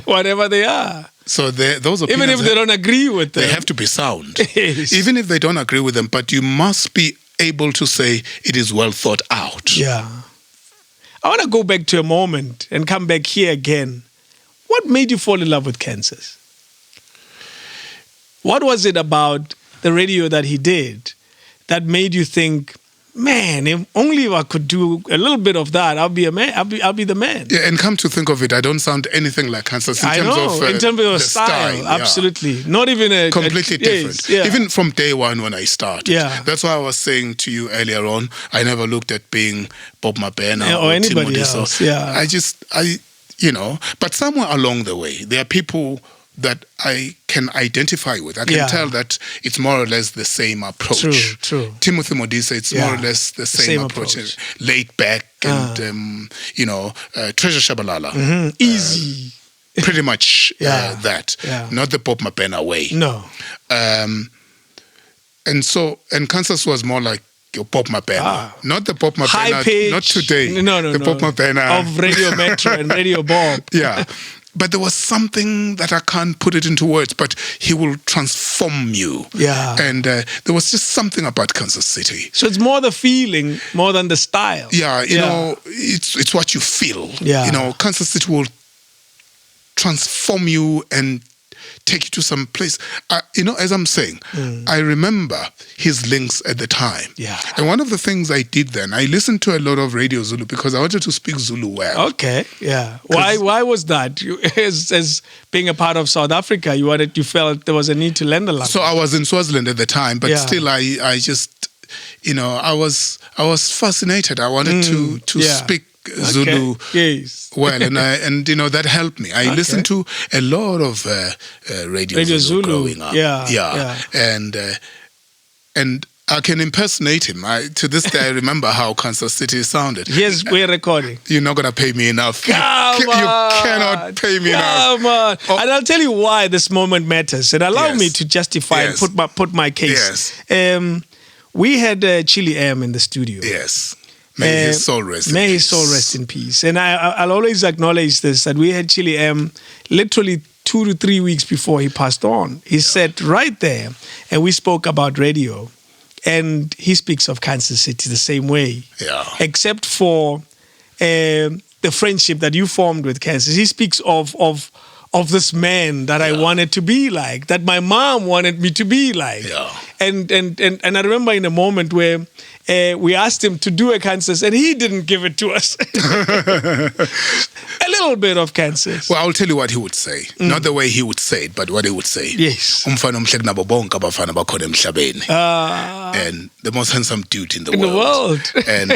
Whatever they are. So those opinions, even if they don't agree with them, they have to be sound. Yes. Even if they don't agree with them, but you must be able to say it is well thought out. Yeah. I want to go back to a moment and come back here again. What made you fall in love with Kansas? What was it about the radio that he did that made you think, man, if only I could do a little bit of that, I'll be a man. I'll be the man. Yeah, and come to think of it, I don't sound anything like Kansas in terms of the style. Absolutely, not even completely different. Yes, even from day one when I started. Yeah, that's why I was saying to you earlier on. I never looked at being Bob Mabena or anybody else. So but somewhere along the way, there are people that I can identify with. I can tell that it's more or less the same approach. True. Timothy Modise, it's more or less the same approach. Laid back and, Treasure Shabalala. Easy. Pretty much that. Yeah. Not the Bob Mabena way. No. And Kansas was more like your Bob Mabena. Not the Bob Mabena. High pitch. Not today. No. The Bob Mabena. Of Radio Metro and Radio Bob. Yeah. But there was something that I can't put it into words, but he will transform you. Yeah. And there was just something about Kansas City. So it's more the feeling more than the style. Yeah, you know, it's what you feel. Yeah. Kansas City will transform you and take you to some place. As I'm saying, I remember his links at the time. Yeah. And one of the things I did then, I listened to a lot of Radio Zulu because I wanted to speak Zulu well. Okay, yeah. Why was that? You, as being a part of South Africa, you felt there was a need to learn the language. So I was in Swaziland at the time, but Yeah. still I just, I was fascinated. I wanted to Yeah. speak Zulu Yes. well, and that helped me. I listened to a lot of Radio Zulu growing up. Yeah. And I can impersonate him. To this day, I remember how Kansas City sounded. Yes, we're recording. You're not going to pay me enough. Come on. You cannot pay me enough. Come on. Oh. And I'll tell you why this moment matters. And allow Yes. me to justify Yes. and put my case. Yes. We had Chili M in the studio. Yes. May his soul rest in May his peace. soul rest in peace. And I'll always acknowledge this, that we had Chili M literally 2 to 3 weeks before he passed on. He sat right there and we spoke about radio. And he speaks of Kansas City the same way. Yeah. Except for the friendship that you formed with Kansas. He speaks of this man that I wanted to be like, that my mom wanted me to be like. Yeah. And I remember in a moment where we asked him to do a Kansas and he didn't give it to us. A little bit of Kansas. Well, I'll tell you what he would say. Not the way he would say it, but what he would say. Yes. Umfana omhle kunabo bonke abafana bakhona emhlabeni. And the most handsome dude in the world. And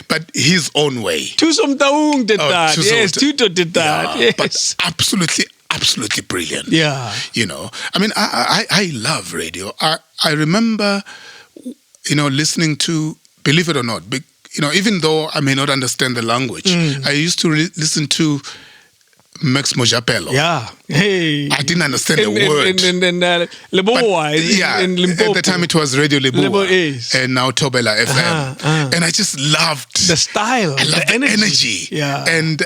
but his own way. Tusum Taung did Oh, that. Tusum Yes, Tuto did that. Yeah, Yes. but absolutely brilliant. Yeah. I mean, I love radio. I remember, listening to, believe it or not, even though I may not understand the language, I used to listen to Max Mojapelo. Yeah. Hey. I didn't understand the word. In Leboa, in Limpopo. At the time it was Radio Leboa. Yes. And now Tobela FM. And I just loved the style, I loved the energy. Yeah. And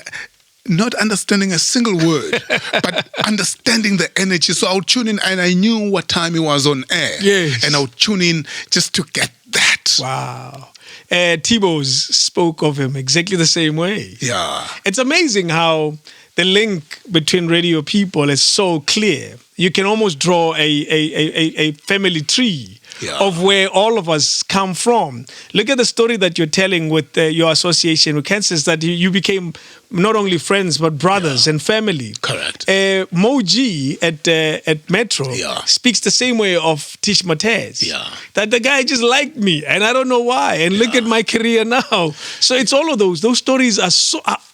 not understanding a single word, but understanding the energy. So I would tune in and I knew what time it was on air. Yes. And I would tune in just to get that. Wow. T-Boz spoke of him exactly the same way. Yeah. It's amazing how the link between radio people is so clear. You can almost draw a family tree of where all of us come from. Look at the story that you're telling with your association with Kansas, that you became not only friends but brothers and family. Correct. Moji at Metro speaks the same way of Tish Matez. Yeah. That the guy just liked me and I don't know why. And look at my career now. So it's all of those. Those stories are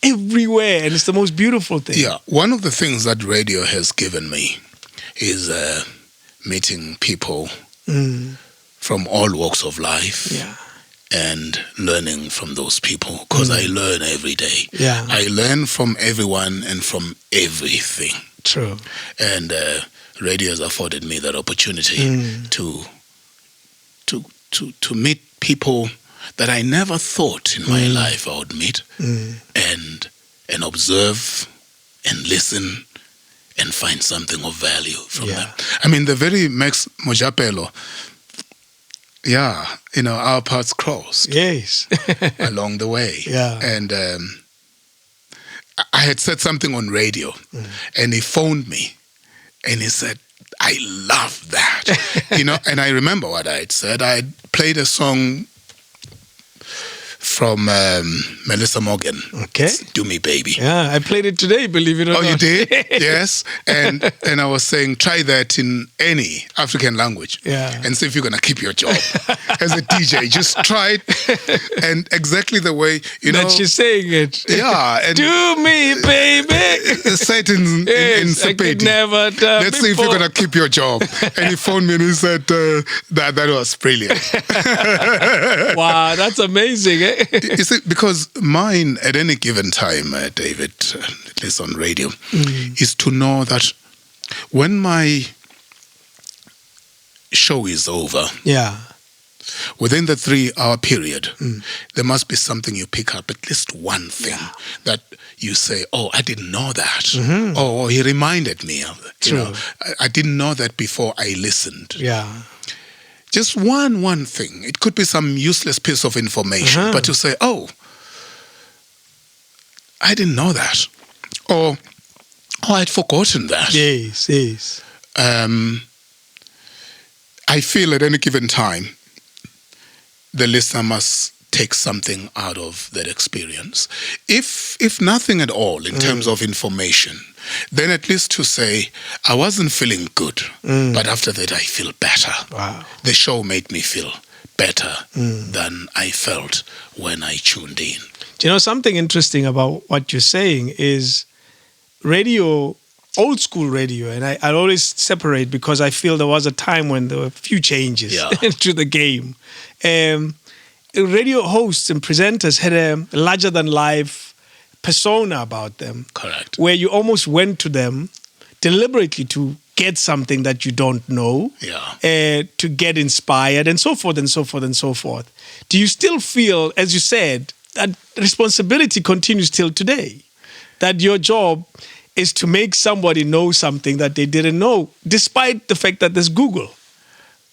everywhere and it's the most beautiful thing. Yeah. One of the things that radio has given me is meeting people from all walks of life and learning from those people, because I learn every day. Yeah. I learn from everyone and from everything. True. And radio has afforded me that opportunity to meet people that I never thought in my life I would meet and observe and listen and find something of value from them. I mean, the very Max Mojapelo, our paths crossed along the way. Yeah. And I had said something on radio, and he phoned me, and he said, I love that. And I remember what I had said. I had played a song from Melissa Morgan. Okay. Do Me Baby. Yeah, I played it today, believe it or not. Oh, you did? Yes. And I was saying, try that in any African language. Yeah. And see if you're going to keep your job as a DJ. Just try it. And exactly the way, that she's saying it. Yeah. And do me, baby. Say it in I could Sepedi. never done Let's see if you're going to keep your job. And he phoned me and he said, that was brilliant. Wow, that's amazing. You see, because mine at any given time, David, at least on radio, is to know that when my show is over, within the 3-hour period, there must be something you pick up, at least one thing that you say, oh, I didn't know that. Oh, he reminded me of it. True. I didn't know that before I listened. Yeah. Just one thing. It could be some useless piece of information, but you say, oh, I didn't know that. Or, oh, I'd forgotten that. Yes. I feel at any given time, the listener must take something out of that experience. If nothing at all in terms of information, then at least to say, I wasn't feeling good, but after that I feel better. Wow. The show made me feel better than I felt when I tuned in. Do you know something interesting about what you're saying is radio, old school radio, and I always separate because I feel there was a time when there were a few changes to the game. Radio hosts and presenters had a larger-than-life persona about them. Correct. Where you almost went to them deliberately to get something that you don't know, to get inspired, and so forth and so forth and so forth. Do you still feel, as you said, that responsibility continues till today? That your job is to make somebody know something that they didn't know, despite the fact that there's Google?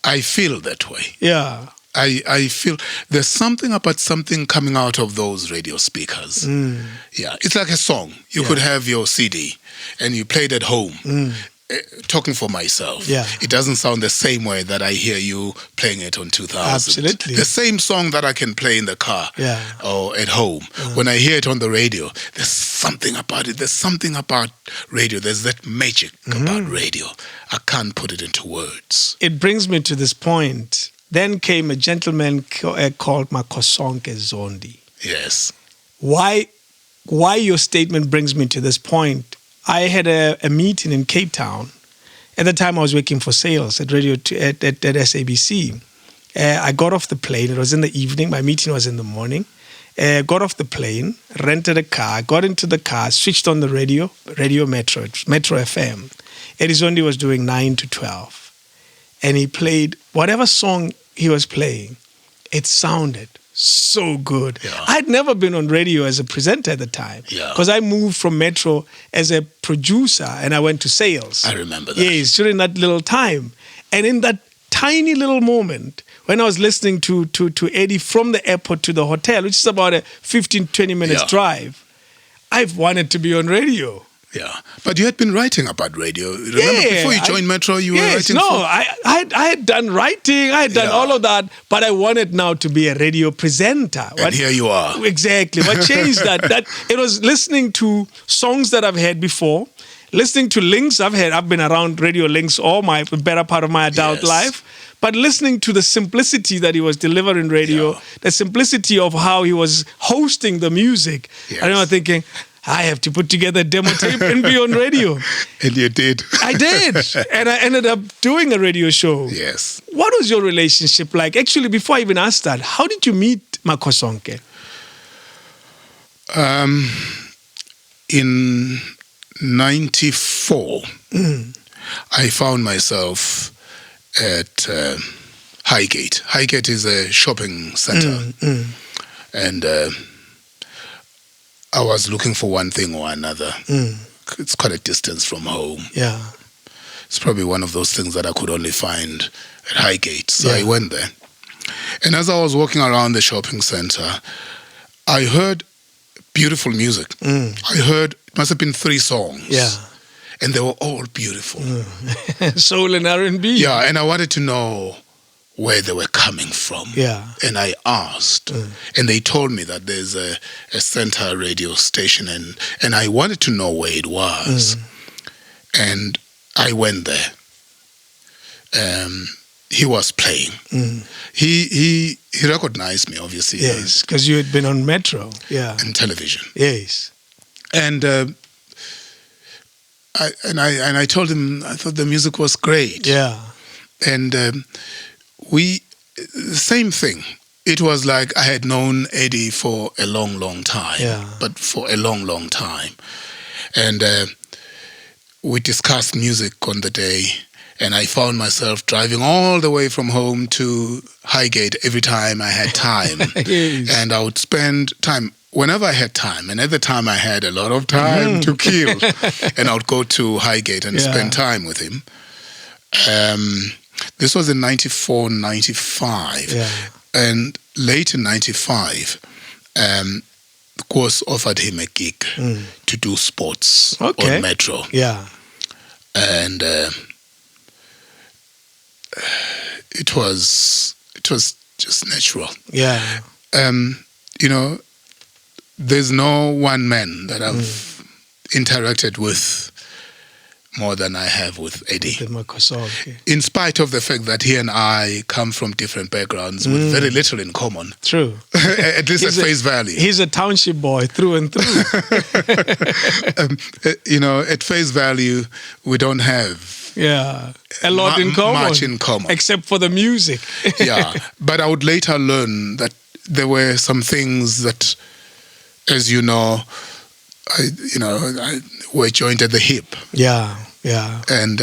I feel that way. Yeah. I feel there's something about something coming out of those radio speakers. Yeah, it's like a song. You could have your CD and you play it at home. Talking for myself, it doesn't sound the same way that I hear you playing it on 2000. Absolutely. The same song that I can play in the car or at home. When I hear it on the radio, there's something about it. There's something about radio. There's that magic about radio. I can't put it into words. It brings me to this point. Then came a gentleman called Makosonke Zondi. Yes. Why your statement brings me to this point? I had a meeting in Cape Town. At the time, I was working for sales at radio at SABC. I got off the plane. It was in the evening. My meeting was in the morning. Got off the plane, rented a car, got into the car, switched on the radio Metro FM. Eddie Zondi was doing 9 to 12. And he played whatever song he was playing. It sounded so good. Yeah. I'd never been on radio as a presenter at the time because I moved from Metro as a producer and I went to sales. I remember that. Yes, during that little time. And in that tiny little moment, when I was listening to Eddie from the airport to the hotel, which is about a 15, 20 minutes drive, I've wanted to be on radio. Yeah, but you had been writing about radio. Remember, before you joined Metro, you were writing I had done writing, I had done all of that, but I wanted now to be a radio presenter. And here you are. Exactly. What changed that it was listening to songs that I've heard before, listening to links I've been around radio links all my better part of my adult life. But listening to the simplicity that he was delivering radio, the simplicity of how he was hosting the music, I remember thinking, I have to put together a demo tape and be on radio. And you did. I did. And I ended up doing a radio show. Yes. What was your relationship like? Actually, before I even asked that, how did you meet Makosonke? In 94, I found myself at Highgate. Highgate is a shopping center. And I was looking for one thing or another. It's quite a distance from home. Yeah. It's probably one of those things that I could only find at Highgate. So I went there. And as I was walking around the shopping center, I heard beautiful music. I heard, it must have been 3 songs. Yeah. And they were all beautiful. Soul and R&B. Yeah, and I wanted to know where they were coming from. Yeah. And I asked, and they told me that there's a center radio station, and I wanted to know where it was. And I went there. He was playing. He recognized me, obviously. Yes, because you had been on Metro. Yeah. And television. Yes. And I told him I thought the music was great. Yeah. And same thing. It was like I had known Eddie for a long, long time. But for a long, long time. And we discussed music on the day. And I found myself driving all the way from home to Highgate every time I had time. And I would spend time, whenever I had time. And at the time I had a lot of time to kill. And I would go to Highgate and spend time with him. This was in 94, 95. And late in 95, Nkosi offered him a gig to do sports on Metro. Yeah. And it was just natural. Yeah. You know, there's no one man that I've interacted with more than I have with Eddie. In spite of the fact that he and I come from different backgrounds with very little in common. True. At least at face value. He's a township boy through and through. You know, at face value, we don't have a lot in common. Much in common. Except for the music. Yeah. But I would later learn that there were some things that, as you know, were joined at the hip. Yeah. And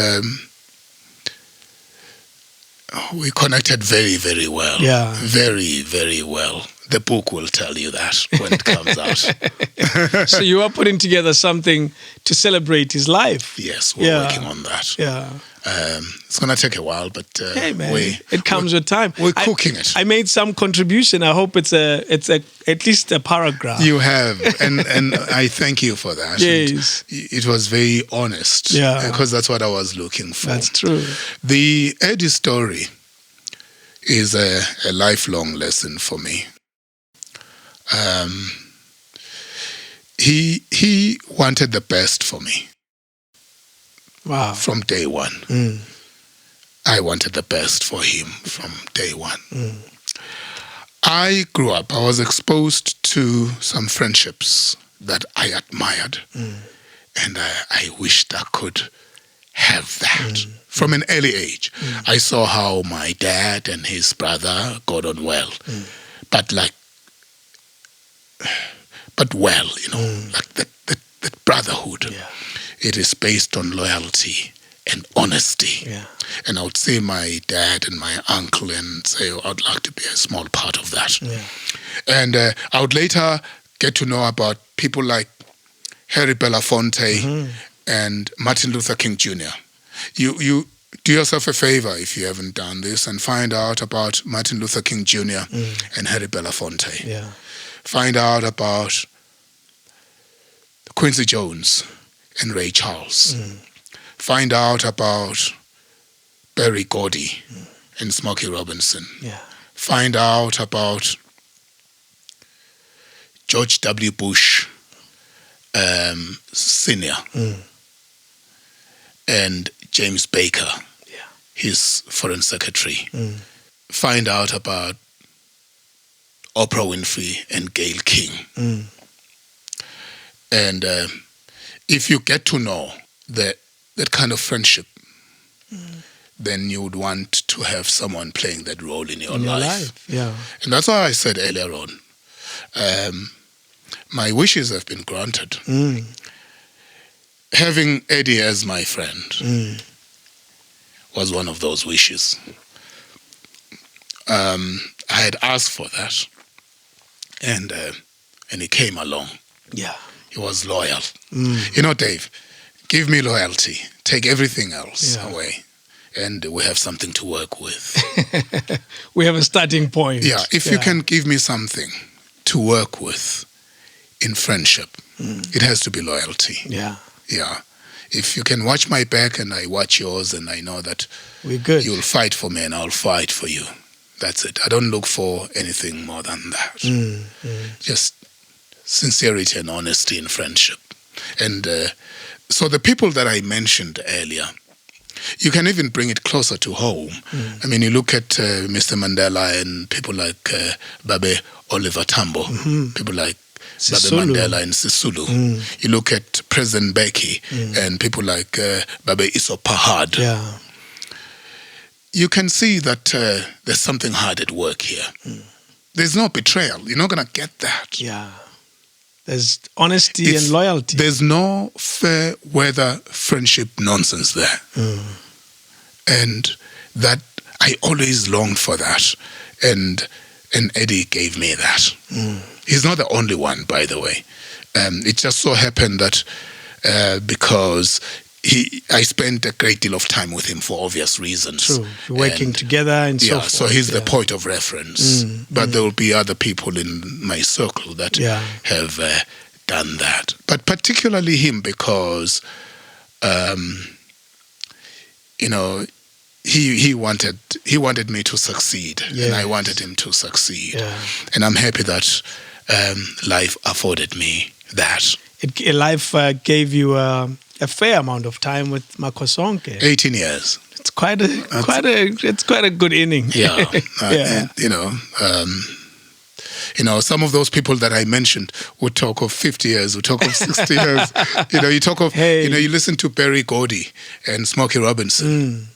we connected very, very well. Yeah. Very, very well. The book will tell you that when it comes out. So you are putting together something to celebrate his life. Yes, we're working on that. Yeah. It's going to take a while, but hey man, it comes with time. We're cooking it. I made some contribution. I hope it's at least a paragraph. You have, and I thank you for that. Yes. And it was very honest. Yeah. Because that's what I was looking for. That's true. The Eddie story is a lifelong lesson for me. He wanted the best for me. Wow. From day one. I wanted the best for him from day one. I grew up, I was exposed to some friendships that I admired. And I wished I could have that. From an early age. I saw how my dad and his brother got on well. But well, you know, like that brotherhood. Yeah. It is based on loyalty and honesty. Yeah. And I would see my dad and my uncle and say, I'd like to be a small part of that. Yeah. And I would later get to know about people like Harry Belafonte and Martin Luther King Jr. You do yourself a favor if you haven't done this and find out about Martin Luther King Jr. and Harry Belafonte. Yeah. Find out about Quincy Jones and Ray Charles. Find out about Berry Gordy and Smokey Robinson. Yeah. Find out about George W. Bush Sr. And James Baker, his foreign secretary. Find out about Oprah Winfrey and Gayle King. And if you get to know that kind of friendship, then you would want to have someone playing that role in your life. Yeah. And that's why I said earlier on, my wishes have been granted. Having Eddie as my friend was one of those wishes. I had asked for that, and he came along. Yeah. He was loyal. You know, Dave, give me loyalty. Take everything else away. And we have something to work with. We have a starting point. Yeah, if you can give me something to work with in friendship, it has to be loyalty. Yeah. Yeah. If you can watch my back and I watch yours and I know that we're good. You'll fight for me and I'll fight for you. That's it. I don't look for anything more than that. Just sincerity and honesty in friendship. And so the people that I mentioned earlier, you can even bring it closer to home. I mean, you look at Mr. Mandela and people like Babe Oliver Tambo, people like Babe Mandela and Sisulu. You look at President Mbeki and people like Babe Iso Pahad. Yeah. You can see that there's something hard at work here. There's no betrayal. You're not going to get that. Yeah. There's honesty and loyalty. There's no fair weather friendship nonsense there. And that I always longed for that. And Eddie gave me that. He's not the only one, by the way. It just so happened that because I spent a great deal of time with him for obvious reasons. True. Working together and so forth. So he's the point of reference. But there will be other people in my circle that have done that. But particularly him because, he wanted me to succeed, and I wanted him to succeed. Yeah. And I'm happy that life afforded me that. Life gave you a fair amount of time with Makosonke. 18 years. It's quite a good inning. Yeah. Yeah. Some of those people that I mentioned would talk of 50 years, would talk of 60 years. You talk of, you listen to Berry Gordy and Smokey Robinson,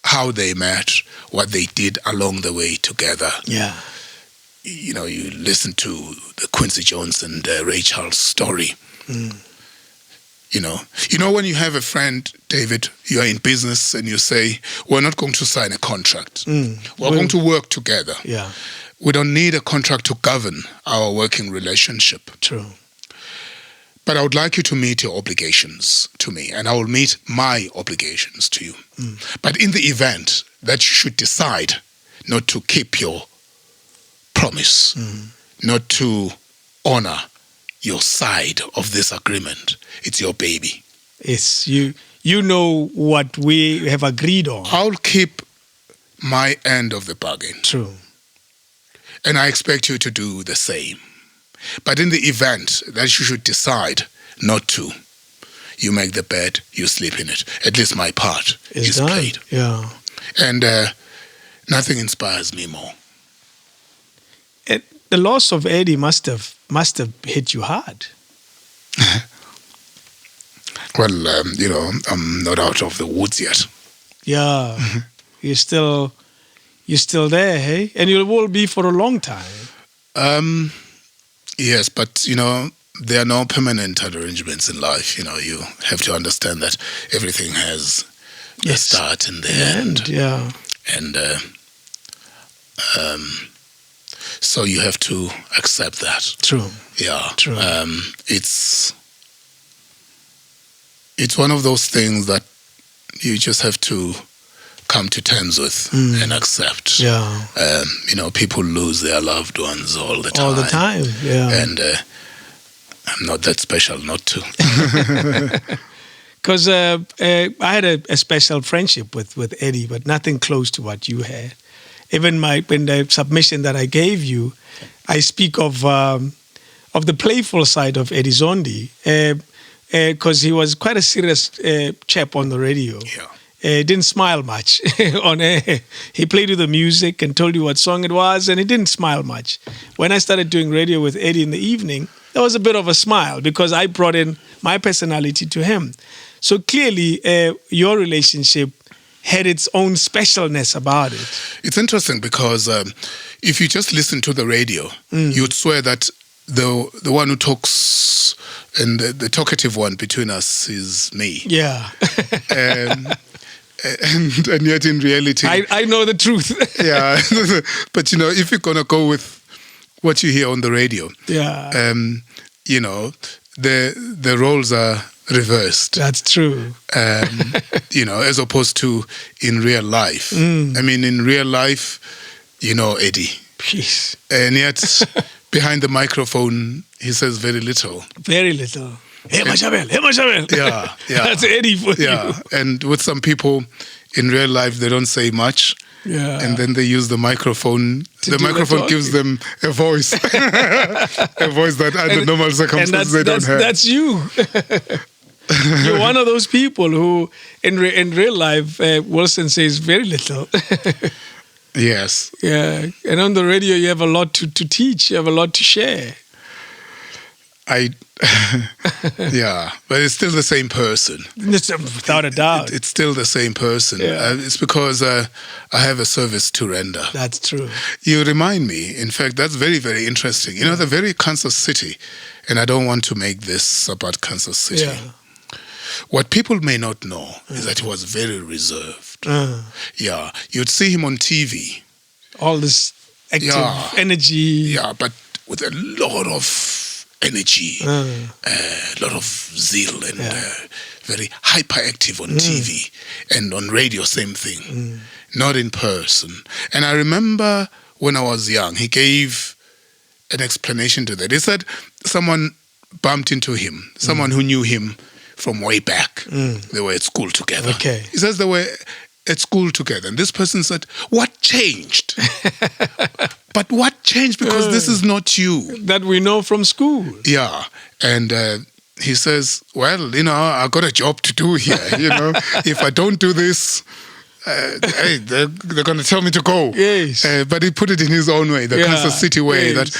how they met, what they did along the way together. Yeah. You listen to the Quincy Jones and Ray Charles story. When you have a friend, David, you are in business and you say, we're not going to sign a contract. We're going to work together. Yeah. We don't need a contract to govern our working relationship. True. But I would like you to meet your obligations to me, and I will meet my obligations to you. But in the event that you should decide not to keep your promise, not to honor your side of this agreement, it's your baby. Yes, you know what we have agreed on. I'll keep my end of the bargain. True. And I expect you to do the same. But in the event that you should decide not to, you make the bed, you sleep in it. At least my part is done. played. Yeah. And nothing inspires me more. The loss of Eddie must have hit you hard. Well, I'm not out of the woods yet. Yeah. You're still there, hey? And you will be for a long time. Yes, but, there are no permanent arrangements in life. You have to understand that everything has a start and the end. Yeah. And so you have to accept that. True. Yeah. True. It's one of those things that you just have to come to terms with and accept. Yeah. People lose their loved ones all the time. All the time, yeah. And I'm not that special not to. Because I had a special friendship with Eddie, but nothing close to what you had. Even in the submission that I gave you, I speak of the playful side of Eddie Zondi, because he was quite a serious chap on the radio. Yeah. Didn't smile much on air. He played with the music and told you what song it was, and he didn't smile much. When I started doing radio with Eddie in the evening, there was a bit of a smile because I brought in my personality to him. So clearly, your relationship had its own specialness about it. It's interesting because if you just listen to the radio, you'd swear that the one who talks and the talkative one between us is me. Yeah. And yet in reality... I know the truth. Yeah. But, if you're going to go with what you hear on the radio, the roles are reversed. That's true. As opposed to in real life. I mean, in real life, Eddie. Peace. And yet, behind the microphone, he says very little. Very little. Hey, Mashabel. Yeah. That's Eddie for you. Yeah, and with some people, in real life, they don't say much. Yeah. And then they use the microphone. The microphone gives them a voice. A voice that under normal circumstances they don't have. That's you. You're one of those people who, in real life, Wilson says very little. Yes. Yeah. And on the radio, you have a lot to teach. You have a lot to share. Yeah, but it's still the same person. Without a doubt. It's still the same person. Yeah. It's because I have a service to render. That's true. You remind me, in fact, that's very, very interesting. The very Kansas City, and I don't want to make this about Kansas City. Yeah. What people may not know is that he was very reserved. Yeah, you'd see him on TV. All this active energy. Yeah, but with a lot of energy, a lot of zeal, and very hyperactive on TV. And on radio, same thing. Not in person. And I remember when I was young, he gave an explanation to that. He said someone bumped into him, someone who knew him from way back. They were at school together. Okay. He says they were at school together. And this person said, what changed? But what changed? Because this is not you. That we know from school. Yeah. And he says, well, I got a job to do here. If I don't do this, hey, they're going to tell me to go. Yes. But he put it in his own way, the Kansas City way, that,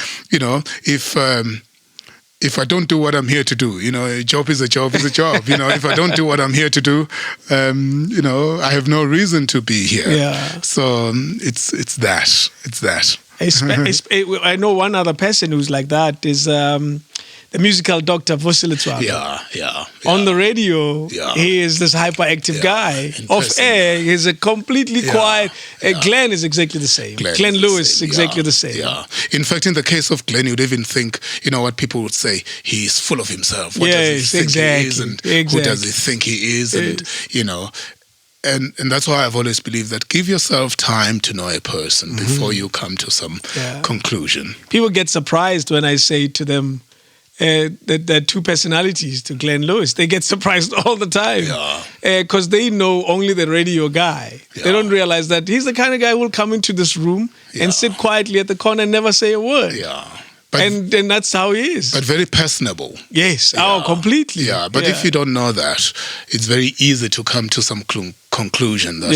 if I don't do what I'm here to do, a job is a job is a job. If I don't do what I'm here to do, I have no reason to be here. Yeah. So it's that. It's that. I know one other person who's like that is the musical doctor Cyril. Yeah. On the radio, he is this hyperactive guy. Off air, he's a completely quiet. Glenn is exactly the same. Glenn Lewis, exactly the same. Yeah. In fact, in the case of Glenn, you'd even think, what people would say, he's full of himself. What does he think he is? And who does he think he is? And, And that's why I've always believed that give yourself time to know a person before you come to some conclusion. People get surprised when I say to them, that there are two personalities to Glenn Lewis. They get surprised all the time because they know only the radio guy. They don't realize that he's the kind of guy who will come into this room and sit quietly at the corner and never say a word. But, and that's how he is. But very personable. Yes, completely. Yeah, but if you don't know that, it's very easy to come to some conclusion that,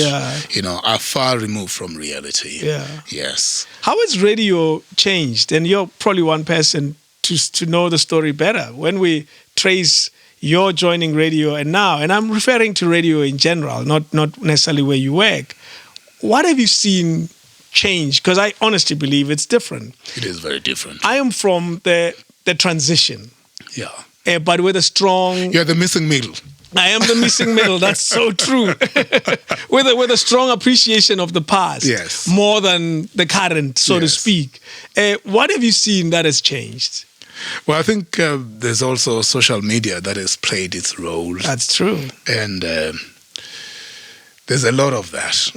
are far removed from reality. Yes. How has radio changed? And you're probably one person to know the story better. When we trace your joining radio and now, and I'm referring to radio in general, not necessarily where you work, what have you seen change? Because I honestly believe it's different. It is very different. I am from the transition. But with a strong... You're the missing middle. I am the missing middle. That's so true. with a strong appreciation of the past, more than the current, so to speak. What have you seen that has changed? Well, I think there's also social media that has played its role. That's true. And there's a lot of that.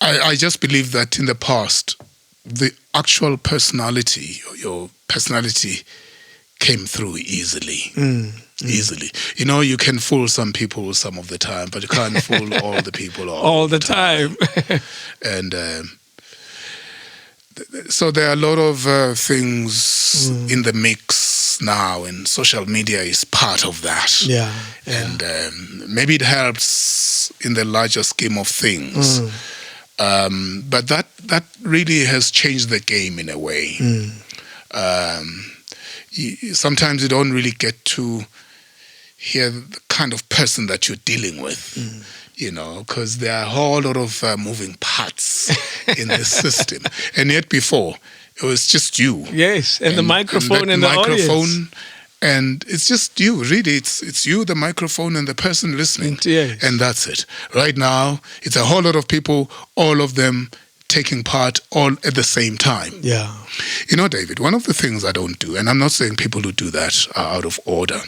I just believe that in the past, the actual personality, your personality came through easily. Easily. You can fool some people some of the time, but you can't fool all the people all the time. And so there are a lot of things in the mix now, and social media is part of that. And maybe it helps in the larger scheme of things. But that really has changed the game in a way. Sometimes you don't really get to hear the kind of person that you're dealing with, because there are a whole lot of moving parts in the system. And yet before, it was just you. Yes, and the microphone and the audience. And it's just you, really. It's you, the microphone, and the person listening. And that's it. Right now, it's a whole lot of people, all of them taking part all at the same time. David, one of the things I don't do, and I'm not saying people who do that are out of order,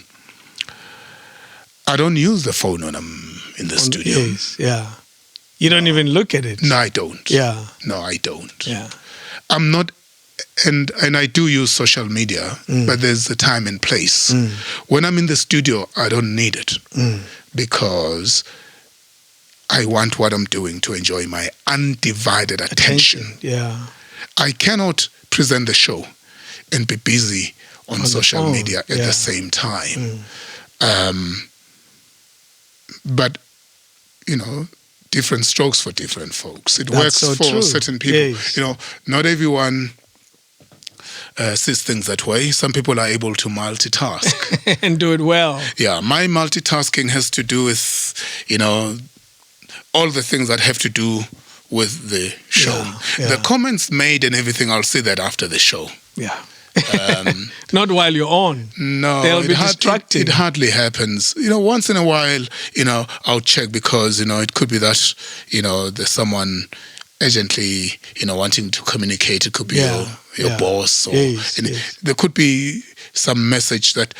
I don't use the phone when I'm in the studio. You don't even look at it. No, I don't. No, I don't. I'm not, and I do use social media, but there's a time and place. When I'm in the studio, I don't need it because I want what I'm doing to enjoy my undivided attention. I cannot present the show and be busy on social media at the same time. But, different strokes for different folks. It works for certain people. Not everyone sees things that way. Some people are able to multitask. And do it well. My multitasking has to do with, all the things that have to do with the show. The comments made and everything, I'll see that after the show. Not while you're on. No, they'll be distracting. It hardly happens. Once in a while, I'll check because, it could be that, there's someone urgently, wanting to communicate. It could be your boss. Or there could be some message that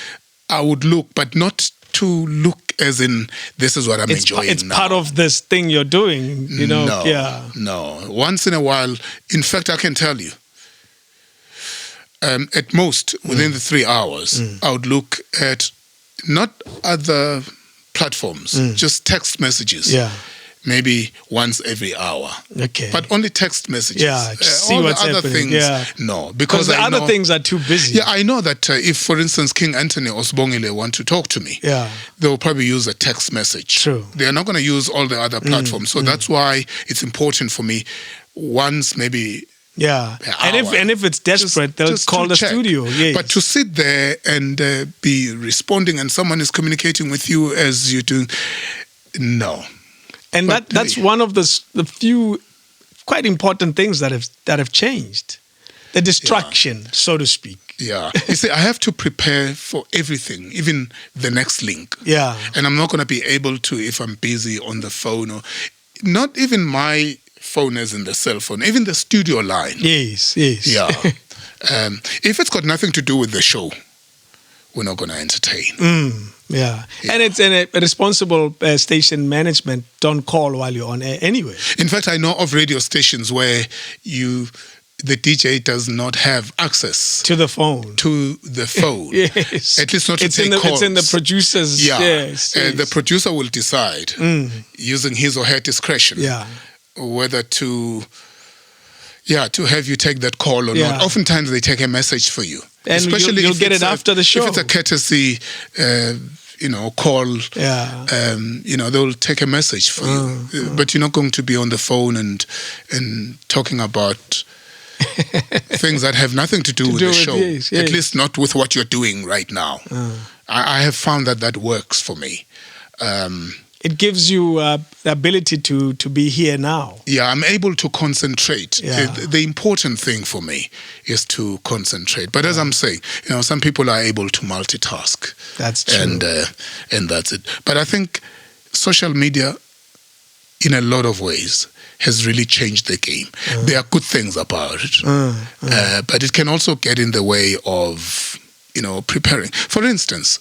I would look, but not to look as in this is what I'm enjoying it's now. Part of this thing you're doing, No. Once in a while, in fact, I can tell you, at most, within the 3 hours, I would look at not other platforms, just text messages. Yeah. Maybe once every hour. Okay. But only text messages. Yeah, to see all what's the other happening. things, Yeah. no. Because the other things are too busy. Yeah, I know that if, for instance, King Anthony or Sibling want to talk to me, they will probably use a text message. True. They are not going to use all the other platforms. So that's why it's important for me once maybe. Yeah, and if it's desperate, they'll just call to the check. studio. Yes. But to sit there and be responding and someone is communicating with you as you're doing, no. And that's one of the few quite important things that have changed. The distraction, so to speak. Yeah. You see, I have to prepare for everything, even the next link. Yeah. And I'm not going to be able to if I'm busy on the phone or not even my phone as in the cell phone, even the studio line. Yes. Yeah. If it's got nothing to do with the show, we're not going to entertain. Yeah. And it's a responsible station management don't call while you're on air anyway. In fact, I know of radio stations where the DJ does not have access to the phone. Yes. At least not to take calls. It's in the producer's. Yeah. Yes. The producer will decide using his or her discretion whether to have you take that call or not. Oftentimes they take a message for you. And especially you'll get it after the show. If it's a courtesy call, they'll take a message for you. But you're not going to be on the phone and talking about things that have nothing to do with the show. Yes. At least not with what you're doing right now. I have found that works for me. It gives you the ability to be here now. Yeah, I'm able to concentrate. Yeah. The important thing for me is to concentrate. But as I'm saying, some people are able to multitask. That's true. And that's it. But I think social media, in a lot of ways, has really changed the game. There are good things about it, but it can also get in the way of, preparing. For instance,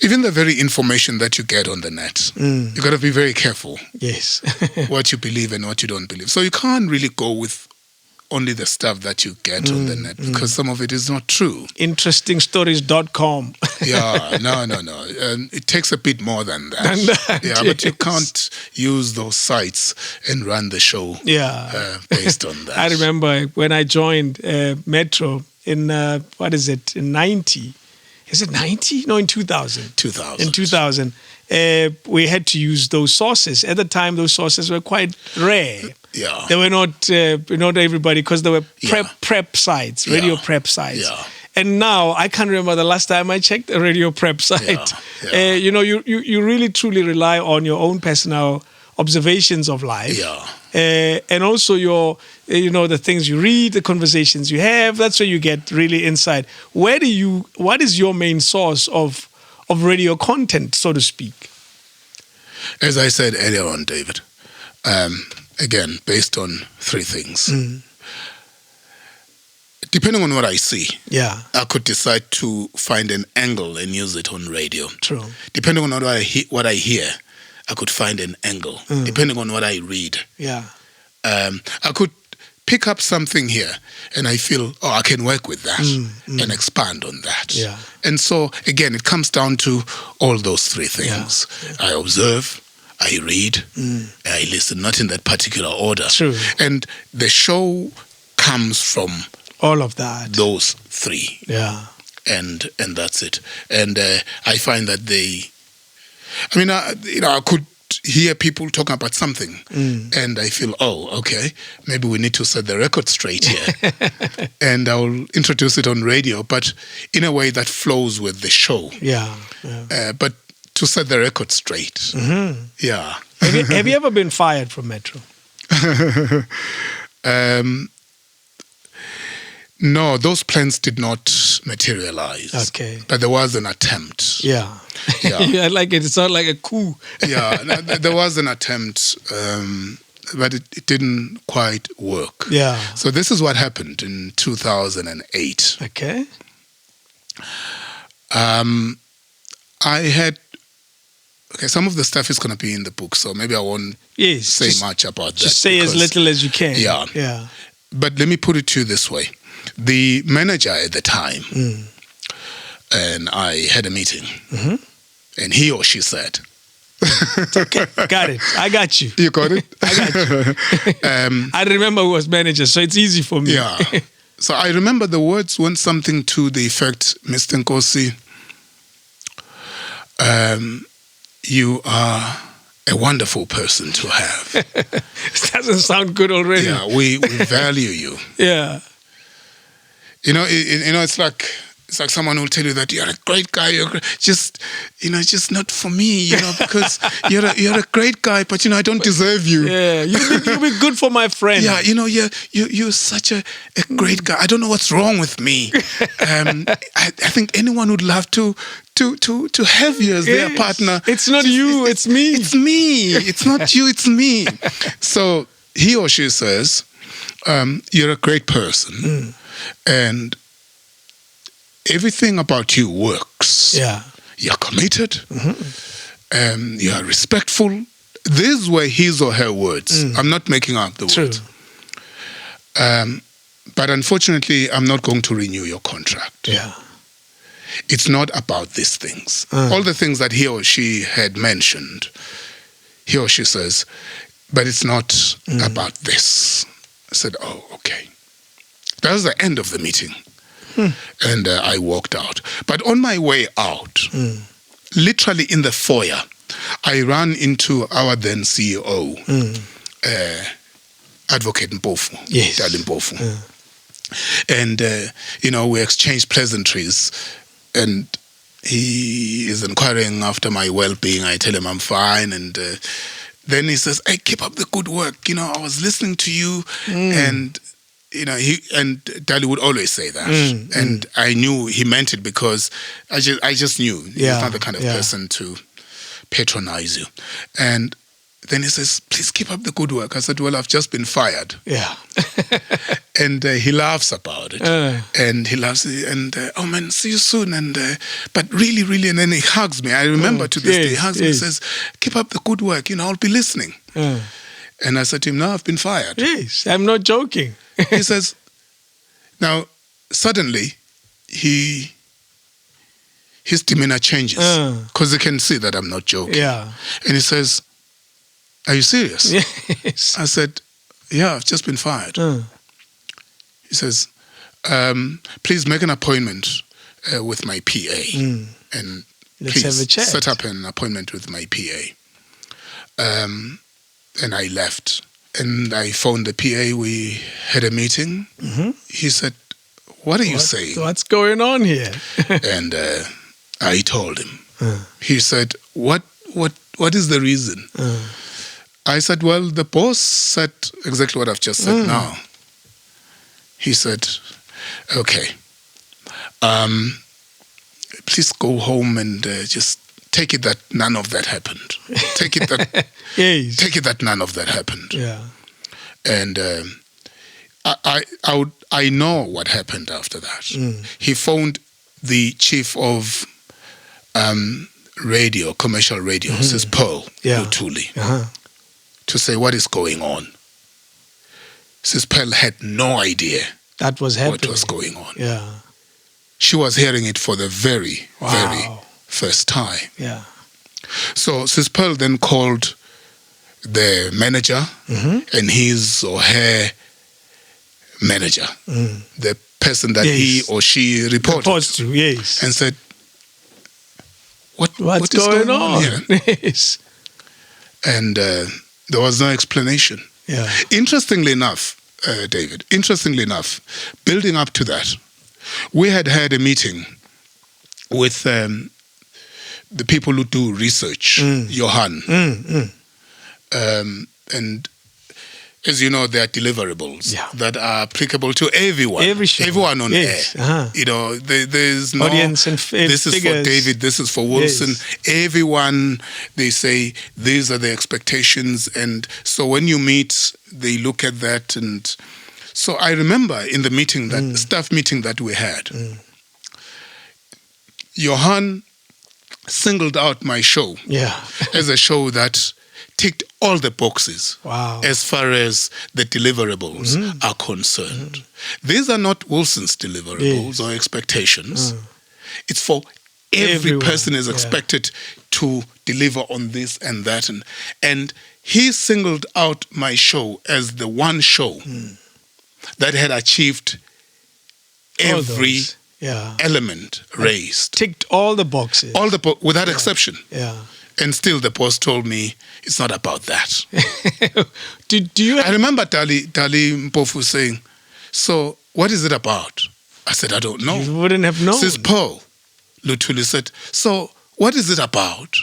even the very information that you get on the net, you got to be very careful. Yes. What you believe and what you don't believe. So you can't really go with only the stuff that you get on the net because some of it is not true. Interestingstories.com. Yeah, no. It takes a bit more than that. Yeah, but you can't use those sites and run the show based on that. I remember when I joined Metro in, in 90. Is it 90? No, in 2000. 2000. In 2000. We had to use those sources. At the time, those sources were quite rare. Yeah. They were not everybody, because they were prep sites, radio prep sites. Yeah. And now, I can't remember the last time I checked a radio prep site. Yeah. You really, truly rely on your own personal observations of life. Yeah. And also the things you read, the conversations you have. That's where you get really insight. What is your main source of radio content, so to speak? As I said earlier on, David, again, based on three things. Depending on what I see, I could decide to find an angle and use it on radio. True. Depending on what I hear, I could find an angle. Depending on what I read, I could pick up something here and I feel, I can work with that and expand on that. Yeah. And so, again, it comes down to all those three things. Yeah. I observe, I read, I listen, not in that particular order. True. And the show comes from all of that. Those three. Yeah. And that's it. And I find that I could hear people talking about something and I feel, okay, maybe we need to set the record straight here. And I'll introduce it on radio, but in a way that flows with the show. Yeah. But to set the record straight. Yeah. Have you ever been fired from Metro? No, those plans did not materialize. Okay. But there was an attempt. Yeah. I like it. It sounds like a coup. There was an attempt, but it didn't quite work. Yeah. So this is what happened in 2008. Okay. I had... Okay, some of the stuff is going to be in the book, so maybe I won't say much about that. Just say as little as you can. Yeah. But let me put it to you this way. The manager at the time and I had a meeting. And he or she said, Okay, got it. I got you. you got it? I got you. I remember who was manager, so it's easy for me. Yeah. So I remember the words went something to the effect, Mr. Nkosi, you are a wonderful person to have. It doesn't sound good already. Yeah, we value you. Yeah. It's like someone will tell you that you're a great guy. Just not for me. Because you're a great guy, but I don't deserve you. Yeah, you'll be good for my friend. Yeah, you're such a great guy. I don't know what's wrong with me. I think anyone would love to have you as their partner. It's not you, it's me. It's me. It's not you, it's me. So he or she says, you're a great person, and everything about you works. Yeah. You're committed. You are respectful. These were his or her words. I'm not making up the words. But unfortunately, I'm not going to renew your contract. Yeah. It's not about these things. All the things that he or she had mentioned, he or she says, but it's not about this. I said, oh, okay. That was the end of the meeting. And I walked out. But on my way out, literally in the foyer, I ran into our then CEO, Advocate Mpofu, Dali Mpofu. And, we exchanged pleasantries. And he is inquiring after my well-being. I tell him I'm fine. And then he says, hey, keep up the good work. I was listening to you. And Dali would always say that, and I knew he meant it because I just knew he's not the kind of person to patronize you. And then he says, "Please keep up the good work." I said, "Well, I've just been fired." Yeah, and he laughs about it, and he laughs, and oh man, see you soon. And but really, really, and then he hugs me. I remember to this day, he hugs me and says, "Keep up the good work. I'll be listening." And I said to him, "No, I've been fired." Yes, I'm not joking. He says, now, suddenly, his demeanor changes because he can see that I'm not joking. Yeah. And he says, are you serious? Yes. I said, yeah, I've just been fired. He says, please make an appointment with my PA. And let's have a chat. Set up an appointment with my PA. And I left. And I phoned the PA. We had a meeting. He said, what are you saying? What's going on here? And I told him. He said, what is the reason? I said, well, the boss said exactly what I've just said now. He said, okay, please go home and just take it that none of that happened. Take it that yes. Take it that none of that happened. Yeah. And I know what happened after that. He phoned the chief of radio, commercial radio, Sis Pearl Lutuli, to say what is going on. Sis Pearl had no idea that was happening. What was going on. Yeah. She was hearing it for the very first time. Yeah. So Sis Pearl then called the manager and his or her manager, the person that he or she reports to, yes, and said, What's going on here? Yes. And there was no explanation. Yeah. Interestingly enough, David, building up to that, we had a meeting with the people who do research, Johan. And as you know, there are deliverables that are applicable to everyone. Everyone on air. There's no audience and this is figures. for David, this is for Wilson. Yes. Everyone, they say, these are the expectations. And so when you meet, they look at that. And so I remember in the meeting, that staff meeting that we had, Johan singled out my show as a show that ticked all the boxes as far as the deliverables are concerned. These are not Wilson's deliverables or expectations. It's for every Everyone, person is yeah. expected to deliver on this and that. And he singled out my show as the one show that had achieved All every those. Yeah. element raised. Ticked all the boxes. Without exception. Yeah. And still the boss told me, it's not about that. do you I remember Dali Mpofu saying, so what is it about? I said, I don't know. You wouldn't have known. Sis Paul Lutuli said, so what is it about?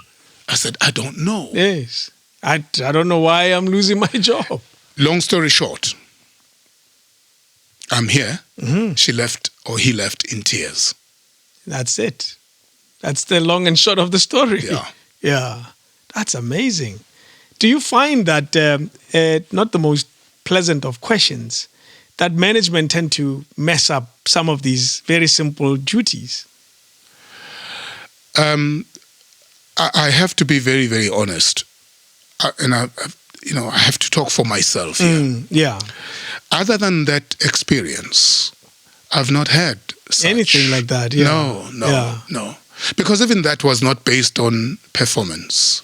I said, I don't know. Yes. I don't know why I'm losing my job. Long story short, I'm here. Mm-hmm. She left, or he left in tears. That's it. That's the long and short of the story. Yeah. Yeah. That's amazing. Do you find that, not the most pleasant of questions, that management tend to mess up some of these very simple duties? I have to be very, very honest. I have to talk for myself here. Yeah. Other than that experience, I've not had such. Anything like that, yeah. No. Because even that was not based on performance.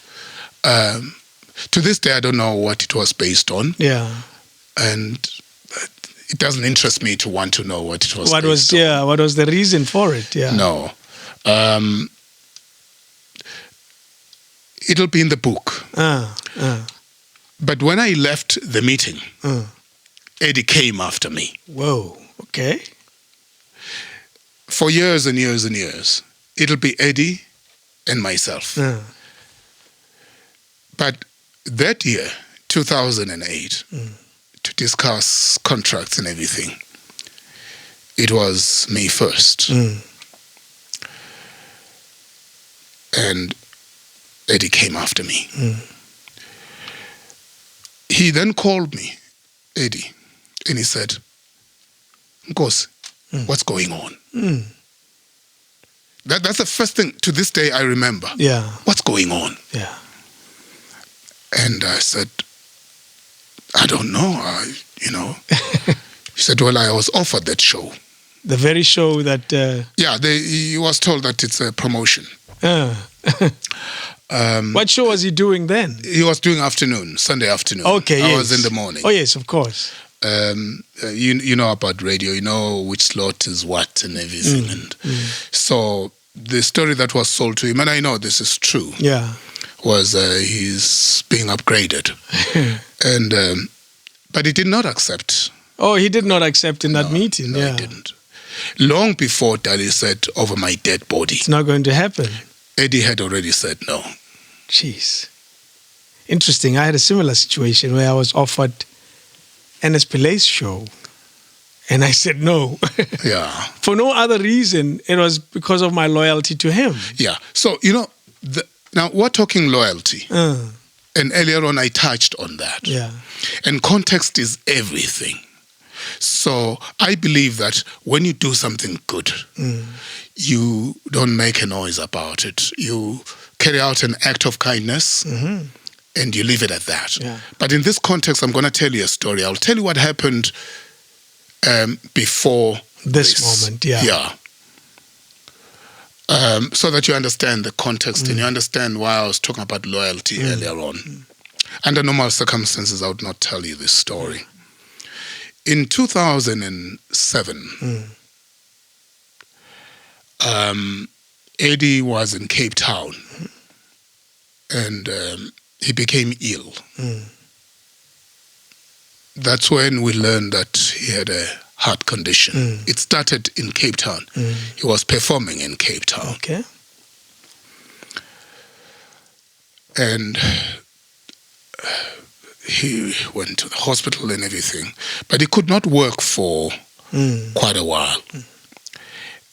To this day, I don't know what it was based on. Yeah. And it doesn't interest me to want to know what it was What based on. what was the reason for it? Yeah. No. It'll be in the book. But when I left the meeting, Eddie came after me. Whoa. Okay. For years and years and years, it'll be Eddie and myself. But that year, 2008, to discuss contracts and everything, it was me first. And Eddie came after me. He then called me, Eddie, and he said, Nkosi, what's going on? That's the first thing to this day I remember. Yeah. What's going on? Yeah. And I said, I don't know. He said, well, I was offered that show. The very show that... Yeah, he was told that it's a promotion. What show was he doing then? He was doing afternoon, Sunday afternoon. Okay, I was in the morning. Oh, yes, of course. You know about radio, you know which slot is what and everything. And so the story that was sold to him, and I know this is true, was he's being upgraded. And but he did not accept. Oh, he did not accept in that meeting? No, he didn't. Long before Dali said, over my dead body. It's not going to happen. Eddie had already said no. Jeez. Interesting. I had a similar situation where I was offered Ernest Pilay's show, and I said no. Yeah. For no other reason, it was because of my loyalty to him. Yeah. So, now we're talking loyalty. And earlier on, I touched on that. Yeah. And context is everything. So I believe that when you do something good, you don't make a noise about it. You carry out an act of kindness and you leave it at that. Yeah. But in this context, I'm going to tell you a story. I'll tell you what happened before this moment. Yeah. Yeah. So that you understand the context and you understand why I was talking about loyalty earlier on. Under normal circumstances, I would not tell you this story. In 2007, Eddie was in Cape Town and he became ill. That's when we learned that he had a heart condition. It started in Cape Town. He was performing in Cape Town. Okay. And he went to the hospital and everything, but he could not work for quite a while.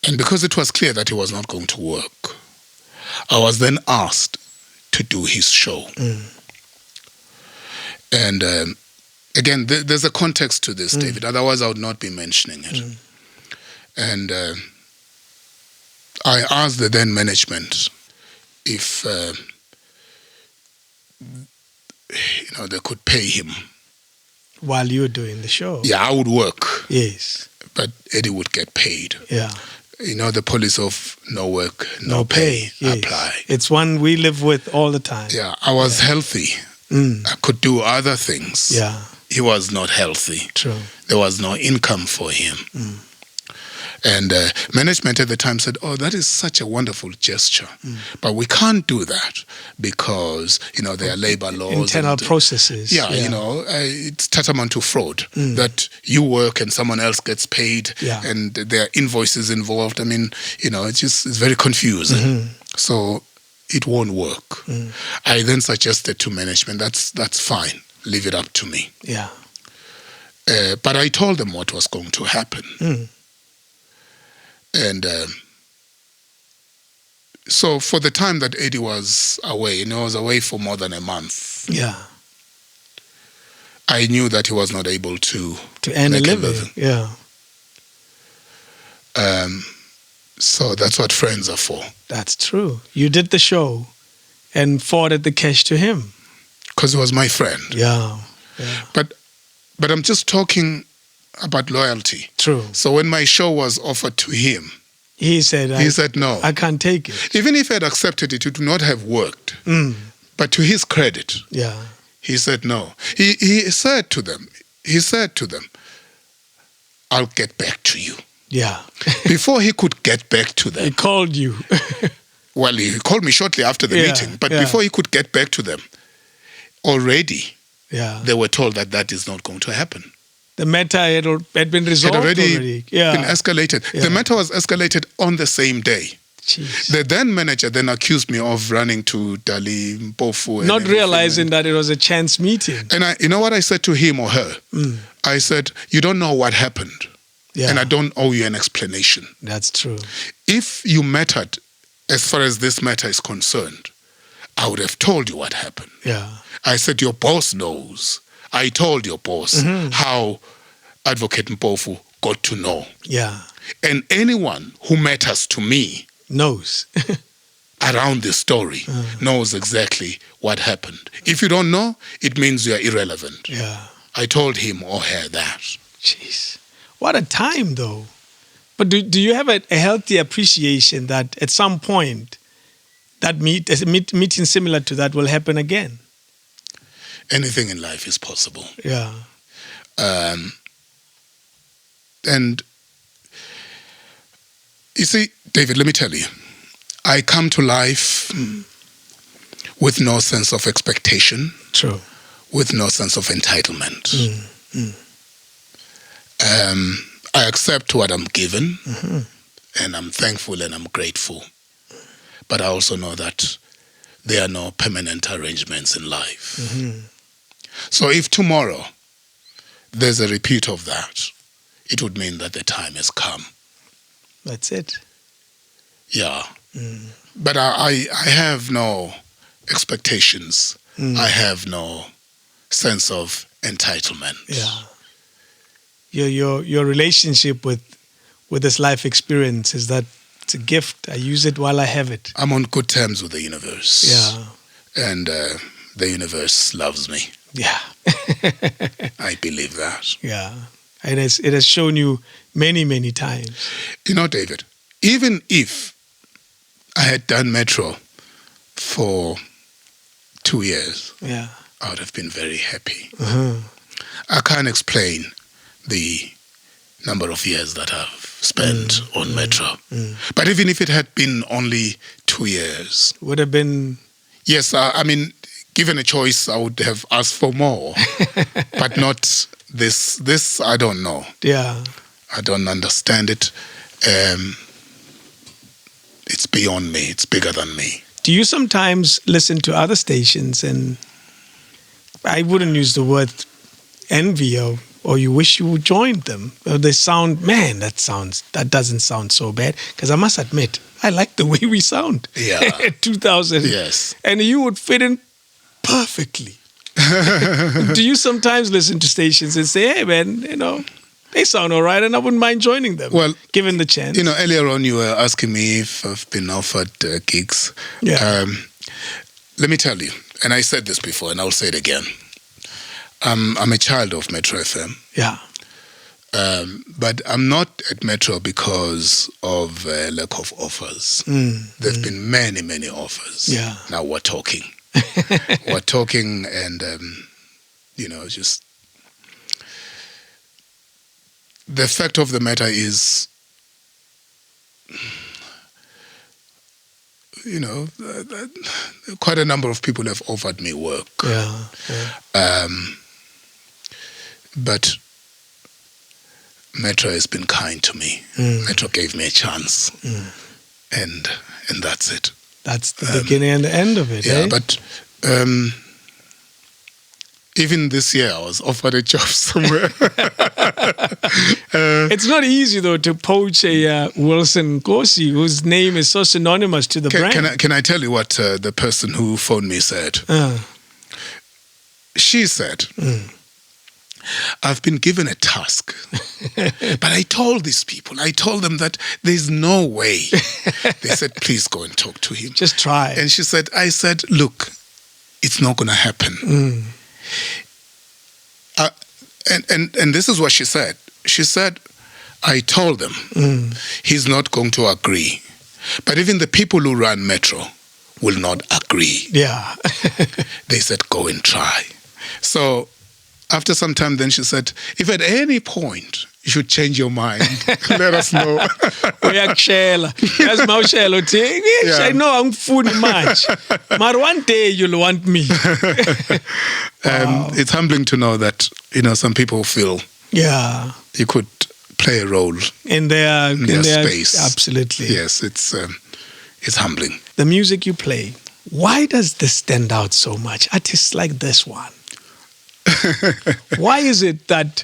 And because it was clear that he was not going to work, I was then asked to do his show. And again, there's a context to this, David, otherwise I would not be mentioning it. And I asked the then management if they could pay him. While you were doing the show? Yeah, I would work. Yes. But Eddie would get paid. Yeah. the policy of no work, no pay. pay, Yes. apply. It's one we live with all the time. Yeah, I was healthy. I could do other things. Yeah, He was not healthy. true. There was no income for him. And management at the time said, oh, that is such a wonderful gesture. But we can't do that because, there are labor laws. Internal and, processes. Yeah, it's tantamount to fraud that you work and someone else gets paid and there are invoices involved. I mean, it's very confusing. So it won't work. I then suggested to management, that's fine. Leave it up to me. Yeah. But I told them what was going to happen. And so for the time that Eddie was away, and he was away for more than a month, I knew that he was not able to earn a make living. Yeah. So that's what friends are for. That's true. You did the show and forwarded the cash to him. Because he was my friend. Yeah. But I'm just talking about loyalty. True. So when my show was offered to him, he said no. I can't take it. Even if he had accepted it, it would not have worked. But to his credit, he said no. He said to them, I'll get back to you. Yeah. Before he could get back to them. He called you. Well, he called me shortly after the meeting. But before he could get back to them, already they were told that is not going to happen. The matter had been resolved already. Been escalated. Yeah. The matter was escalated on the same day. Jeez. The then manager then accused me of running to Dali, Mpofu. Not realizing that it was a chance meeting. And you know what I said to him or her? I said, you don't know what happened. Yeah. And I don't owe you an explanation. That's true. If you mattered, as far as this matter is concerned, I would have told you what happened. Yeah. I said, your boss knows. I told your boss how Advocate Mpofu got to know. Yeah. And anyone who matters to me knows around this story knows exactly what happened. If you don't know, it means you are irrelevant. Yeah. I told him or her that. Jeez. What a time, though. But do you have a healthy appreciation that at some point that meeting similar to that will happen again? Anything in life is possible. Yeah. And you see, David, let me tell you, I come to life with no sense of expectation. True. With no sense of entitlement. I accept what I'm given, and I'm thankful and I'm grateful. But I also know that there are no permanent arrangements in life. So if tomorrow there's a repeat of that, it would mean that the time has come. That's it. Yeah. But I have no expectations. I have no sense of entitlement. Yeah. Your relationship with this life experience is that it's a gift. I use it while I have it. I'm on good terms with the universe. Yeah. And the universe loves me. Yeah. I believe that. Yeah. It has shown you many, many times. You know, David, even if I had done Metro for 2 years, I would have been very happy. I can't explain the number of years that I've spent on Metro. But even if it had been only 2 years... Would have been... Yes, I mean, given a choice, I would have asked for more. But not this. This, I don't know. Yeah. I don't understand it. It's beyond me. It's bigger than me. Do you sometimes listen to other stations and I wouldn't use the word envy or you wish you joined them? Or they sound, man, that doesn't sound so bad. Because I must admit, I like the way we sound. Yeah. 2000. Yes. And you would fit in perfectly. Do you sometimes listen to stations and say, hey, man, they sound all right and I wouldn't mind joining them, given the chance? Earlier on you were asking me if I've been offered gigs. Yeah. Let me tell you, and I said this before and I'll say it again. I'm a child of Metro FM. Yeah. But I'm not at Metro because of lack of offers. There've been many, many offers. Yeah. Now we're talking. We're talking, and just the fact of the matter is, quite a number of people have offered me work. But Metro has been kind to me. Metro gave me a chance, and that's it. That's the beginning and the end of it. Yeah, eh? but even this year, I was offered a job somewhere. It's not easy though to poach a Wilson Nkosi whose name is so synonymous to the brand. Can I tell you what the person who phoned me said? She said, I've been given a task, but I told these people, I told them that there's no way. They said, please go and talk to him. Just try. And I said, look, it's not going to happen. And this is what she said. She said, I told them he's not going to agree. But even the people who run Metro will not agree. Yeah. They said, go and try. So after some time, then she said, if at any point you should change your mind, let us know. Uyakushela. Yazi mawushela uthi, I know angifuni much. But one day you'll want me. It's humbling to know that, some people feel you could play a role in their space. Absolutely. Yes, it's humbling. The music you play, why does this stand out so much? Artists like this one. Why is it that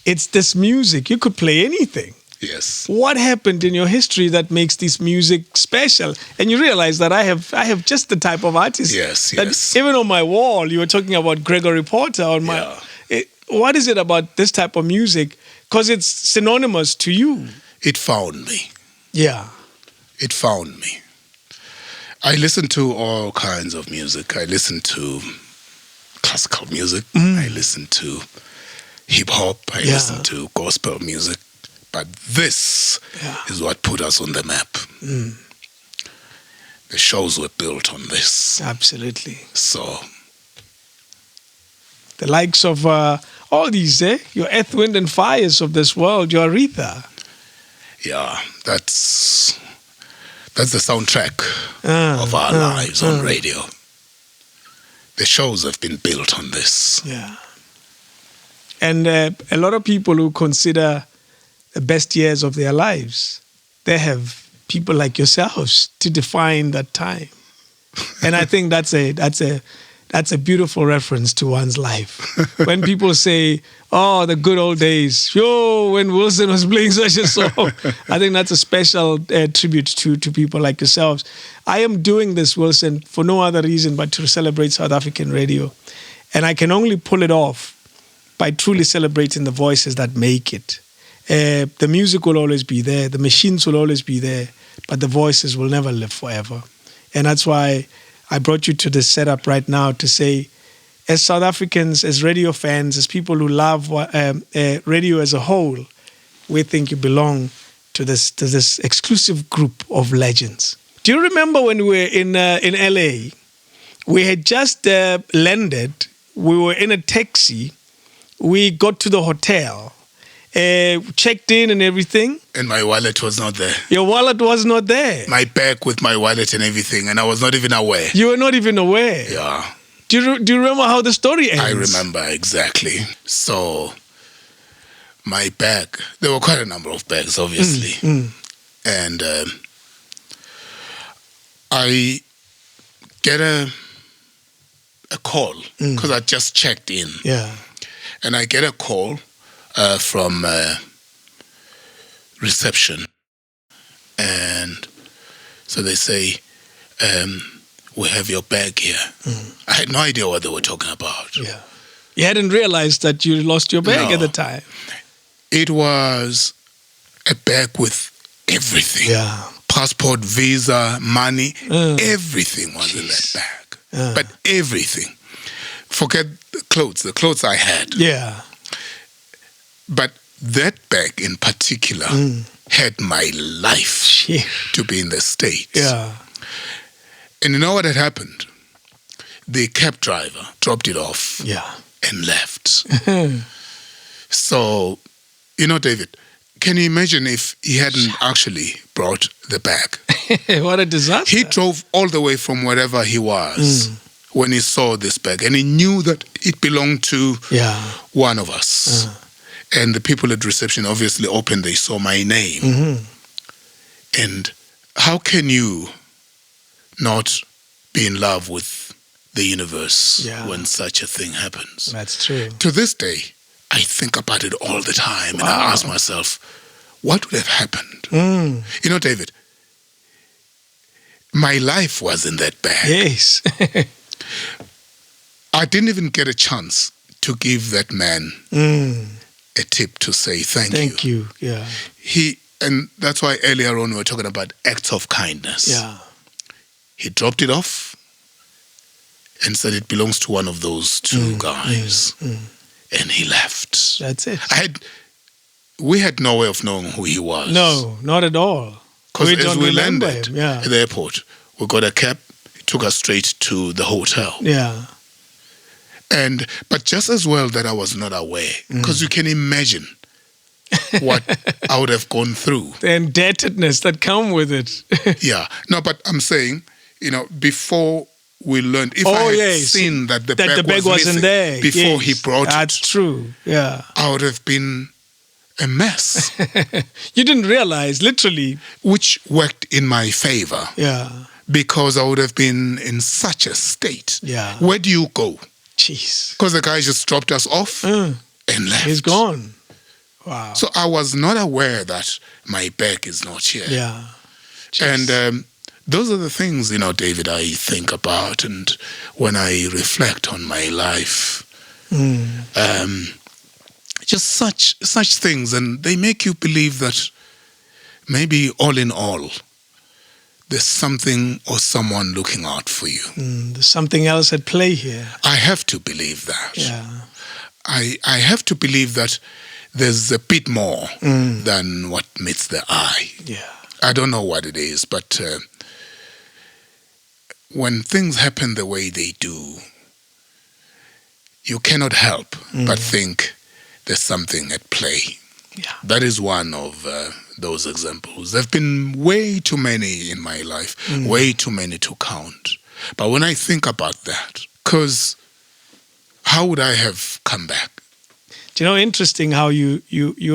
it's this music? You could play anything. Yes. What happened in your history that makes this music special? And you realize that I have just the type of artist. Yes. Even on my wall, you were talking about Gregory Porter. What is it about this type of music? Because it's synonymous to you. It found me. Yeah. It found me. I listen to all kinds of music. I listen to classical music. I listen to hip-hop. I listen to gospel music. But this is what put us on the map. The shows were built on this. Absolutely. So the likes of all these, your Earth, Wind and Fires of this world, your Aretha. Yeah, that's the soundtrack of our lives on radio. The shows have been built on this. Yeah. And a lot of people who consider the best years of their lives, they have people like yourselves to define that time. And I think that's a beautiful reference to one's life. When people say, oh, the good old days, when Wilson was playing such a song, I think that's a special tribute to people like yourselves. I am doing this, Wilson, for no other reason but to celebrate South African radio. And I can only pull it off by truly celebrating the voices that make it. The music will always be there, the machines will always be there, but the voices will never live forever. And that's why I brought you to this setup right now to say, as South Africans, as radio fans, as people who love radio as a whole, we think you belong to this exclusive group of legends. Do you remember when we were in LA? We had just landed. We were in a taxi. We got to the hotel, checked in and everything. And my wallet was not there. Your wallet was not there. My bag with my wallet and everything, and I was not even aware. You were not even aware? Yeah. Do you remember how the story ends? I remember exactly. So, my bag, there were quite a number of bags, obviously. And I get a call, because I just checked in. Yeah. And I get a call from reception. And so they say, we have your bag here. I had no idea what they were talking about. Yeah. You hadn't realized that you lost your bag at the time. It was a bag with everything. Yeah. Passport, visa, money, everything was in that bag. But everything. Forget the clothes I had. Yeah. But that bag in particular had my life to be in the States. Yeah. And you know what had happened? The cab driver dropped it off and left. So, David, can you imagine if he hadn't actually brought the bag? What a disaster. He drove all the way from wherever he was when he saw this bag, and he knew that it belonged to one of us. And the people at reception obviously opened, they saw my name. And how can you not be in love with the universe when such a thing happens? That's true. To this day, I think about it all the time, and I ask myself, what would have happened? David, my life was in that bag. Yes. I didn't even get a chance to give that man a tip to say thank you. Thank you. Yeah. And that's why earlier on we were talking about acts of kindness. Yeah. He dropped it off and said it belongs to one of those two guys. And he left. That's it. We had no way of knowing who he was. No, not at all. Because as we remember landed him. Yeah. at the airport, we got a cab, it took us straight to the hotel. Yeah. But just as well that I was not aware, because you can imagine what I would have gone through. The indebtedness that come with it. Yeah. No, but I'm saying, before we learned, if I had seen that the bag wasn't there before he brought that's it, true. Yeah. I would have been a mess. You didn't realize, literally. Which worked in my favor. Yeah. Because I would have been in such a state. Yeah. Where do you go? Jeez. Because the guy just dropped us off and left. He's gone. Wow. So I was not aware that my bag is not here. Yeah. Jeez. And those are the things, David, I think about, and when I reflect on my life, just such things, and they make you believe that maybe all in all, there's something or someone looking out for you. There's something else at play here. I have to believe that. Yeah. I have to believe that there's a bit more than what meets the eye. Yeah. I don't know what it is, but when things happen the way they do, you cannot help but think there's something at play. Yeah. That is one of those examples. There have been way too many in my life, way too many to count. But when I think about that, because how would I have come back? Do you know, interesting how you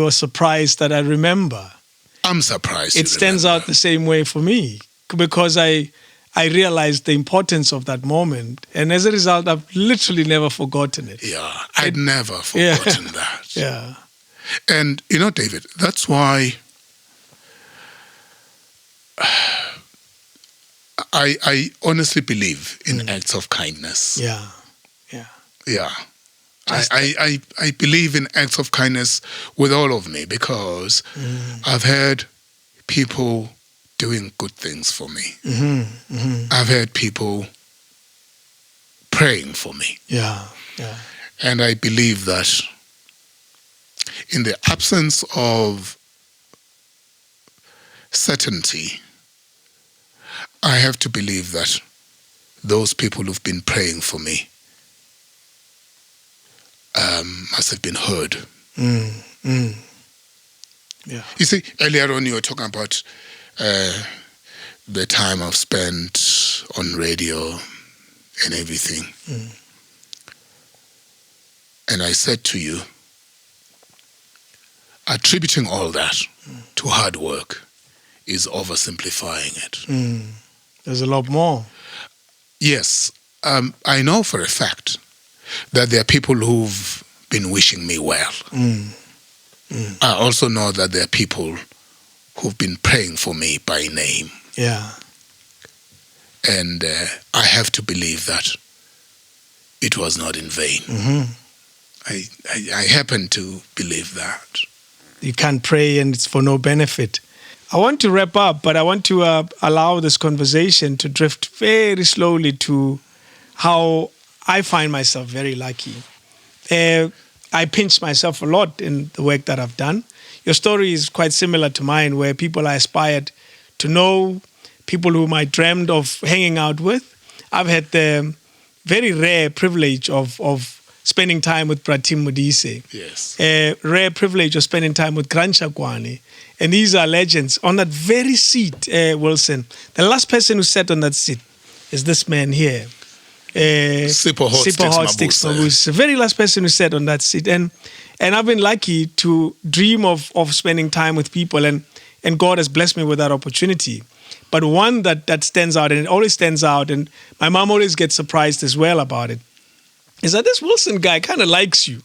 are surprised that I remember. I'm surprised. It stands out the same way for me because I realized the importance of that moment. And as a result, I've literally never forgotten it. Yeah, I'd never forgotten that. Yeah. And, David, that's why I honestly believe in acts of kindness. Yeah. Yeah. Yeah. I believe in acts of kindness with all of me because I've heard people doing good things for me. I've heard people praying for me. Yeah. Yeah. And I believe that in the absence of certainty, I have to believe that those people who've been praying for me must have been heard. Yeah. You see, earlier on you were talking about the time I've spent on radio and everything. And I said to you, attributing all that to hard work is oversimplifying it. There's a lot more. Yes. I know for a fact that there are people who've been wishing me well. I also know that there are people who've been praying for me by name. Yeah. And I have to believe that it was not in vain. I happen to believe that. You can't pray and it's for no benefit. I want to wrap up, but I want to allow this conversation to drift very slowly to how I find myself very lucky. I pinch myself a lot in the work that I've done. Your story is quite similar to mine, where people I aspired to know, people whom I dreamed of hanging out with. I've had the very rare privilege of spending time with Pratim Modise. Yes. A rare privilege of spending time with Granchakwani. And these are legends. On that very seat, Wilson, the last person who sat on that seat is this man here. Sipho Sticks Mabuse. The very last person who sat on that seat. And I've been lucky to dream of spending time with people, and God has blessed me with that opportunity. But one that stands out, and it always stands out, and my mom always gets surprised as well about it, is that this Wilson guy kind of likes you.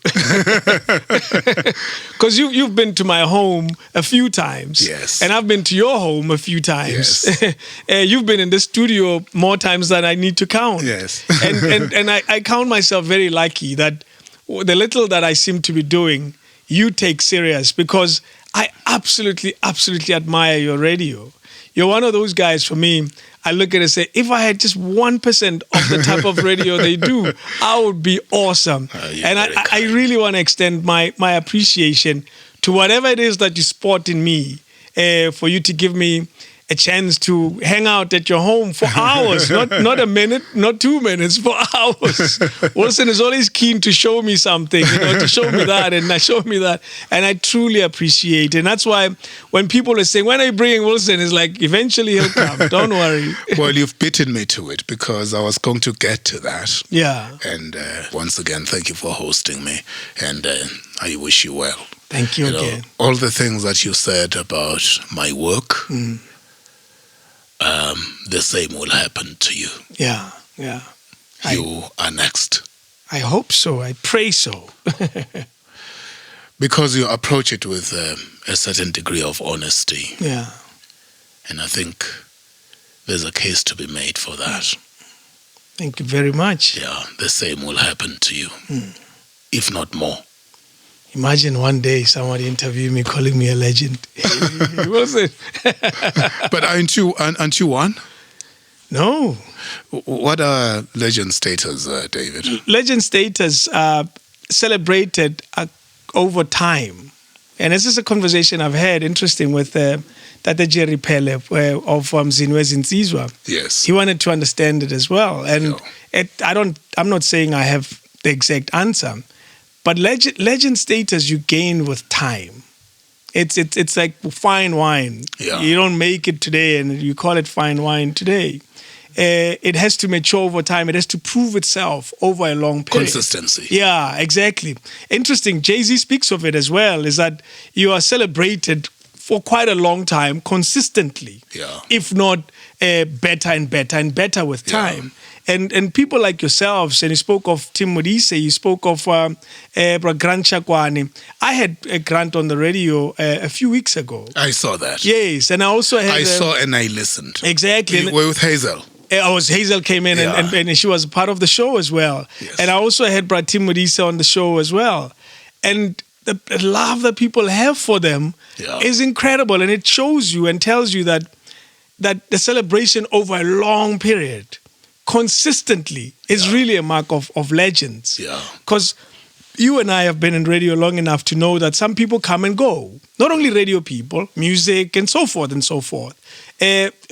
Because you've been to my home a few times. Yes. And I've been to your home a few times. Yes. You've been in the studio more times than I need to count. Yes. and I count myself very lucky that the little that I seem to be doing, you take serious, because I absolutely, absolutely admire your radio. You're one of those guys, for me, I look at it and say, if I had just 1% of the type of radio they do, I would be awesome. And I really want to extend my appreciation to whatever it is that you spot in me, for you to give me a chance to hang out at your home for hours, not a minute, not 2 minutes, for hours. Wilson is always keen to show me something, to show me that and show me that. And I truly appreciate it. And that's why when people are saying, when are you bringing Wilson? It's like, eventually he'll come. Don't worry. Well, you've beaten me to it, because I was going to get to that. Yeah. And once again, thank you for hosting me. And I wish you well. Thank you again. All the things that you said about my work, the same will happen to you. Yeah, yeah. You are next. I hope so. I pray so. Because you approach it with a certain degree of honesty. Yeah. And I think there's a case to be made for that. Thank you very much. Yeah, the same will happen to you, if not more. Imagine one day somebody interviewing me, calling me a legend. Was it? But aren't you one? No. What are legend status, David? Legend status celebrated over time. And this is a conversation I've had, interesting, with Tata Jerry Pele of Zinwe Zinzizwa. Yes. He wanted to understand it as well. And I'm not saying I have the exact answer, but legend status you gain with time. It's like fine wine. Yeah. You don't make it today and you call it fine wine today. It has to mature over time. It has to prove itself over a long period. Consistency. Yeah, exactly. Interesting. Jay-Z speaks of it as well, is that you are celebrated for quite a long time, consistently. Yeah. If not better and better and better with time. And people like yourselves, and you spoke of Tim Modise, you spoke of Grant Chakwani. I had a Grant on the radio a few weeks ago. I saw that. Yes, and I also had... I saw and I listened. Exactly. You were with Hazel. Hazel came in and she was part of the show as well. Yes. And I also had Pratim Modise on the show as well. And the love that people have for them is incredible. And it shows you and tells you that the celebration over a long period, consistently, is really a mark of legends. Yeah. Because you and I have been in radio long enough to know that some people come and go. Not only radio people, music, and so forth and so forth.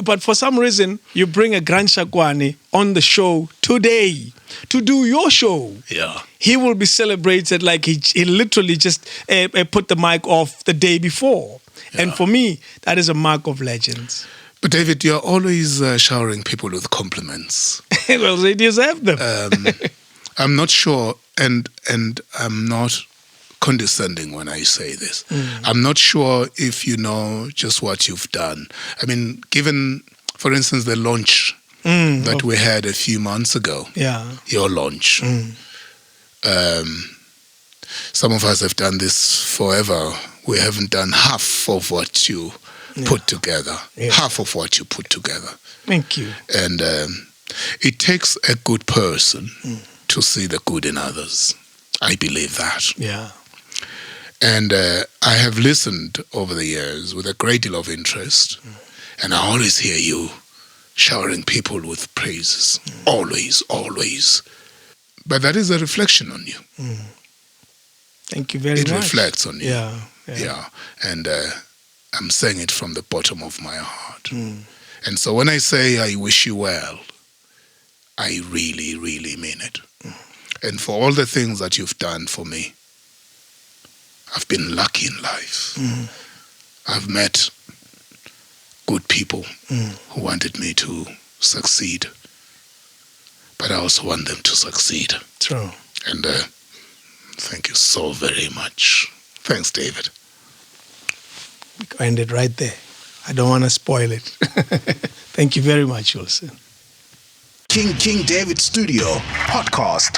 But for some reason, you bring a Grant Chakwani on the show today to do your show. Yeah. He will be celebrated like he literally just put the mic off the day before. Yeah. And for me, that is a mark of legends. But David, you're always showering people with compliments. Well, they deserve them. I'm not sure, and I'm not condescending when I say this. I'm not sure if you know just what you've done. I mean, given, for instance, the launch that we had a few months ago. Yeah. Your launch. Some of us have done this forever. We haven't done half of what you put together. Yeah. Half of what you put together. Thank you. And it takes a good person to see the good in others. I believe that. Yeah. And I have listened over the years with a great deal of interest. And I always hear you showering people with praises. Always, always. But that is a reflection on you. Thank you very It much. reflects on you. Yeah. Yeah. And I'm saying it from the bottom of my heart. Mm. And so when I say I wish you well, I really, really mean it. And for all the things that you've done for me, I've been lucky in life. I've met good people who wanted me to succeed, but I also want them to succeed. True. And thank you so very much. Thanks, David. We can end it right there. I don't want to spoil it. Thank you very much, Wilson. King David Studio Podcast.